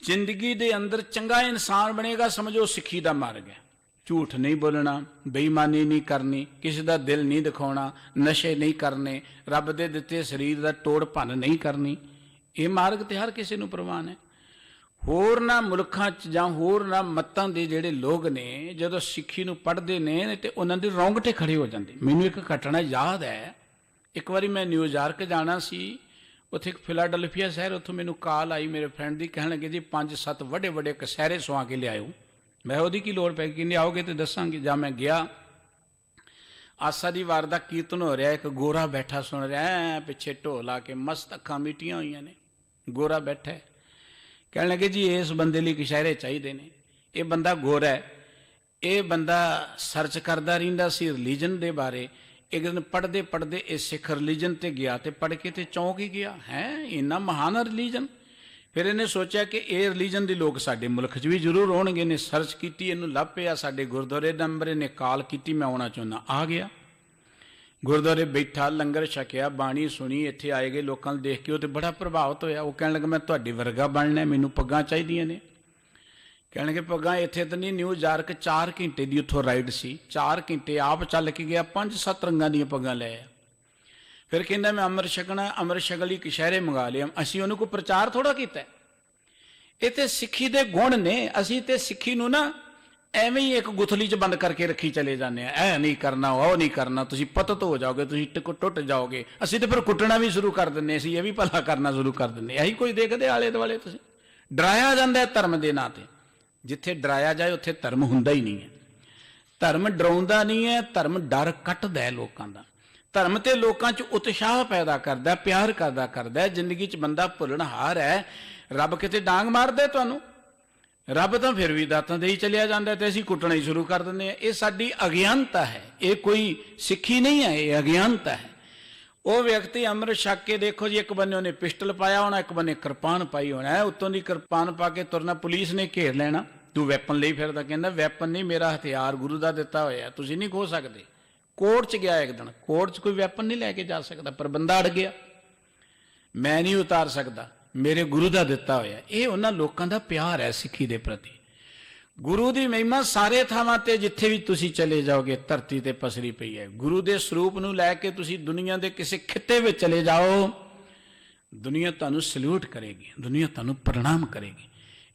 ਜ਼ਿੰਦਗੀ ਦੇ ਅੰਦਰ ਚੰਗਾ ਇਨਸਾਨ ਬਣੇਗਾ, ਸਮਝੋ ਸਿੱਖੀ ਦਾ ਮਾਰਗ ਹੈ। ਝੂਠ ਨਹੀਂ ਬੋਲਣਾ, ਬੇਈਮਾਨੀ ਨਹੀਂ ਕਰਨੀ, ਕਿਸੇ ਦਾ ਦਿਲ ਨਹੀਂ ਦਿਖਾਉਣਾ, ਨਸ਼ੇ ਨਹੀਂ ਕਰਨੇ, ਰੱਬ ਦੇ ਦਿੱਤੇ ਸਰੀਰ ਦਾ ਤੋੜ ਭੰਨ ਨਹੀਂ ਕਰਨੀ। ਇਹ ਮਾਰਗ ਤੇ ਹਰ ਕਿਸੇ ਨੂੰ ਪ੍ਰਵਾਨ ਹੈ। ਹੋਰ ਨਾ ਮੁਲਕਾਂ 'ਚ ਜਾਂ ਹੋਰ ਨਾ ਮੱਤਾਂ ਦੇ ਜਿਹੜੇ ਲੋਕ ਨੇ, ਜਦੋਂ ਸਿੱਖੀ ਨੂੰ ਪੜ੍ਹਦੇ ਨੇ ਤੇ ਉਹਨਾਂ ਦੇ ਰੌਂਗਟੇ ਖੜੇ ਹੋ ਜਾਂਦੇ। ਮੈਨੂੰ ਇੱਕ ਘਟਨਾ ਯਾਦ ਹੈ। ਇੱਕ ਵਾਰੀ ਮੈਂ ਨਿਊਯਾਰਕ ਜਾਣਾ ਸੀ, ਉੱਥੇ ਇੱਕ ਫਿਲਾਡੈਲਫੀਆ ਸ਼ਹਿਰ, ਉੱਥੋਂ ਮੈਨੂੰ ਕਾਲ ਆਈ ਮੇਰੇ ਫਰੈਂਡ ਦੀ, ਕਹਿਣ ਲੱਗੇ ਜੀ 5-7 ਵੱਡੇ ਵੱਡੇ ਕਛਹਿਰੇ ਸੁਆ ਕੇ ਲਿਆਇਓ। ਮੈਂ ਉਹਦੀ ਕੀ ਲੋੜ ਪੈ ਗਈ, ਕਹਿੰਦੇ ਆਓਗੇ ਤੇ ਦੱਸਾਂਗੇ। ਜਾਂ ਮੈਂ ਗਿਆ, ਆਸਾ ਦੀ ਵਾਰ ਦਾ ਕੀਰਤਨ ਹੋ ਰਿਹਾ, ਇੱਕ ਗੋਰਾ ਬੈਠਾ ਸੁਣ ਰਿਹਾ, ਪਿੱਛੇ ਢੋਲ ਲਾ ਕੇ, ਮਸਤ ਅੱਖਾਂ ਮੀਟੀਆਂ ਹੋਈਆਂ ਨੇ, ਗੋਰਾ ਬੈਠਾ। ਕਹਿਣ ਲੱਗੇ ਜੀ ਇਸ ਬੰਦੇ ਲਈ ਕਛਹਿਰੇ ਚਾਹੀਦੇ ਨੇ। ਇਹ ਬੰਦਾ ਗੋਰਾ ਹੈ, ਇਹ ਬੰਦਾ ਸਰਚ ਕਰਦਾ ਰਹਿੰਦਾ ਸੀ ਰਿਲੀਜਨ ਦੇ ਬਾਰੇ। ਇੱਕ ਦਿਨ ਪੜ੍ਹਦੇ ਪੜ੍ਹਦੇ ਇਹ ਸਿੱਖ ਰਿਲੀਜਨ ਤੇ ਗਿਆ ਤੇ ਪੜ੍ਹ ਕੇ ਤੇ ਚੌਂਕ ਹੀ ਗਿਆ, ਹੈ ਇੰਨਾ ਮਹਾਨ ਰਿਲੀਜਨ। ਫਿਰ ਇਹਨੇ ਸੋਚਿਆ ਕਿ ਇਹ ਰਿਲੀਜਨ ਦੇ ਲੋਕ ਸਾਡੇ ਮੁਲਕ 'ਚ ਵੀ ਜ਼ਰੂਰ ਹੋਣਗੇ। ਨੇ ਸਰਚ ਕੀਤੀ, ਇਹਨੂੰ ਲੱਭ ਪਿਆ ਸਾਡੇ ਗੁਰਦੁਆਰੇ ਨੰਬਰ, ਇਹਨੇ ਕਾਲ ਕੀਤੀ, ਮੈਂ ਆਉਣਾ ਚਾਹੁੰਦਾ। ਆ ਗਿਆ ਗੁਰਦੁਆਰੇ, ਬੈਠਾ, ਲੰਗਰ ਛਕਿਆ, ਬਾਣੀ ਸੁਣੀ। ਇੱਥੇ ਆਏ ਗਏ ਲੋਕਾਂ ਨੂੰ ਦੇਖ ਕੇ ਉਹ ਤੇ ਬੜਾ ਪ੍ਰਭਾਵਿਤ ਹੋਇਆ। ਉਹ ਕਹਿਣ ਲੱਗਾ ਮੈਂ ਤੁਹਾਡੇ ਵਰਗਾ ਬਣਨਾ, ਮੈਨੂੰ ਪੱਗਾਂ ਚਾਹੀਦੀਆਂ ਨੇ। ਕਹਿਣ ਲੱਗੇ ਪੱਗਾਂ ਇੱਥੇ ਤਾਂ ਨਹੀਂ, ਨਿਊਯਾਰਕ 4 ਘੰਟੇ ਦੀ ਉੱਥੋਂ ਰਾਈਡ ਸੀ, 4 ਘੰਟੇ ਆਪ ਚੱਲ ਕੇ ਗਿਆ, 5-7 ਰੰਗਾਂ ਦੀਆਂ ਪੱਗਾਂ ਲੈ ਆਇਆ। ਫਿਰ ਕਹਿੰਦਾ ਮੈਂ ਅੰਮ੍ਰਿਤ ਛਕਣਾ, ਅੰਮ੍ਰਿਤ ਛਕ ਲਈ ਕਛਹਿਰੇ ਮੰਗਾ ਲਿਆ। ਅਸੀਂ ਉਹਨੂੰ ਕੋਈ ਪ੍ਰਚਾਰ ਥੋੜ੍ਹਾ ਕੀਤਾ। ਇਹ ਤੇ ਸਿੱਖੀ ਦੇ ਗੁਣ ਨੇ। ਅਸੀਂ ਤੇ ਸਿੱਖੀ ਨੂੰ ਨਾ ਐਵੇਂ ਹੀ ਇੱਕ ਗੁਥਲੀ 'ਚ ਬੰਦ ਕਰਕੇ ਰੱਖੀ ਚਲੇ ਜਾਂਦੇ ਆ, ਇਹ ਨਹੀਂ ਕਰਨਾ, ਉਹ ਨਹੀਂ ਕਰਨਾ, ਤੁਸੀਂ ਪਤਤ ਹੋ ਜਾਓਗੇ, ਤੁਸੀਂ ਟੁੱਟ ਜਾਓਗੇ। ਅਸੀਂ ਤੇ ਫਿਰ ਕੁੱਟਣਾ ਵੀ ਸ਼ੁਰੂ ਕਰ ਦਿੰਦੇ, ਅਸੀਂ ਇਹ ਵੀ ਭਲਾ ਕਰਨਾ ਸ਼ੁਰੂ ਕਰ ਦਿੰਦੇ। ਇਹੀ ਕੁਝ ਦੇਖਦੇ ਆਲੇ ਦੁਆਲੇ। ਤੁਸੀਂ ਡਰਾਇਆ ਜਾਂਦਾ ਧਰਮ ਦੇ ਨਾਂ ਤੇ। ਜਿੱਥੇ ਡਰਾਇਆ ਜਾਏ ਉੱਥੇ ਧਰਮ ਹੁੰਦਾ ਹੀ ਨਹੀਂ ਹੈ। ਧਰਮ ਡਰਾਉਂਦਾ ਨਹੀਂ ਹੈ, ਧਰਮ ਡਰ ਕੱਟਦਾ ਹੈ ਲੋਕਾਂ ਦਾ। ਧਰਮ ਤੇ ਲੋਕਾਂ 'ਚ ਉਤਸ਼ਾਹ ਪੈਦਾ ਕਰਦਾ, ਪਿਆਰ ਕਰਦਾ। ਜ਼ਿੰਦਗੀ 'ਚ ਬੰਦਾ ਭੁੱਲਣਹਾਰ ਹੈ। ਰੱਬ ਕਿਤੇ ਡਾਂਗ ਮਾਰਦਾ ਤੁਹਾਨੂੰ, ਰੱਬ ਤਾਂ ਫਿਰ ਵੀ ਦਾਤਾਂ ਦੇ ਹੀ ਚਲਿਆ ਜਾਂਦਾ, ਤੇ ਅਸੀਂ ਕੁੱਟਣਾ ਹੀ ਸ਼ੁਰੂ ਕਰ ਦਿੰਦੇ ਹਾਂ। ਇਹ ਸਾਡੀ ਅਗਿਆਨਤਾ ਹੈ, ਇਹ ਕੋਈ ਸਿੱਖੀ ਨਹੀਂ ਹੈ, ਇਹ ਅਗਿਆਨਤਾ ਹੈ। ਉਹ ਵਿਅਕਤੀ ਅੰਮ੍ਰਿਤ ਛਕ ਕੇ ਦੇਖੋ ਜੀ, ਇੱਕ ਬੰਨੇ ਉਹਨੇ ਪਿਸਟਲ ਪਾਇਆ ਹੋਣਾ, ਇੱਕ ਬੰਨੇ ਕਿਰਪਾਨ ਪਾਈ ਹੋਣਾ, ਉੱਤੋਂ ਦੀ ਕਿਰਪਾਨ ਪਾ ਕੇ ਤੁਰਨਾ, ਪੁਲਿਸ ਨੇ ਘੇਰ ਲੈਣਾ, ਤੂੰ ਵੈਪਨ ਲਈ ਫਿਰਦਾ। ਕਹਿੰਦਾ ਵੈਪਨ ਨਹੀਂ, ਮੇਰਾ ਹਥਿਆਰ ਗੁਰੂ ਦਾ ਦਿੱਤਾ ਹੋਇਆ, ਤੁਸੀਂ ਨਹੀਂ ਖੋ ਸਕਦੇ। ਕੋਰਟ 'ਚ ਗਿਆ ਇੱਕ ਦਿਨ, ਕੋਰਟ 'ਚ ਕੋਈ ਵੈਪਨ ਨਹੀਂ ਲੈ ਕੇ ਜਾ ਸਕਦਾ, ਪਰ ਬੰਦਾ ਅੜ ਗਿਆ, ਮੈਂ ਨਹੀਂ ਉਤਾਰ ਸਕਦਾ, ਮੇਰੇ ਗੁਰੂ ਦਾ ਦਿੱਤਾ ਹੋਇਆ। ਇਹ ਉਹਨਾਂ ਲੋਕਾਂ ਦਾ ਪਿਆਰ ਹੈ ਸਿੱਖੀ ਦੇ ਪ੍ਰਤੀ। ਗੁਰੂ ਦੀ ਮਹਿਮਾ ਸਾਰੇ ਥਾਵਾਂ ਤੇ ਜਿੱਥੇ ਵੀ ਤੁਸੀਂ ਚਲੇ ਜਾਓਗੇ ਧਰਤੀ ਤੇ ਪਸਰੀ ਪਈ ਹੈ। ਗੁਰੂ ਦੇ ਸਰੂਪ ਨੂੰ ਲੈ ਕੇ ਤੁਸੀਂ ਦੁਨੀਆ ਦੇ ਕਿਸੇ ਖਿੱਤੇ ਵਿੱਚ ਚਲੇ ਜਾਓ, ਦੁਨੀਆ ਤੁਹਾਨੂੰ ਸਲੂਟ ਕਰੇਗੀ, ਦੁਨੀਆ ਤੁਹਾਨੂੰ ਪ੍ਰਣਾਮ ਕਰੇਗੀ।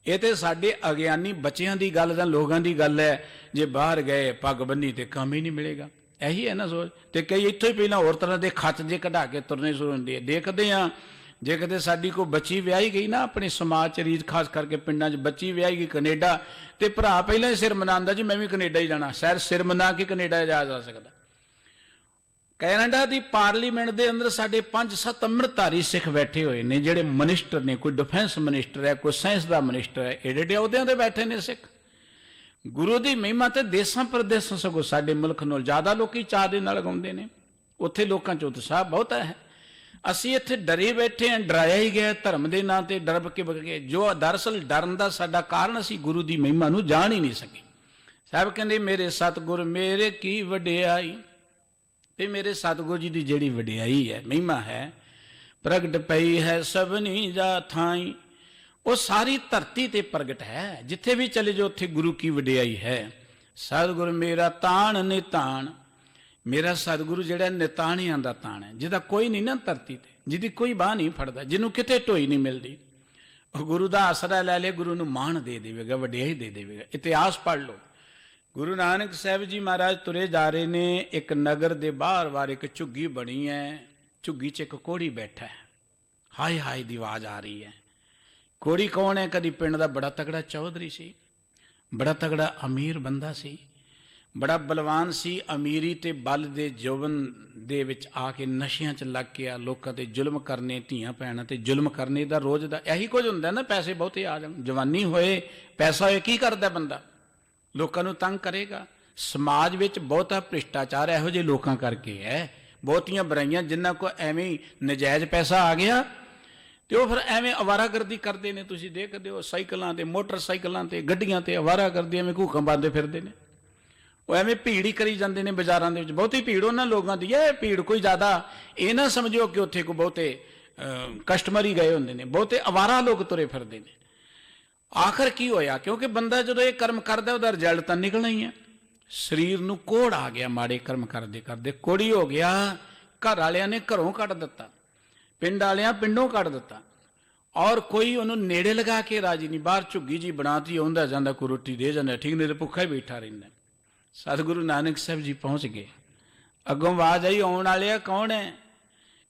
ਇਹ ਤੇ ਸਾਡੇ ਅਗਿਆਨੀ ਬੱਚਿਆਂ ਦੀ ਗੱਲ ਜਾਂ ਲੋਕਾਂ ਦੀ ਗੱਲ ਹੈ। ਜੇ ਬਾਹਰ ਗਏ ਪੱਗ ਬੰਨੀ ਤੇ ਕੰਮ ਹੀ ਨਹੀਂ ਮਿਲੇਗਾ, ਇਹੀ ਹੈ ਨਾ ਸੋਚ। ਤੇ ਕਈ ਇੱਥੋਂ ਹੀ ਪਹਿਲਾਂ ਹੋਰ ਤਰ੍ਹਾਂ ਦੇ ਖੱਚ ਜੇ ਕਢਾ ਕੇ ਤੁਰਨੇ ਸ਼ੁਰੂ ਹੁੰਦੇ। ਦੇਖਦੇ ਹਾਂ ਜੇ ਕਿਤੇ ਸਾਡੀ ਕੋਈ ਬੱਚੀ ਵਿਆਹੀ ਗਈ ਨਾ, ਆਪਣੇ ਸਮਾਜ 'ਚ ਰੀਤ ਖਾਸ ਕਰਕੇ ਪਿੰਡਾਂ 'ਚ ਬੱਚੀ ਵਿਆਹੀ ਗਈ ਕੈਨੇਡਾ, ਤੇ ਭਰਾ ਪਹਿਲਾਂ ਹੀ ਸਿਰ ਮਨਾਉਂਦਾ ਜੀ ਮੈਂ ਵੀ ਕੈਨੇਡਾ ਹੀ ਜਾਣਾ। ਸ਼ਾਇਦ ਸਿਰ ਮਨਾ ਕੇ ਕੈਨੇਡਾ ਜਾ ਸਕਦਾ। ਕੈਨੇਡਾ ਦੀ ਪਾਰਲੀਮੈਂਟ ਦੇ ਅੰਦਰ ਸਾਡੇ 5-7 ਅੰਮ੍ਰਿਤਧਾਰੀ ਸਿੱਖ ਬੈਠੇ ਹੋਏ ਨੇ, ਜਿਹੜੇ ਮਨਿਸਟਰ ਨੇ। ਕੋਈ ਡਿਫੈਂਸ ਮਨਿਸਟਰ ਹੈ, ਕੋਈ ਸਾਇੰਸ ਦਾ ਮਨਿਸਟਰ ਹੈ, ਏਡੇ ਅਹੁਦਿਆਂ ਤੇ ਬੈਠੇ ਨੇ ਸਿੱਖ। ਗੁਰੂ ਦੀ ਮਹਿਮਾ ਤੇ ਦੇਸਾਂ ਪ੍ਰਦੇਸਾਂ ਸਗੋਂ ਸਾਡੇ ਮੁਲਕ ਨਾਲੋਂ ਜ਼ਿਆਦਾ ਲੋਕੀ ਚਾਅ ਦੇ ਨਾਲ ਗਾਉਂਦੇ ਨੇ। ਉੱਥੇ ਲੋਕਾਂ 'ਚ ਉਤਸ਼ਾਹ ਬਹੁਤਾ ਹੈ। ਅਸੀਂ ਇੱਥੇ ਡਰੇ ਬੈਠੇ ਹਾਂ, ਡਰਾਇਆ ਹੀ ਗਿਆ ਧਰਮ ਦੇ ਨਾਂ ਤੇ, ਡਰ ਕੇ ਬਗੇ। ਜੋ ਦਰਅਸਲ ਡਰਨ ਦਾ ਸਾਡਾ ਕਾਰਨ, ਅਸੀਂ ਗੁਰੂ ਦੀ ਮਹਿਮਾ ਨੂੰ ਜਾਣ ਹੀ ਨਹੀਂ ਸਕੇ। ਸਾਹਿਬ ਕਹਿੰਦੇ ਮੇਰੇ ਸਤਿਗੁਰ ਮੇਰੇ ਕੀ ਵਡਿਆਈ, ਤੇ ਮੇਰੇ ਸਤਿਗੁਰ ਜੀ ਦੀ ਜਿਹੜੀ ਵਡਿਆਈ ਹੈ, ਮਹਿਮਾ ਹੈ, ਪ੍ਰਗਟ ਪਈ ਹੈ ਸਭਨੀ ਜਾ ਥਾਈ, ਉਹ ਸਾਰੀ ਧਰਤੀ ਤੇ ਪ੍ਰਗਟ ਹੈ। ਜਿੱਥੇ ਵੀ ਚਲੇ ਜਾਓ ਉੱਥੇ ਗੁਰੂ ਕੀ ਵਡਿਆਈ ਹੈ। ਸਤਿਗੁਰ ਮੇਰਾ ਤਾਣ ਨਿਤਾਣ, ਮੇਰਾ ਸਤਿਗੁਰੂ ਜਿਹੜਾ ਨਿਤਾਣਿਆਂ ਦਾ ਤਾਣ ਹੈ, ਜਿਹਦਾ ਕੋਈ ਨਹੀਂ ਨਾ ਧਰਤੀ ਤੇ, ਜਿਹਦੀ ਕੋਈ ਬਾਹ ਨਹੀਂ ਫੜਦਾ, ਜਿਹਨੂੰ ਕਿਤੇ ਢੋਈ ਨਹੀਂ ਮਿਲਦੀ। ਉਹ ਗੁਰੂ ਦਾ ਆਸਰਾ ਲੈ ਲੇ, ਗੁਰੂ ਨੂੰ ਮਾਣ ਦੇ ਦੇਵੇਗਾ, ਵਡਿਆਈ ਦੇ ਦੇਵੇਗਾ। ਇਤਿਹਾਸ ਪੜ੍ਹ ਲਓ। ਗੁਰੂ ਨਾਨਕ ਸਾਹਿਬ ਜੀ ਮਹਾਰਾਜ ਤੁਰੇ ਜਾ ਰਹੇ ਨੇ, ਇੱਕ ਨਗਰ ਦੇ ਬਾਹਰ ਇੱਕ ਝੁੱਗੀ ਬਣੀ ਹੈ। ਝੁੱਗੀ 'ਚ ਇੱਕ ਕੋਹੜੀ ਬੈਠਾ ਹੈ, ਹਾਏ ਹਾਏ ਦੀ ਆਵਾਜ਼ ਆ ਰਹੀ ਹੈ। ਕੋਹੜੀ ਕੌਣ ਹੈ? ਕਦੀ ਪਿੰਡ ਦਾ ਬੜਾ ਤਗੜਾ ਚੌਧਰੀ ਸੀ, ਬੜਾ ਤਗੜਾ ਅਮੀਰ ਬੰਦਾ ਸੀ, ਬੜਾ ਬਲਵਾਨ ਸੀ। ਅਮੀਰੀ ਤੇ ਬਲ ਦੇ ਜੋਬਨ ਦੇ ਵਿੱਚ ਆ ਕੇ ਨਸ਼ਿਆਂ 'ਚ ਲੱਗ ਗਿਆ, ਲੋਕਾਂ ਤੇ ਜ਼ੁਲਮ ਕਰਨੇ, ਧੀਆਂ ਭੈਣਾਂ ਤੇ ਜ਼ੁਲਮ ਕਰਨੇ ਦਾ ਰੋਜ਼ ਦਾ ਇਹੀ ਕੁਝ ਹੁੰਦਾ ਨਾ। ਪੈਸੇ ਬਹੁਤੇ ਆ ਜਾਣ, ਜਵਾਨੀ ਹੋਏ, ਪੈਸਾ ਹੋਏ, ਕੀ ਕਰਦਾ ਬੰਦਾ? ਲੋਕਾਂ ਨੂੰ ਤੰਗ ਕਰੇਗਾ। ਸਮਾਜ ਵਿੱਚ ਬਹੁਤਾ ਭ੍ਰਿਸ਼ਟਾਚਾਰ ਇਹੋ ਜਿਹੇ ਲੋਕਾਂ ਕਰਕੇ ਹੈ, ਬਹੁਤੀਆਂ ਬੁਰਾਈਆਂ। ਜਿਨ੍ਹਾਂ ਕੋਲ ਐਵੇਂ ਨਜਾਇਜ਼ ਪੈਸਾ ਆ ਗਿਆ ਤੇ ਉਹ ਫਿਰ ਐਵੇਂ ਅਵਾਰਾਗਰਦੀ ਕਰਦੇ ਨੇ। ਤੁਸੀਂ ਦੇਖਦੇ ਹੋ ਸਾਈਕਲਾਂ ਤੇ, ਮੋਟਰਸਾਈਕਲਾਂ ਤੇ, ਗੱਡੀਆਂ ਤੇ ਅਵਾਰਾਗਰਦੀ ਐਵੇਂ ਘੂਕਾਂ ਪਾਉਂਦੇ ਫਿਰਦੇ ਨੇ। ਉਹ ਐਵੇਂ ਭੀੜ ਹੀ ਕਰੀ ਜਾਂਦੇ ਨੇ ਬਾਜ਼ਾਰਾਂ ਦੇ ਵਿੱਚ। ਬਹੁਤੀ ਭੀੜ ਉਹਨਾਂ ਲੋਕਾਂ ਦੀ ਹੈ। ਭੀੜ ਕੋਈ ਜ਼ਿਆਦਾ ਇਹ ਨਾ ਸਮਝੋ ਕਿ ਉੱਥੇ ਕੋਈ ਬਹੁਤੇ ਕਸਟਮਰ ਹੀ ਗਏ ਹੁੰਦੇ ਨੇ, ਬਹੁਤੇ ਅਵਾਰਾ ਲੋਕ ਤੁਰੇ ਫਿਰਦੇ ਨੇ। ਆਖਰ ਕੀ ਹੋਇਆ? ਕਿਉਂਕਿ ਬੰਦਾ ਜਦੋਂ ਇਹ ਕਰਮ ਕਰਦਾ ਉਹਦਾ ਰਿਜ਼ਲਟ ਤਾਂ ਨਿਕਲਣਾ ਹੀ ਹੈ। ਸਰੀਰ ਨੂੰ ਕੋੜ ਆ ਗਿਆ, ਮਾੜੇ ਕਰਮ ਕਰਦੇ ਕਰਦੇ ਕੋੜੀ ਹੋ ਗਿਆ। ਘਰ ਵਾਲਿਆਂ ਨੇ ਘਰੋਂ ਕੱਢ ਦਿੱਤਾ, ਪਿੰਡ ਵਾਲਿਆਂ ਪਿੰਡੋਂ ਕੱਢ ਦਿੱਤਾ, ਔਰ ਕੋਈ ਉਹਨੂੰ ਨੇੜੇ ਲਗਾ ਕੇ ਰਾਜੀ ਨਹੀਂ। ਬਾਹਰ ਝੁੱਗੀ ਜੀ ਬਣਾਤੀ, ਆਉਂਦਾ ਜਾਂਦਾ ਕੋਈ ਰੋਟੀ ਦੇ ਜਾਂਦਾ, ਠੀਕ ਨਹੀਂ ਤੇ ਭੁੱਖਾ ਹੀ ਬੈਠਾ ਰਹਿੰਦਾ। ਸਤਿਗੁਰੂ ਨਾਨਕ ਸਾਹਿਬ ਜੀ ਪਹੁੰਚ ਗਏ। ਅੱਗੋਂ ਆਵਾਜ਼ ਆਈ, ਆਉਣ ਵਾਲਿਆ ਕੌਣ ਹੈ?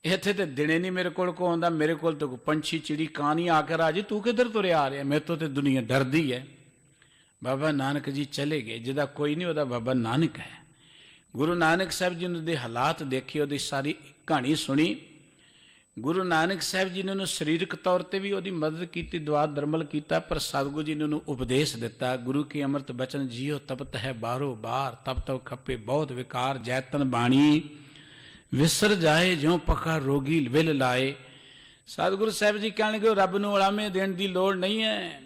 ਇੱਥੇ ਤੇ ਦਿਨੇ ਨਹੀਂ ਮੇਰੇ ਕੋਲ ਕੋ ਆਉਂਦਾ, ਮੇਰੇ ਕੋਲ ਤਾਂ ਕੋਈ ਪੰਛੀ ਚਿੜੀ ਕਾਂ ਨਹੀਂ ਆ ਕੇ ਰਾਜੀ, ਤੂੰ ਕਿੱਧਰ ਤੁਰਿਆ ਆ ਰਿਹਾ? ਮੇਰੇ ਤੋਂ ਤੇ ਦੁਨੀਆ ਡਰਦੀ ਹੈ। ਬਾਬਾ ਨਾਨਕ ਜੀ ਚਲੇ ਗਏ। ਜਿਹਦਾ ਕੋਈ ਨਹੀਂ ਉਹਦਾ ਬਾਬਾ ਨਾਨਕ ਹੈ। ਗੁਰੂ ਨਾਨਕ ਸਾਹਿਬ ਜੀ ਨੇ ਉਹਦੇ ਹਾਲਾਤ ਦੇਖੇ, ਉਹਦੀ ਸਾਰੀ ਕਹਾਣੀ ਸੁਣੀ। ਗੁਰੂ ਨਾਨਕ ਸਾਹਿਬ ਜੀ ਨੇ ਉਹਨੂੰ ਸਰੀਰਕ ਤੌਰ ਤੇ ਵੀ ਉਹਦੀ ਮਦਦ ਕੀਤੀ, ਦੁਆ ਦਰਮਲ ਕੀਤਾ, ਪਰ ਸਤਿਗੁਰੂ ਜੀ ਨੇ ਉਹਨੂੰ ਉਪਦੇਸ਼ ਦਿੱਤਾ। ਗੁਰੂ ਕੀ ਅੰਮ੍ਰਿਤ ਬਚਨ ਜੀਓ ਤਪਤ ਹੈ ਬਾਰੋ ਬਾਰ, ਤਪ ਤਪ ਖੱਪੇ ਬਹੁਤ ਵਿਕਾਰ, ਜੈਤਨ ਬਾਣੀ ਵਿਸਰ ਜਾਏ, ਜਿਉਂ ਪੱਕਾ ਰੋਗੀ ਵਿਲ ਲਾਏ। ਸਤਿਗੁਰੂ ਸਾਹਿਬ ਜੀ ਕਹਿਣਗੇ ਰੱਬ ਨੂੰ ਉਲਾਮੇ ਦੇਣ ਦੀ ਲੋੜ ਨਹੀਂ ਹੈ।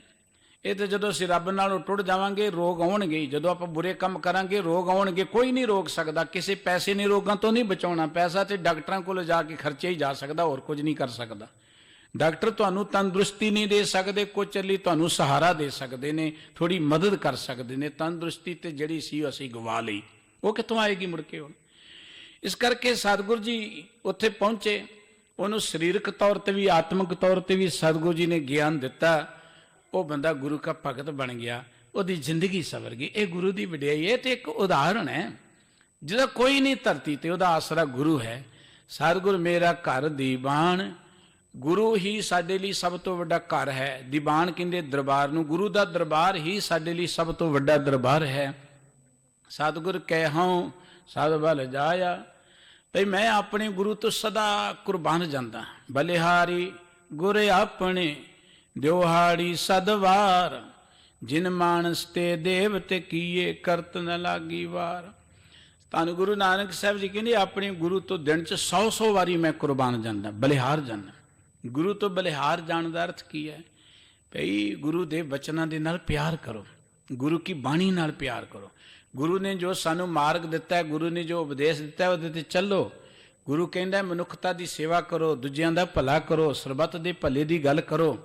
ਇਹ ਤਾਂ ਜਦੋਂ ਅਸੀਂ ਰੱਬ ਨਾਲੋਂ ਟੁੱਟ ਜਾਵਾਂਗੇ ਰੋਗ ਆਉਣਗੇ। ਜਦੋਂ ਆਪਾਂ ਬੁਰੇ ਕੰਮ ਕਰਾਂਗੇ ਰੋਗ ਆਉਣਗੇ। ਕੋਈ ਨਹੀਂ ਰੋਕ ਸਕਦਾ, ਕਿਸੇ ਪੈਸੇ ਨੇ ਰੋਗਾਂ ਤੋਂ ਨਹੀਂ ਬਚਾਉਣਾ। ਪੈਸਾ ਤੇ ਡਾਕਟਰਾਂ ਕੋਲ ਜਾ ਕੇ ਖਰਚੇ ਹੀ ਜਾ ਸਕਦਾ, ਹੋਰ ਕੁਝ ਨਹੀਂ ਕਰ ਸਕਦਾ। ਡਾਕਟਰ ਤੁਹਾਨੂੰ ਤੰਦਰੁਸਤੀ ਨਹੀਂ ਦੇ ਸਕਦੇ, ਕੁਝ ਲਈ ਤੁਹਾਨੂੰ ਸਹਾਰਾ ਦੇ ਸਕਦੇ ਨੇ, ਥੋੜੀ ਮਦਦ ਕਰ ਸਕਦੇ ਨੇ। ਤੰਦਰੁਸਤੀ ਤੇ ਜਿਹੜੀ ਸੀ ਅਸੀਂ ਗਵਾ ਲਈ, ਉਹ ਕਿੱਥੋਂ ਆਏਗੀ ਮੁੜ ਕੇ ਹੁਣ? ਇਸ ਕਰਕੇ ਸਤਿਗੁਰੂ ਜੀ ਉੱਥੇ ਪਹੁੰਚੇ। ਉਹਨੂੰ ਸਰੀਰਕ ਤੌਰ ਤੇ ਵੀ ਆਤਮਿਕ ਤੌਰ ਤੇ ਵੀ ਸਤਿਗੁਰੂ ਜੀ ਨੇ ਗਿਆਨ ਦਿੱਤਾ। ਉਹ ਬੰਦਾ ਗੁਰੂ ਕਾ ਭਗਤ ਬਣ ਗਿਆ, ਉਹਦੀ ਜ਼ਿੰਦਗੀ ਸਵਰ ਗਈ। ਇਹ ਗੁਰੂ ਦੀ ਵਡਿਆਈ ਹੈ। ਤੇ ਇੱਕ ਉਦਾਹਰਣ ਹੈ ਜਿਹਦਾ ਕੋਈ ਨਹੀਂ ਧਰਤੀ ਤੇ, ਉਹਦਾ ਆਸਰਾ ਗੁਰੂ ਹੈ। ਸਤਿਗੁਰ ਮੇਰਾ ਘਰ ਦੀਵਾਨ, ਗੁਰੂ ਹੀ ਸਾਡੇ ਲਈ ਸਭ ਤੋਂ ਵੱਡਾ ਘਰ ਹੈ। ਦੀਵਾਨ ਕਹਿੰਦੇ ਦਰਬਾਰ ਨੂੰ, ਗੁਰੂ ਦਾ ਦਰਬਾਰ ਹੀ ਸਾਡੇ ਲਈ ਸਭ ਤੋਂ ਵੱਡਾ ਦਰਬਾਰ ਹੈ। ਸਤਿਗੁਰ ਕਹਿਉ ਸਦ ਬਲ ਜਾਇਆ, ਭਈ ਮੈਂ ਆਪਣੇ ਗੁਰੂ ਤੋਂ ਸਦਾ ਕੁਰਬਾਨ ਜਾਂਦਾ। ਬਲਿਹਾਰੀ ਗੁਰ ਆਪਣੇ ਦਿਉਹਾੜੀ ਸਦਵਾਰ, ਜਿਨ ਮਾਨਸ ਤੇ ਦੇਵ ਤੇ ਕੀਏ ਕਰਤ ਨ ਲਾਗੀ ਵਾਰ। ਧੰਨ ਗੁਰੂ ਨਾਨਕ ਸਾਹਿਬ ਜੀ ਕਹਿੰਦੇ ਆਪਣੇ ਗੁਰੂ ਤੋਂ ਦਿਨ 'ਚ 100 ਵਾਰੀ ਮੈਂ ਕੁਰਬਾਨ ਜਾਂਦਾ, ਬਲਿਹਾਰ ਜਾਂਦਾ। ਗੁਰੂ ਤੋਂ ਬਲਿਹਾਰ ਜਾਣ ਦਾ ਅਰਥ ਕੀ ਹੈ? ਭਈ ਗੁਰੂ ਦੇ ਬਚਨਾਂ ਦੇ ਨਾਲ ਪਿਆਰ ਕਰੋ, ਗੁਰੂ ਕੀ ਬਾਣੀ ਨਾਲ ਪਿਆਰ ਕਰੋ। ਗੁਰੂ ਨੇ ਜੋ ਸਾਨੂੰ ਮਾਰਗ ਦਿੱਤਾ ਹੈ, ਗੁਰੂ ਨੇ ਜੋ ਉਪਦੇਸ਼ ਦਿੱਤਾ ਹੈ, ਉਹਦੇ 'ਤੇ ਚੱਲੋ। ਗੁਰੂ ਕਹਿੰਦਾ ਮਨੁੱਖਤਾ ਦੀ ਸੇਵਾ ਕਰੋ, ਦੂਜਿਆਂ ਦਾ ਭਲਾ ਕਰੋ, ਸਰਬੱਤ ਦੇ ਭਲੇ ਦੀ ਗੱਲ ਕਰੋ।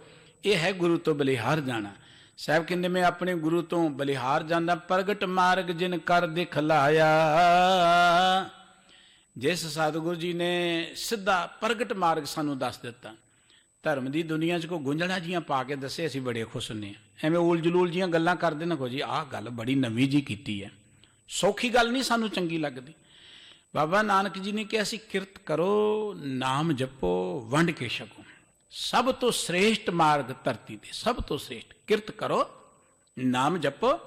ਇਹ ਹੈ ਗੁਰੂ ਤੋਂ ਬਲਿਹਾਰ ਜਾਣਾ। ਸਾਹਿਬ ਕਹਿੰਦੇ ਮੈਂ ਆਪਣੇ ਗੁਰੂ ਤੋਂ ਬਲਿਹਾਰ ਜਾਂਦਾ। ਪ੍ਰਗਟ ਮਾਰਗ ਜਿਨ ਕਰ ਦਿਖਲਾਇਆ, ਜਿਸ ਸਤਿਗੁਰੂ ਜੀ ਨੇ ਸਿੱਧਾ ਪ੍ਰਗਟ ਮਾਰਗ ਸਾਨੂੰ ਦੱਸ ਦਿੱਤਾ। ਧਰਮ ਦੀ ਦੁਨੀਆ 'ਚ ਕੋਈ ਗੁੰਝਲਾਂ ਜੀਆਂ ਪਾ ਕੇ ਦੱਸੇ, ਅਸੀਂ ਬੜੇ ਖੁਸ਼ ਹੁੰਦੇ ਹਾਂ। ਐਵੇਂ ਉਲ ਜਲੂਲ ਜੀਆਂ ਗੱਲਾਂ ਕਰਦੇ ਨਾ, ਕੋ ਜੀ ਆਹ ਗੱਲ ਬੜੀ ਨਵੀਂ ਜੀ ਕੀਤੀ ਹੈ, ਸੌਖੀ ਗੱਲ ਨਹੀਂ ਸਾਨੂੰ ਚੰਗੀ ਲੱਗਦੀ। ਬਾਬਾ ਨਾਨਕ ਜੀ ਨੇ ਕਿਹਾ ਸੀ ਕਿਰਤ ਕਰੋ, ਨਾਮ ਜਪੋ, ਵੰਡ ਕੇ ਛਕੋ। ਸਭ ਤੋਂ ਸ੍ਰੇਸ਼ਟ ਮਾਰਗ ਧਰਤੀ ਤੇ, ਸਭ ਤੋਂ ਸ੍ਰੇਸ਼ਟ ਕਿਰਤ ਕਰੋ, ਨਾਮ ਜਪੋ,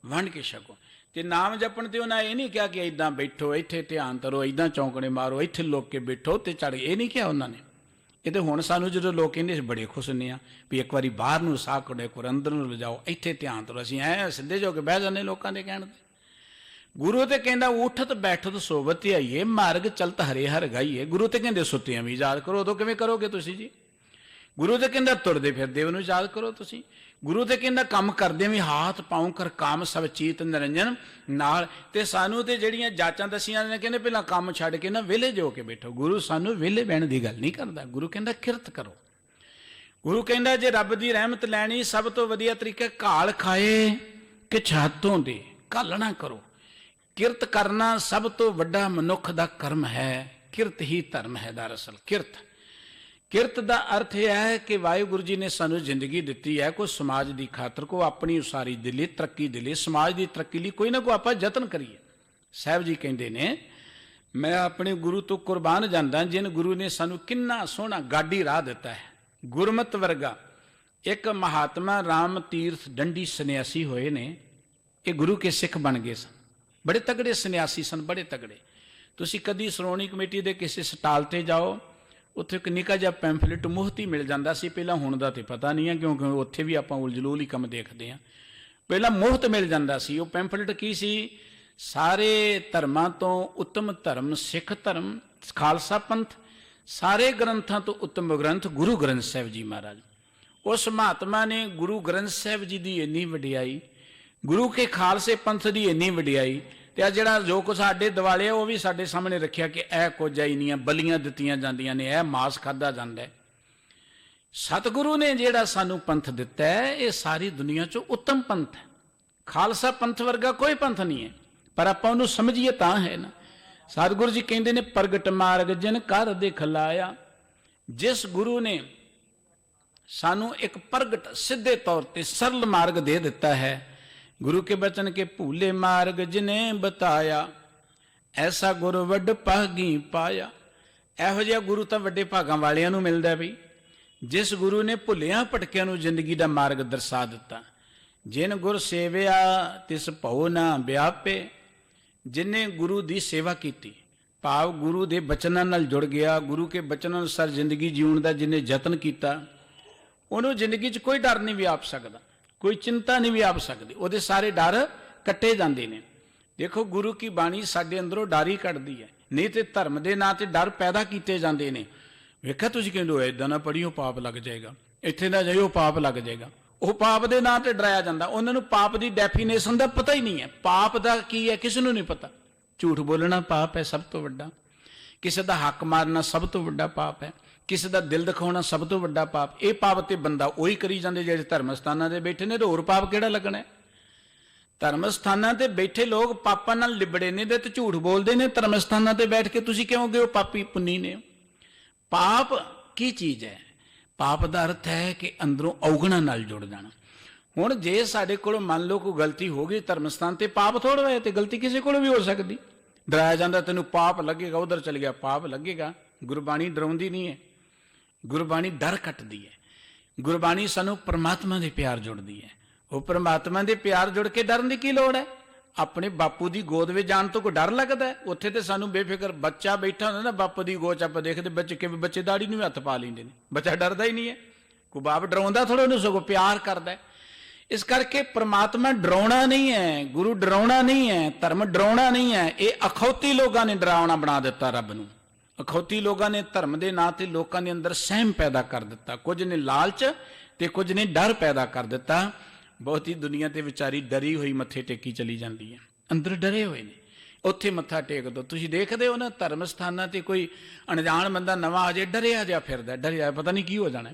ਵੰਡ ਕੇ ਛਕੋ। ਤੇ ਨਾਮ ਜਪਣ ਤੇ ਉਹਨਾਂ ਇਹ ਨਹੀਂ ਕਿਹਾ ਕਿ ਇੱਦਾਂ ਬੈਠੋ, ਇੱਥੇ ਧਿਆਨ ਕਰੋ, ਇੱਦਾਂ ਚੌਂਕੜੇ ਮਾਰੋ, ਇੱਥੇ ਲੁੱਕ ਕੇ ਬੈਠੋ ਤੇ ਚੜ੍ਹ, ਇਹ ਨਹੀਂ ਕਿਹਾ ਉਹਨਾਂ ਨੇ। ਇਹ ਤੇ ਹੁਣ ਸਾਨੂੰ ਜਦੋਂ ਲੋਕ ਕਹਿੰਦੇ ਬੜੇ ਖੁਸ਼ ਹੁੰਦੇ ਆ ਵੀ ਇੱਕ ਵਾਰੀ ਬਾਹਰ ਨੂੰ ਸਾਹ ਕੱਢੋ, ਇੱਕ ਵਾਰ ਅੰਦਰ ਨੂੰ ਲਿਜਾਓ, ਇੱਥੇ ਧਿਆਨ ਕਰੋ। ਅਸੀਂ ਐ ਸਿੱਧੇ ਜੋ ਕੇ ਬਹਿ ਜਾਂਦੇ ਲੋਕਾਂ ਦੇ ਕਹਿਣ ਤੇ। ਗੁਰੂ ਤੇ ਕਹਿੰਦਾ ਉਠਤ ਬੈਠਤ ਸੋਵਤ ਧਿਆਈਏ, ਮਾਰਗ ਚਲਤ ਹਰੇ ਹਰ ਗਾਈਏ। ਗੁਰੂ ਤੇ ਕਹਿੰਦੇ ਸੁੱਤਿਆਂ ਵੀ ਯਾਦ ਕਰੋ, ਉਦੋਂ ਕਿਵੇਂ ਕਰੋਗੇ ਤੁਸੀਂ ਜੀ? ਗੁਰੂ ਤੇ ਕਹਿੰਦਾ ਤੁਰਦੇ ਫਿਰਦੇ ਉਹਨੂੰ ਯਾਦ ਕਰੋ ਤੁਸੀਂ। ਗੁਰੂ ਤੇ ਕਹਿੰਦਾ ਕੰਮ ਕਰਦੇ ਵੀ ਹਾਥ ਪਾਉ ਕਰ ਕਾਮ ਸਭ ਚੀਤ ਨਿਰੰਜਨ ਨਾਲ। ਤੇ ਸਾਨੂੰ ਤੇ ਜਿਹੜੀਆਂ ਜਾਚਾਂ ਦਸੀਆਂ ਨੇ, ਕਹਿੰਦੇ ਪਹਿਲਾਂ ਕੰਮ ਛੱਡ ਕੇ ਨਾ ਵਿਹਲੇ ਜੋ ਕੇ ਬੈਠੋ। ਗੁਰੂ ਸਾਨੂੰ ਵਿਹਲੇ ਬਹਿਣ ਦੀ ਗੱਲ ਨਹੀਂ ਕਰਦਾ। ਗੁਰੂ ਕਹਿੰਦਾ ਕਿਰਤ ਕਰੋ। ਗੁਰੂ ਕਹਿੰਦਾ ਜੇ ਰੱਬ ਦੀ ਰਹਿਮਤ ਲੈਣੀ, ਸਭ ਤੋਂ ਵਧੀਆ ਤਰੀਕਾ ਘਾਲ ਖਾਏ ਕਿ ਛਾਤੋਂ ਦੇ, ਘਾਲਣਾ ਕਰੋ। ਕਿਰਤ ਕਰਨਾ ਸਭ ਤੋਂ ਵੱਡਾ ਮਨੁੱਖ ਦਾ ਕਰਮ ਹੈ। ਕਿਰਤ ਹੀ ਧਰਮ ਹੈ ਦਰਅਸਲ। ਕਿਰਤ ਦਾ ਅਰਥ ਇਹ ਹੈ ਕਿ ਵਾਹਿਗੁਰੂ ਜੀ ਨੇ ਸਾਨੂੰ ਜ਼ਿੰਦਗੀ ਦਿੱਤੀ ਹੈ, ਕੋਈ ਸਮਾਜ ਦੀ ਖਾਤਰ, ਕੋਈ ਆਪਣੀ ਉਸਾਰੀ ਦੇ ਲਈ, ਤਰੱਕੀ ਦੇ ਲਈ, ਸਮਾਜ ਦੀ ਤਰੱਕੀ ਲਈ ਕੋਈ ਨਾ ਕੋਈ ਆਪਾਂ ਯਤਨ ਕਰੀਏ। ਸਾਹਿਬ ਜੀ ਕਹਿੰਦੇ ਨੇ ਮੈਂ ਆਪਣੇ ਗੁਰੂ ਤੋਂ ਕੁਰਬਾਨ ਜਾਂਦਾ, ਜਿਨ ਗੁਰੂ ਨੇ ਸਾਨੂੰ ਕਿੰਨਾ ਸੋਹਣਾ ਗਾਡੀ ਰਾਹ ਦਿੱਤਾ ਹੈ। ਗੁਰਮਤ ਵਰਗਾ ਇੱਕ ਮਹਾਤਮਾ ਰਾਮ ਤੀਰਥ ਡੰਡੀ ਸੰਨਿਆਸੀ ਹੋਏ ਨੇ, ਇਹ ਗੁਰੂ ਕੇ ਸਿੱਖ ਬਣ ਗਏ ਸਨ। ਬੜੇ ਤਗੜੇ ਸੰਨਿਆਸੀ ਸਨ, ਬੜੇ ਤਗੜੇ। ਤੁਸੀਂ ਕਦੀ ਸ਼੍ਰੋਮਣੀ ਕਮੇਟੀ ਦੇ ਕਿਸੇ ਸਟਾਲ ਤੇ ਜਾਓ, ਉੱਥੇ ਇੱਕ ਨਿੱਕਾ ਜਿਹਾ ਪੈਂਫਲੇਟ ਮੁਫਤ ਹੀ ਮਿਲ ਜਾਂਦਾ ਸੀ। ਪਹਿਲਾਂ ਹੁਣ ਦਾ ਤੇ ਪਤਾ ਨਹੀਂ ਹੈ, ਕਿਉਂਕਿ ਉੱਥੇ ਵੀ ਆਪਾਂ ਉਲਝਲੂਲ ਹੀ ਕੰਮ ਦੇਖਦੇ ਹਾਂ। ਪਹਿਲਾਂ ਮੁਫਤ ਮਿਲ ਜਾਂਦਾ ਸੀ। ਉਹ ਪੈਂਫਲੇਟ ਕੀ ਸੀ? ਸਾਰੇ ਧਰਮਾਂ ਤੋਂ ਉੱਤਮ ਧਰਮ ਸਿੱਖ ਧਰਮ, ਖਾਲਸਾ ਪੰਥ, ਸਾਰੇ ਗ੍ਰੰਥਾਂ ਤੋਂ ਉੱਤਮ ਗ੍ਰੰਥ ਗੁਰੂ ਗ੍ਰੰਥ ਸਾਹਿਬ ਜੀ ਮਹਾਰਾਜ। ਉਸ ਮਹਾਤਮਾ ਨੇ ਗੁਰੂ ਗ੍ਰੰਥ ਸਾਹਿਬ ਜੀ ਦੀ ਇੰਨੀ ਵਡਿਆਈ, ਗੁਰੂ ਕੇ ਖਾਲਸੇ ਪੰਥ ਦੀ ਇੰਨੀ ਵਡਿਆਈ, ਤੇ ਆ ਜਿਹੜਾ ਜੋ ਕੁਛ ਸਾਡੇ ਦਿਵਾਲੇ ਉਹ ਵੀ ਸਾਡੇ ਸਾਹਮਣੇ ਰੱਖਿਆ ਕਿ ਇਹ ਕੁਝ ਹੈ, ਇੰਨੀਆਂ ਬਲੀਆਂ ਦਿੱਤੀਆਂ ਜਾਂਦੀਆਂ ਨੇ, ਇਹ ਮਾਸ ਖਾਧਾ ਜਾਂਦਾ ਹੈ। ਸਤਿਗੁਰੂ ਨੇ ਜਿਹੜਾ ਸਾਨੂੰ ਪੰਥ ਦਿੱਤਾ ਹੈ, ਇਹ ਸਾਰੀ ਦੁਨੀਆ 'ਚੋਂ ਉੱਤਮ ਪੰਥ ਹੈ। ਖਾਲਸਾ ਪੰਥ ਵਰਗਾ ਕੋਈ ਪੰਥ ਨਹੀਂ ਹੈ, ਪਰ ਆਪਾਂ ਉਹਨੂੰ ਸਮਝੀਏ ਤਾਂ ਹੈ ਨਾ। ਸਤਿਗੁਰੂ ਜੀ ਕਹਿੰਦੇ ਨੇ ਪ੍ਰਗਟ ਮਾਰਗ ਜਿਨ ਕਰ ਦਿਖਲਾਇਆ। ਜਿਸ ਗੁਰੂ ਨੇ ਸਾਨੂੰ ਇੱਕ ਪ੍ਰਗਟ ਸਿੱਧੇ ਤੌਰ ਤੇ ਸਰਲ ਮਾਰਗ ਦੇ ਦਿੱਤਾ ਹੈ, ਗੁਰੂ ਕੇ ਬਚਨ ਕੇ ਭੂਲੇ ਮਾਰਗ ਜਿਨੇ ਬਤਾਇਆ, ਐਸਾ ਗੁਰੂ ਵੱਡ ਭਾਗੀ ਪਾਇਆ। ਇਹੋ ਜਿਹਾ ਗੁਰੂ ਤਾਂ ਵੱਡੇ ਭਾਗਾਂ ਵਾਲਿਆਂ ਨੂੰ ਮਿਲਦਾ ਬਈ, ਜਿਸ ਗੁਰੂ ਨੇ ਭੁੱਲਿਆਂ ਭਟਕਿਆਂ ਨੂੰ ਜ਼ਿੰਦਗੀ ਦਾ ਮਾਰਗ ਦਰਸਾ ਦਿੱਤਾ। ਜਿਨ ਗੁਰ ਸੇਵਿਆ ਤਿਸ ਭਉ ਨਾ ਵਿਆਪੇ। ਜਿਨੇ ਗੁਰੂ ਦੀ ਸੇਵਾ ਕੀਤੀ, ਭਾਵ ਗੁਰੂ ਦੇ ਬਚਨਾਂ ਨਾਲ ਜੁੜ ਗਿਆ, ਗੁਰੂ ਕੇ ਬਚਨਾਂ ਅਨੁਸਾਰ ਜ਼ਿੰਦਗੀ ਜਿਉਣ ਦਾ ਜਿਹਨੇ ਯਤਨ ਕੀਤਾ, ਉਹਨੂੰ ਜ਼ਿੰਦਗੀ 'ਚ ਕੋਈ ਡਰ ਨਹੀਂ ਵਿਆਪ ਸਕਦਾ, ਕੋਈ ਚਿੰਤਾ ਨਹੀਂ ਵਿਆਪ ਸਕਦੀ। ਉਹਦੇ ਸਾਰੇ ਡਰ ਕੱਟੇ ਜਾਂਦੇ ਨੇ। ਦੇਖੋ ਗੁਰੂ ਕੀ ਬਾਣੀ ਸਾਡੇ ਅੰਦਰੋਂ ਡਰ ਹੀ ਕੱਢਦੀ ਹੈ, ਨਹੀਂ ਤੇ ਧਰਮ ਦੇ ਨਾਂ ਤੇ ਡਰ ਪੈਦਾ ਕੀਤੇ ਜਾਂਦੇ ਨੇ। ਵੇਖਿਆ ਤੁਸੀਂ ਕਹਿੰਦੇ ਹੋ ਇੱਦਾਂ ਨਾ ਪੜ੍ਹੀਓ ਪਾਪ ਲੱਗ ਜਾਏਗਾ, ਇੱਥੇ ਨਾ ਜਾਈਓ ਪਾਪ ਲੱਗ ਜਾਏਗਾ। ਉਹ ਪਾਪ ਦੇ ਨਾਂ ਤੇ ਡਰਾਇਆ ਜਾਂਦਾ। ਉਹਨਾਂ ਨੂੰ ਪਾਪ ਦੀ ਡੈਫੀਨੇਸ਼ਨ ਦਾ ਪਤਾ ਹੀ ਨਹੀਂ ਹੈ। ਪਾਪ ਦਾ ਕੀ ਹੈ ਕਿਸੇ ਨੂੰ ਨਹੀਂ ਪਤਾ। ਝੂਠ ਬੋਲਣਾ ਪਾਪ ਹੈ ਸਭ ਤੋਂ ਵੱਡਾ, ਕਿਸੇ ਦਾ ਹੱਕ ਮਾਰਨਾ ਸਭ ਤੋਂ ਵੱਡਾ ਪਾਪ ਹੈ, ਕਿਸੇ ਦਾ ਦਿਲ ਦਿਖਾਉਣਾ ਸਭ ਤੋਂ ਵੱਡਾ ਪਾਪ। ਇਹ ਪਾਪ ਤੇ ਬੰਦਾ ਉਹੀ ਕਰੀ ਜਾਂਦੇ ਜਿਹੜੇ ਧਰਮ ਸਥਾਨਾਂ ਤੇ ਬੈਠੇ ਨੇ। ਹੋਰ ਪਾਪ ਕਿਹੜਾ ਲੱਗਣਾ? ਧਰਮ ਸਥਾਨਾਂ ਤੇ ਬੈਠੇ ਲੋਕ ਪਾਪਾਂ ਨਾਲ ਲਿਬੜੇ ਨੇ ਤੇ ਝੂਠ ਬੋਲਦੇ ਨੇ। ਧਰਮ ਸਥਾਨਾਂ ਤੇ ਬੈਠ ਕੇ ਤੁਸੀਂ ਕਿਉਂ ਗਏ ਹੋ ਪਾਪੀ ਪੁੰਨੀ ਨੇ? ਪਾਪ ਕੀ ਚੀਜ਼ ਹੈ? ਪਾਪ ਦਾ ਅਰਥ ਹੈ ਕਿ ਅੰਦਰੋਂ ਔਗਣਾ ਨਾਲ ਜੁੜ ਜਾਣਾ। ਹੁਣ ਜੇ ਸਾਡੇ ਕੋਲ ਮੰਨ ਲਓ ਕੋਈ ਗਲਤੀ ਹੋ ਗਈ ਧਰਮ ਸਥਾਨ ਤੇ, ਪਾਪ ਥੋੜ੍ਹਾ ਹੋਇਆ, ਤੇ ਗਲਤੀ ਕਿਸੇ ਕੋਲ ਵੀ ਹੋ ਸਕਦੀ। ਡਰਾਇਆ ਜਾਂਦਾ ਤੈਨੂੰ ਪਾਪ ਲੱਗੇਗਾ, ਉਧਰ ਚਲ ਗਿਆ ਪਾਪ ਲੱਗੇਗਾ। ਗੁਰਬਾਣੀ ਡਰਾਉਂਦੀ ਨਹੀਂ ਹੈ, ਗੁਰਬਾਣੀ ਡਰ ਕੱਟਦੀ ਹੈ। ਗੁਰਬਾਣੀ ਸਾਨੂੰ ਪਰਮਾਤਮਾ ਦੇ ਪਿਆਰ ਜੁੜਦੀ ਹੈ। ਉਹ ਪਰਮਾਤਮਾ ਦੇ ਪਿਆਰ ਜੁੜ ਕੇ ਡਰਨ ਦੀ ਕੀ ਲੋੜ ਹੈ? ਆਪਣੇ ਬਾਪੂ ਦੀ ਗੋਦ ਵਿੱਚ ਜਾਣ ਤੋਂ ਕੋਈ ਡਰ ਲੱਗਦਾ ਹੈ? ਉੱਥੇ ਤੇ ਸਾਨੂੰ ਬੇਫਿਕਰ ਬੱਚਾ ਬੈਠਾ ਹੁੰਦਾ ਨਾ, ਬਾਪੂ ਦੀ ਗੋਦ 'ਚ ਆਪਾਂ ਦੇਖਦੇ ਬੱਚੇ ਕਿਵੇਂ, ਬੱਚੇ ਦਾੜੀ ਨੂੰ ਹੱਥ ਪਾ ਲੈਂਦੇ ਨੇ। ਬੱਚਾ ਡਰਦਾ ਹੀ ਨਹੀਂ ਹੈ, ਕੋਈ ਬਾਪ ਡਰਾਉਂਦਾ ਥੋੜ੍ਹਾ, ਉਹਨੂੰ ਸਗੋਂ ਪਿਆਰ ਕਰਦਾ ਹੈ। ਇਸ ਕਰਕੇ ਪਰਮਾਤਮਾ ਡਰਾਉਣਾ ਨਹੀਂ ਹੈ, ਗੁਰੂ ਡਰਾਉਣਾ ਨਹੀਂ ਹੈ, ਧਰਮ ਡਰਾਉਣਾ ਨਹੀਂ ਹੈ। ਇਹ ਅਖੌਤੀ ਲੋਕਾਂ ਨੇ ਡਰਾਉਣਾ ਬਣਾ ਦਿੱਤਾ ਰੱਬ ਨੂੰ। ਅਖੌਤੀ ਲੋਕਾਂ ਨੇ ਧਰਮ ਦੇ ਨਾਂ ਤੇ ਲੋਕਾਂ ਦੇ ਅੰਦਰ ਸਹਿਮ ਪੈਦਾ ਕਰ ਦਿੱਤਾ। ਕੁਝ ਨੇ ਲਾਲਚ ਤੇ ਕੁਝ ਨੇ ਡਰ ਪੈਦਾ ਕਰ ਦਿੱਤਾ। ਬਹੁਤੀ ਦੁਨੀਆ ਤੇ ਵਿਚਾਰੀ ਡਰੀ ਹੋਈ ਮੱਥੇ ਟੇਕੀ ਚਲੀ ਜਾਂਦੀ ਹੈ, ਅੰਦਰ ਡਰੇ ਹੋਏ ਨੇ। ਉੱਥੇ ਮੱਥਾ ਟੇਕ ਦੋ। ਤੁਸੀਂ ਦੇਖਦੇ ਹੋ ਨਾ ਧਰਮ ਸਥਾਨਾਂ ਤੇ ਕੋਈ ਅਣਜਾਣ ਬੰਦਾ ਨਵਾਂ ਅਜੇ ਡਰਿਆ ਜਿਹਾ ਫਿਰਦਾ, ਡਰਿਆ ਪਤਾ ਨਹੀਂ ਕੀ ਹੋ ਜਾਣਾ।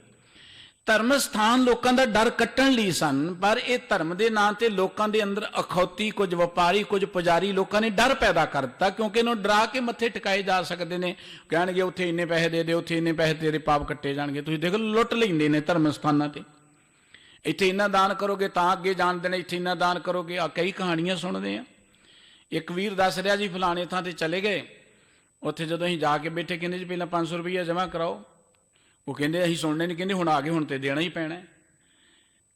ਧਰਮ ਸਥਾਨ ਲੋਕਾਂ ਦਾ ਡਰ ਕੱਟਣ ਲਈ ਸਨ, ਪਰ ਇਹ ਧਰਮ ਦੇ ਨਾਂ ਤੇ ਲੋਕਾਂ ਦੇ ਅੰਦਰ ਅਖੌਤੀ, ਕੁਝ ਵਪਾਰੀ, ਕੁਝ ਪੁਜਾਰੀ ਲੋਕਾਂ ਨੇ ਡਰ ਪੈਦਾ ਕਰ ਦਿੱਤਾ, ਕਿਉਂਕਿ ਇਹਨੂੰ ਡਰਾ ਕੇ ਮੱਥੇ ਟਿਕਾਏ ਜਾ ਸਕਦੇ ਨੇ। ਕਹਿਣਗੇ ਉੱਥੇ ਇੰਨੇ ਪੈਸੇ ਦੇ ਦੇ, ਉੱਥੇ ਇੰਨੇ ਪੈਸੇ ਤੇਰੇ ਪਾਪ ਕੱਟੇ ਜਾਣਗੇ। ਤੁਸੀਂ ਦੇਖ ਲਓ, ਲੁੱਟ ਲੈਂਦੇ ਨੇ ਧਰਮ ਸਥਾਨਾਂ ਤੇ। ਇੱਥੇ ਇੰਨਾ ਦਾਨ ਕਰੋਗੇ ਤਾਂ ਅੱਗੇ ਜਾਣ ਦੇਣਾ, ਇੱਥੇ ਇੰਨਾ ਦਾਨ ਕਰੋਗੇ। ਆ ਕਈ ਕਹਾਣੀਆਂ ਸੁਣਦੇ ਆ। ਇੱਕ ਵੀਰ ਦੱਸ ਰਿਹਾ ਜੀ, ਫਲਾਣੇ ਥਾਂ ਤੇ ਚਲੇ ਗਏ, ਉੱਥੇ ਜਦੋਂ ਅਸੀਂ ਜਾ ਕੇ ਬੈਠੇ ਕਹਿੰਦੇ ਜੀ ਪਹਿਲਾਂ 500 ਰੁਪਈਆ ਜਮ੍ਹਾਂ ਕਰਾਓ। ਉਹ ਕਹਿੰਦੇ ਅਸੀਂ ਸੁਣਨੇ ਨਹੀਂ, ਕਹਿੰਦੇ ਹੁਣ ਆ ਗਏ, ਹੁਣ ਤੇ ਦੇਣਾ ਹੀ ਪੈਣਾ।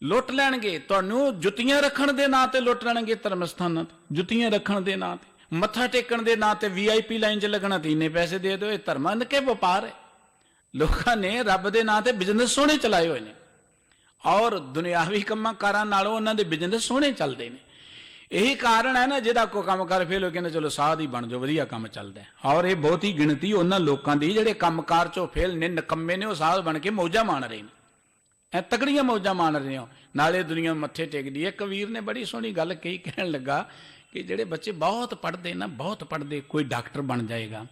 ਲੁੱਟ ਲੈਣਗੇ ਤੁਹਾਨੂੰ, ਜੁੱਤੀਆਂ ਰੱਖਣ ਦੇ ਨਾਂ ਤੇ ਲੁੱਟ ਲੈਣਗੇ ਧਰਮ ਸਥਾਨਾਂ ਤੇ। ਜੁੱਤੀਆਂ ਰੱਖਣ ਦੇ ਨਾਂ ਤੇ, ਮੱਥਾ ਟੇਕਣ ਦੇ ਨਾਂ ਤੇ VIP ਲਾਈਨ 'ਚ ਲੱਗਣਾ ਤੇ ਇੰਨੇ ਪੈਸੇ ਦੇ ਦਿਓ। ਇਹ ਧਰਮਾਂ ਦੇ ਵਪਾਰ ਹੈ। ਲੋਕਾਂ ਨੇ ਰੱਬ ਦੇ ਨਾਂ ਤੇ ਬਿਜ਼ਨਸ ਸੋਹਣੇ ਚਲਾਏ ਹੋਏ ਨੇ, ਔਰ ਦੁਨਿਆਵੀ ਕੰਮਾਂ ਕਾਰਾਂ ਨਾਲੋਂ ਉਹਨਾਂ ਦੇ ਬਿਜ਼ਨਸ ਸੋਹਣੇ ਚੱਲਦੇ ਨੇ। ਇਹੀ ਕਾਰਨ ਹੈ ਨਾ, ਜਿਹਦਾ ਕੋਈ ਕੰਮ ਕਰ ਫੇਲ ਹੋ ਕਹਿੰਦੇ ਚਲੋ ਸਾਧ ਹੀ ਬਣ ਜਾਓ, ਵਧੀਆ ਕੰਮ ਚੱਲਦਾ। ਔਰ ਇਹ ਬਹੁਤੀ ਗਿਣਤੀ ਉਹਨਾਂ ਲੋਕਾਂ ਦੀ ਜਿਹੜੇ ਕੰਮਕਾਰ 'ਚੋਂ ਫੇਲ ਨੇ, ਨਕੰਮੇ ਨੇ, ਉਹ ਸਾਧ ਬਣ ਕੇ ਮੌਜਾਂ ਮਾਣ ਰਹੇ ਨੇ। ਐ ਤਕੜੀਆਂ ਮੌਜਾਂ ਮਾਣ ਰਹੇ ਹੋ, ਨਾਲੇ ਦੁਨੀਆ ਮੱਥੇ ਟੇਕਦੀ ਹੈ। ਕਬੀਰ ਨੇ ਬੜੀ ਸੋਹਣੀ ਗੱਲ ਕਹੀ, ਕਹਿਣ ਲੱਗਾ ਕਿ ਜਿਹੜੇ ਬੱਚੇ ਬਹੁਤ ਪੜ੍ਹਦੇ ਨਾ, ਬਹੁਤ ਪੜ੍ਹਦੇ, ਕੋਈ ਡਾਕਟਰ ਬਣ ਜਾਏਗਾ,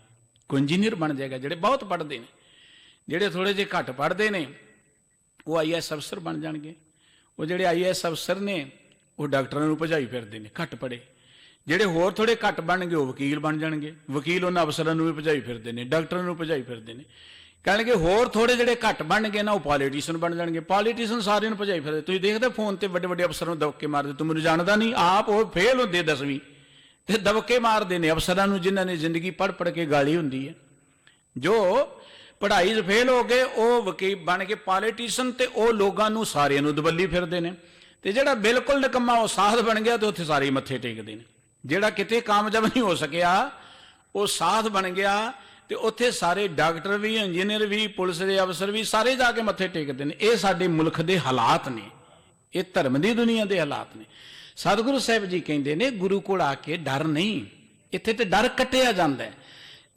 ਕੋਈ ਇੰਜੀਨੀਅਰ ਬਣ ਜਾਏਗਾ। ਜਿਹੜੇ ਬਹੁਤ ਪੜ੍ਹਦੇ ਨੇ, ਜਿਹੜੇ ਥੋੜ੍ਹੇ ਜਿਹੇ ਘੱਟ ਪੜ੍ਹਦੇ ਨੇ, ਉਹ IAS ਅਫਸਰ ਬਣ ਜਾਣਗੇ। ਉਹ ਜਿਹੜੇ IAS ਅਫਸਰ ਨੇ ਉਹ ਡਾਕਟਰਾਂ ਨੂੰ ਭਜਾਈ ਫਿਰਦੇ ਨੇ, ਘੱਟ ਪੜ੍ਹੇ। ਜਿਹੜੇ ਹੋਰ ਥੋੜ੍ਹੇ ਘੱਟ ਬਣਨਗੇ ਉਹ ਵਕੀਲ ਬਣ ਜਾਣਗੇ। ਵਕੀਲ ਉਹਨਾਂ ਅਫਸਰਾਂ ਨੂੰ ਵੀ ਭਜਾਈ ਫਿਰਦੇ ਨੇ, ਡਾਕਟਰਾਂ ਨੂੰ ਭਜਾਈ ਫਿਰਦੇ ਨੇ। ਕਹਿਣਗੇ ਹੋਰ ਥੋੜ੍ਹੇ ਜਿਹੜੇ ਘੱਟ ਬਣਨਗੇ ਨਾ, ਉਹ ਪੋਲੀਟੀਸ਼ੀਅਨ ਬਣ ਜਾਣਗੇ। ਪੋਲੀਟੀਸ਼ੀਅਨ ਸਾਰਿਆਂ ਨੂੰ ਭਜਾਈ ਫਿਰਦੇ। ਤੁਸੀਂ ਦੇਖਦੇ ਫੋਨ ਤੇ ਵੱਡੇ ਵੱਡੇ ਅਫਸਰਾਂ ਨੂੰ ਦਬਕੇ ਮਾਰਦੇ, ਤੂੰ ਮੈਨੂੰ ਜਾਣਦਾ ਨਹੀਂ। ਆਪ ਉਹ ਫੇਲ ਹੁੰਦੇ 10ਵੀਂ ਤੇ ਦਬਕੇ ਮਾਰਦੇ ਨੇ ਅਫਸਰਾਂ ਨੂੰ, ਜਿਨ੍ਹਾਂ ਨੇ ਜ਼ਿੰਦਗੀ ਪੜ੍ਹ ਪੜ੍ਹ ਕੇ ਗਾਲੀ ਹੁੰਦੀ ਹੈ। ਜੋ ਪੜ੍ਹਾਈ 'ਚ ਫੇਲ ਹੋ ਗਏ ਉਹ ਵਕੀਲ ਬਣ ਕੇ ਪੋਲੀਟੀਸ਼ੀਅਨ, ਤੇ ਉਹ ਲੋਕਾਂ ਨੂੰ ਸਾਰਿਆਂ ਨੂੰ ਦਬੱਲੀ ਫਿਰਦੇ ਨੇ। ਤੇ ਜਿਹੜਾ ਬਿਲਕੁਲ ਨਿਕੰਮਾ ਉਹ ਸਾਧ ਬਣ ਗਿਆ, ਤੇ ਉੱਥੇ ਸਾਰੇ ਮੱਥੇ ਟੇਕਦੇ ਨੇ। ਜਿਹੜਾ ਕਿਤੇ ਕਾਮਯਾਬ ਨਹੀਂ ਹੋ ਸਕਿਆ ਉਹ ਸਾਧ ਬਣ ਗਿਆ, ਤੇ ਉੱਥੇ ਸਾਰੇ ਡਾਕਟਰ ਵੀ, ਇੰਜੀਨੀਅਰ ਵੀ, ਪੁਲਿਸ ਦੇ ਅਫਸਰ ਵੀ, ਸਾਰੇ ਜਾ ਕੇ ਮੱਥੇ ਟੇਕਦੇ ਨੇ। ਇਹ ਸਾਡੇ ਮੁਲਕ ਦੇ ਹਾਲਾਤ ਨੇ, ਇਹ ਧਰਮ ਦੀ ਦੁਨੀਆ ਦੇ ਹਾਲਾਤ ਨੇ। ਸਤਿਗੁਰੂ ਸਾਹਿਬ ਜੀ ਕਹਿੰਦੇ ਨੇ, ਗੁਰੂ ਕੋਲ ਆ ਕੇ ਡਰ ਨਹੀਂ, ਇੱਥੇ ਤੇ ਡਰ ਕੱਟਿਆ ਜਾਂਦਾ ਹੈ।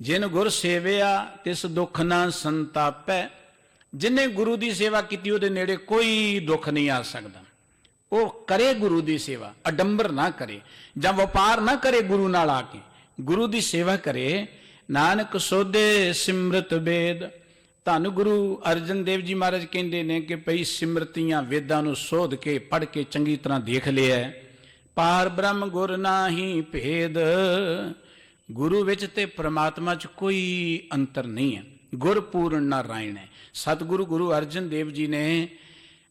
ਜਿਨ ਗੁਰ ਸੇਵਿਆ ਤਿਸ ਦੁੱਖ ਨਾ ਸੰਤਾਪੈ। ਜਿਨੇ ਗੁਰੂ ਦੀ ਸੇਵਾ ਕੀਤੀ ਉਹਦੇ ਨੇੜੇ ਕੋਈ ਦੁੱਖ ਨਹੀਂ ਆ ਸਕਦਾ। ਉਹ ਕਰੇ ਗੁਰੂ ਦੀ ਸੇਵਾ, ਅਡੰਬਰ ਨਾ ਕਰੇ ਜਾਂ ਵਪਾਰ ਨਾ ਕਰੇ, ਗੁਰੂ ਨਾਲ ਆ ਕੇ ਗੁਰੂ ਦੀ ਸੇਵਾ ਕਰੇ। ਨਾਨਕ ਸੋਧੇ ਸਿਮਰਤ ਵੇਦ। ਧੰਨ ਗੁਰੂ ਅਰਜਨ ਦੇਵ ਜੀ ਮਹਾਰਾਜ ਕਹਿੰਦੇ ਨੇ ਕਿ ਭਈ ਸਿਮਰਤੀਆਂ ਵੇਦਾਂ ਨੂੰ ਸੋਧ ਕੇ ਪੜ੍ਹ ਕੇ ਚੰਗੀ ਤਰ੍ਹਾਂ ਦੇਖ ਲਿਆ। ਪਾਰ ਬ੍ਰਹਮ ਗੁਰ ਨਾਹੀ ਭੇਦ। ਗੁਰੂ ਵਿੱਚ ਤੇ ਪ੍ਰਮਾਤਮਾ 'ਚ ਕੋਈ ਅੰਤਰ ਨਹੀਂ ਹੈ। ਗੁਰ ਪੂਰਨ ਨਾਰਾਇਣ ਹੈ। ਸਤਿਗੁਰੂ ਗੁਰੂ ਅਰਜਨ ਦੇਵ ਜੀ ਨੇ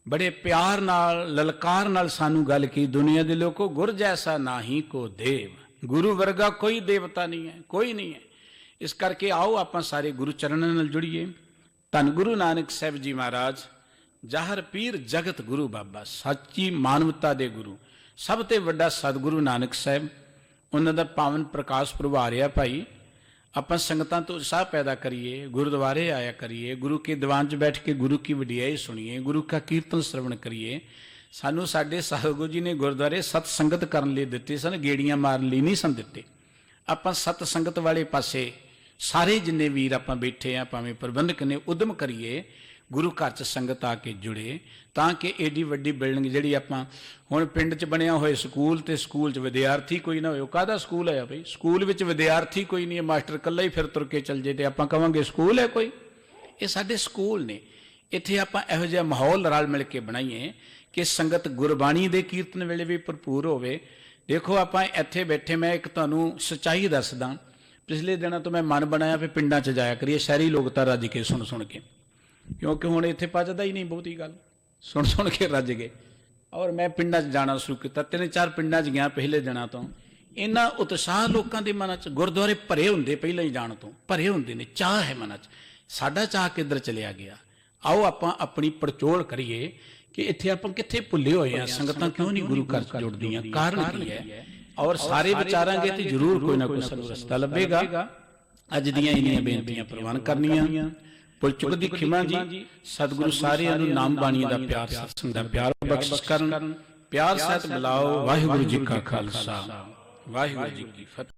ਬੜੇ ਪਿਆਰ ਨਾਲ, ਲਲਕਾਰ ਨਾਲ ਸਾਨੂੰ ਗੱਲ ਕੀ, ਦੁਨੀਆ ਦੇ ਲੋਕੋ ਗੁਰ ਜੈਸਾ ਨਾਹੀ ਕੋ ਦੇਵ। ਗੁਰੂ ਵਰਗਾ ਕੋਈ ਦੇਵਤਾ ਨਹੀਂ ਹੈ, ਕੋਈ ਨਹੀਂ ਹੈ। ਇਸ ਕਰਕੇ ਆਓ ਆਪਾਂ ਸਾਰੇ ਗੁਰੂ ਚਰਨਾਂ ਨਾਲ ਜੁੜੀਏ। ਧੰਨ ਗੁਰੂ ਨਾਨਕ ਸਾਹਿਬ ਜੀ ਮਹਾਰਾਜ, ਜਾਹਰ ਪੀਰ ਜਗਤ ਗੁਰੂ ਬਾਬਾ, ਸੱਚੀ ਮਾਨਵਤਾ ਦੇ ਗੁਰੂ, ਸਭ ਤੋਂ ਵੱਡਾ ਸਤਿਗੁਰੂ ਨਾਨਕ ਸਾਹਿਬ, ਉਹਨਾਂ ਦਾ ਪਾਵਨ ਪ੍ਰਕਾਸ਼ ਪੁਰਬ ਆ ਰਿਹਾ ਭਾਈ। ਆਪਾਂ ਸੰਗਤਾਂ ਤੋਂ ਉਤਸ਼ਾਹ ਪੈਦਾ ਕਰੀਏ, ਗੁਰਦੁਆਰੇ ਆਇਆ ਕਰੀਏ, ਗੁਰੂ ਕੇ ਦੀਵਾਨ 'ਚ ਬੈਠ ਕੇ ਗੁਰੂ ਕੀ ਵਡਿਆਈ ਸੁਣੀਏ, ਗੁਰੂ ਕਾ ਕੀਰਤਨ ਸਰਵਣ ਕਰੀਏ। ਸਾਨੂੰ ਸਾਡੇ ਸਤਿਗੁਰੂ ਜੀ ਨੇ ਗੁਰਦੁਆਰੇ ਸਤ ਸੰਗਤ ਕਰਨ ਲਈ ਦਿੱਤੇ ਸਨ, ਗੇੜੀਆਂ ਮਾਰਨ ਲਈ ਨਹੀਂ ਸਨ ਦਿੱਤੇ। ਆਪਾਂ ਸਤ ਸੰਗਤ ਵਾਲੇ ਪਾਸੇ ਸਾਰੇ ਜਿੰਨੇ ਵੀਰ ਆਪਾਂ ਬੈਠੇ ਆ, ਭਾਵੇਂ ਪ੍ਰਬੰਧਕ ਨੇ, ਉਦਮ ਕਰੀਏ ਗੁਰੂ ਘਰ 'ਚ ਸੰਗਤ ਆ ਕੇ ਜੁੜੇ, ਤਾਂ ਕਿ ਏਡੀ ਵੱਡੀ ਬਿਲਡਿੰਗ ਜਿਹੜੀ ਆਪਾਂ ਹੁਣ ਪਿੰਡ 'ਚ ਬਣਿਆ ਹੋਏ ਸਕੂਲ, ਤੇ ਸਕੂਲ 'ਚ ਵਿਦਿਆਰਥੀ ਕੋਈ ਨਾ ਹੋਏ। ਉਹ ਕਾਹਦਾ ਸਕੂਲ ਹੈ ਬਈ? ਸਕੂਲ ਵਿੱਚ ਵਿਦਿਆਰਥੀ ਕੋਈ ਨਹੀਂ ਹੈ, ਮਾਸਟਰ ਇਕੱਲਾ ਹੀ ਫਿਰ ਤੁਰ ਕੇ ਚੱਲ ਜੇ, ਤੇ ਆਪਾਂ ਕਹਾਂਗੇ ਸਕੂਲ ਹੈ ਕੋਈ? ਇਹ ਸਾਡੇ ਸਕੂਲ ਨੇ। ਇੱਥੇ ਆਪਾਂ ਇਹੋ ਜਿਹਾ ਮਾਹੌਲ ਰਲ ਮਿਲ ਕੇ ਬਣਾਈਏ ਕਿ ਸੰਗਤ ਗੁਰਬਾਣੀ ਦੇ ਕੀਰਤਨ ਵੇਲੇ ਵੀ ਭਰਪੂਰ ਹੋਵੇ। ਦੇਖੋ ਆਪਾਂ ਇੱਥੇ ਬੈਠੇ, ਮੈਂ ਇੱਕ ਤੁਹਾਨੂੰ ਸੱਚਾਈ ਦੱਸਦਾ, ਪਿਛਲੇ ਦਿਨਾਂ ਤੋਂ ਮੈਂ ਮਨ ਬਣਾਇਆ ਵੀ ਪਿੰਡਾਂ 'ਚ ਜਾਇਆ ਕਰੀਏ, ਸ਼ਹਿਰੀ ਲੋਕ ਤਾਂ ਰੱਜ ਕੇ ਸੁਣ ਸੁਣ ਕੇ। क्योंकि हुण इत्थे पचदा ही नहीं बहुती गल, सुन सुन के रज गए। और मैं पिंडां 'च जाना शुरू किया, 3-4 पिंडां 'च गया पहले दिनां तो। इन्ना उत्साह लोकां दे मनां 'च, गुरुद्वारे भरे हुंदे पहले ही जाण तो, भरे हुंदे ने, चाह है मनां 'च। साडा चाह किधर चलिया गया? आओ आपां अपनी पड़चोल करिए कि इत्थे आपां कित्थे भुल्ले होए आ, संगतां क्यों नहीं गुरु घर च जुड़दियां, कारण की है? और सारे विचारांगे तो जरूर कोई ना कोई सानूं रस्ता लभेगा। अज दियां इन्नियां बेनतियां प्रवान करनियां। भुल चुक दी खिमा जी। सतगुरु सारिआं नूं नाम बाणी दा प्यार, सत्संग दा प्यार बख्शिश करन। प्यार सहित बुलाओ। वाहिगुरू जी का खालसा, वाहिगुरू जी की फतेह।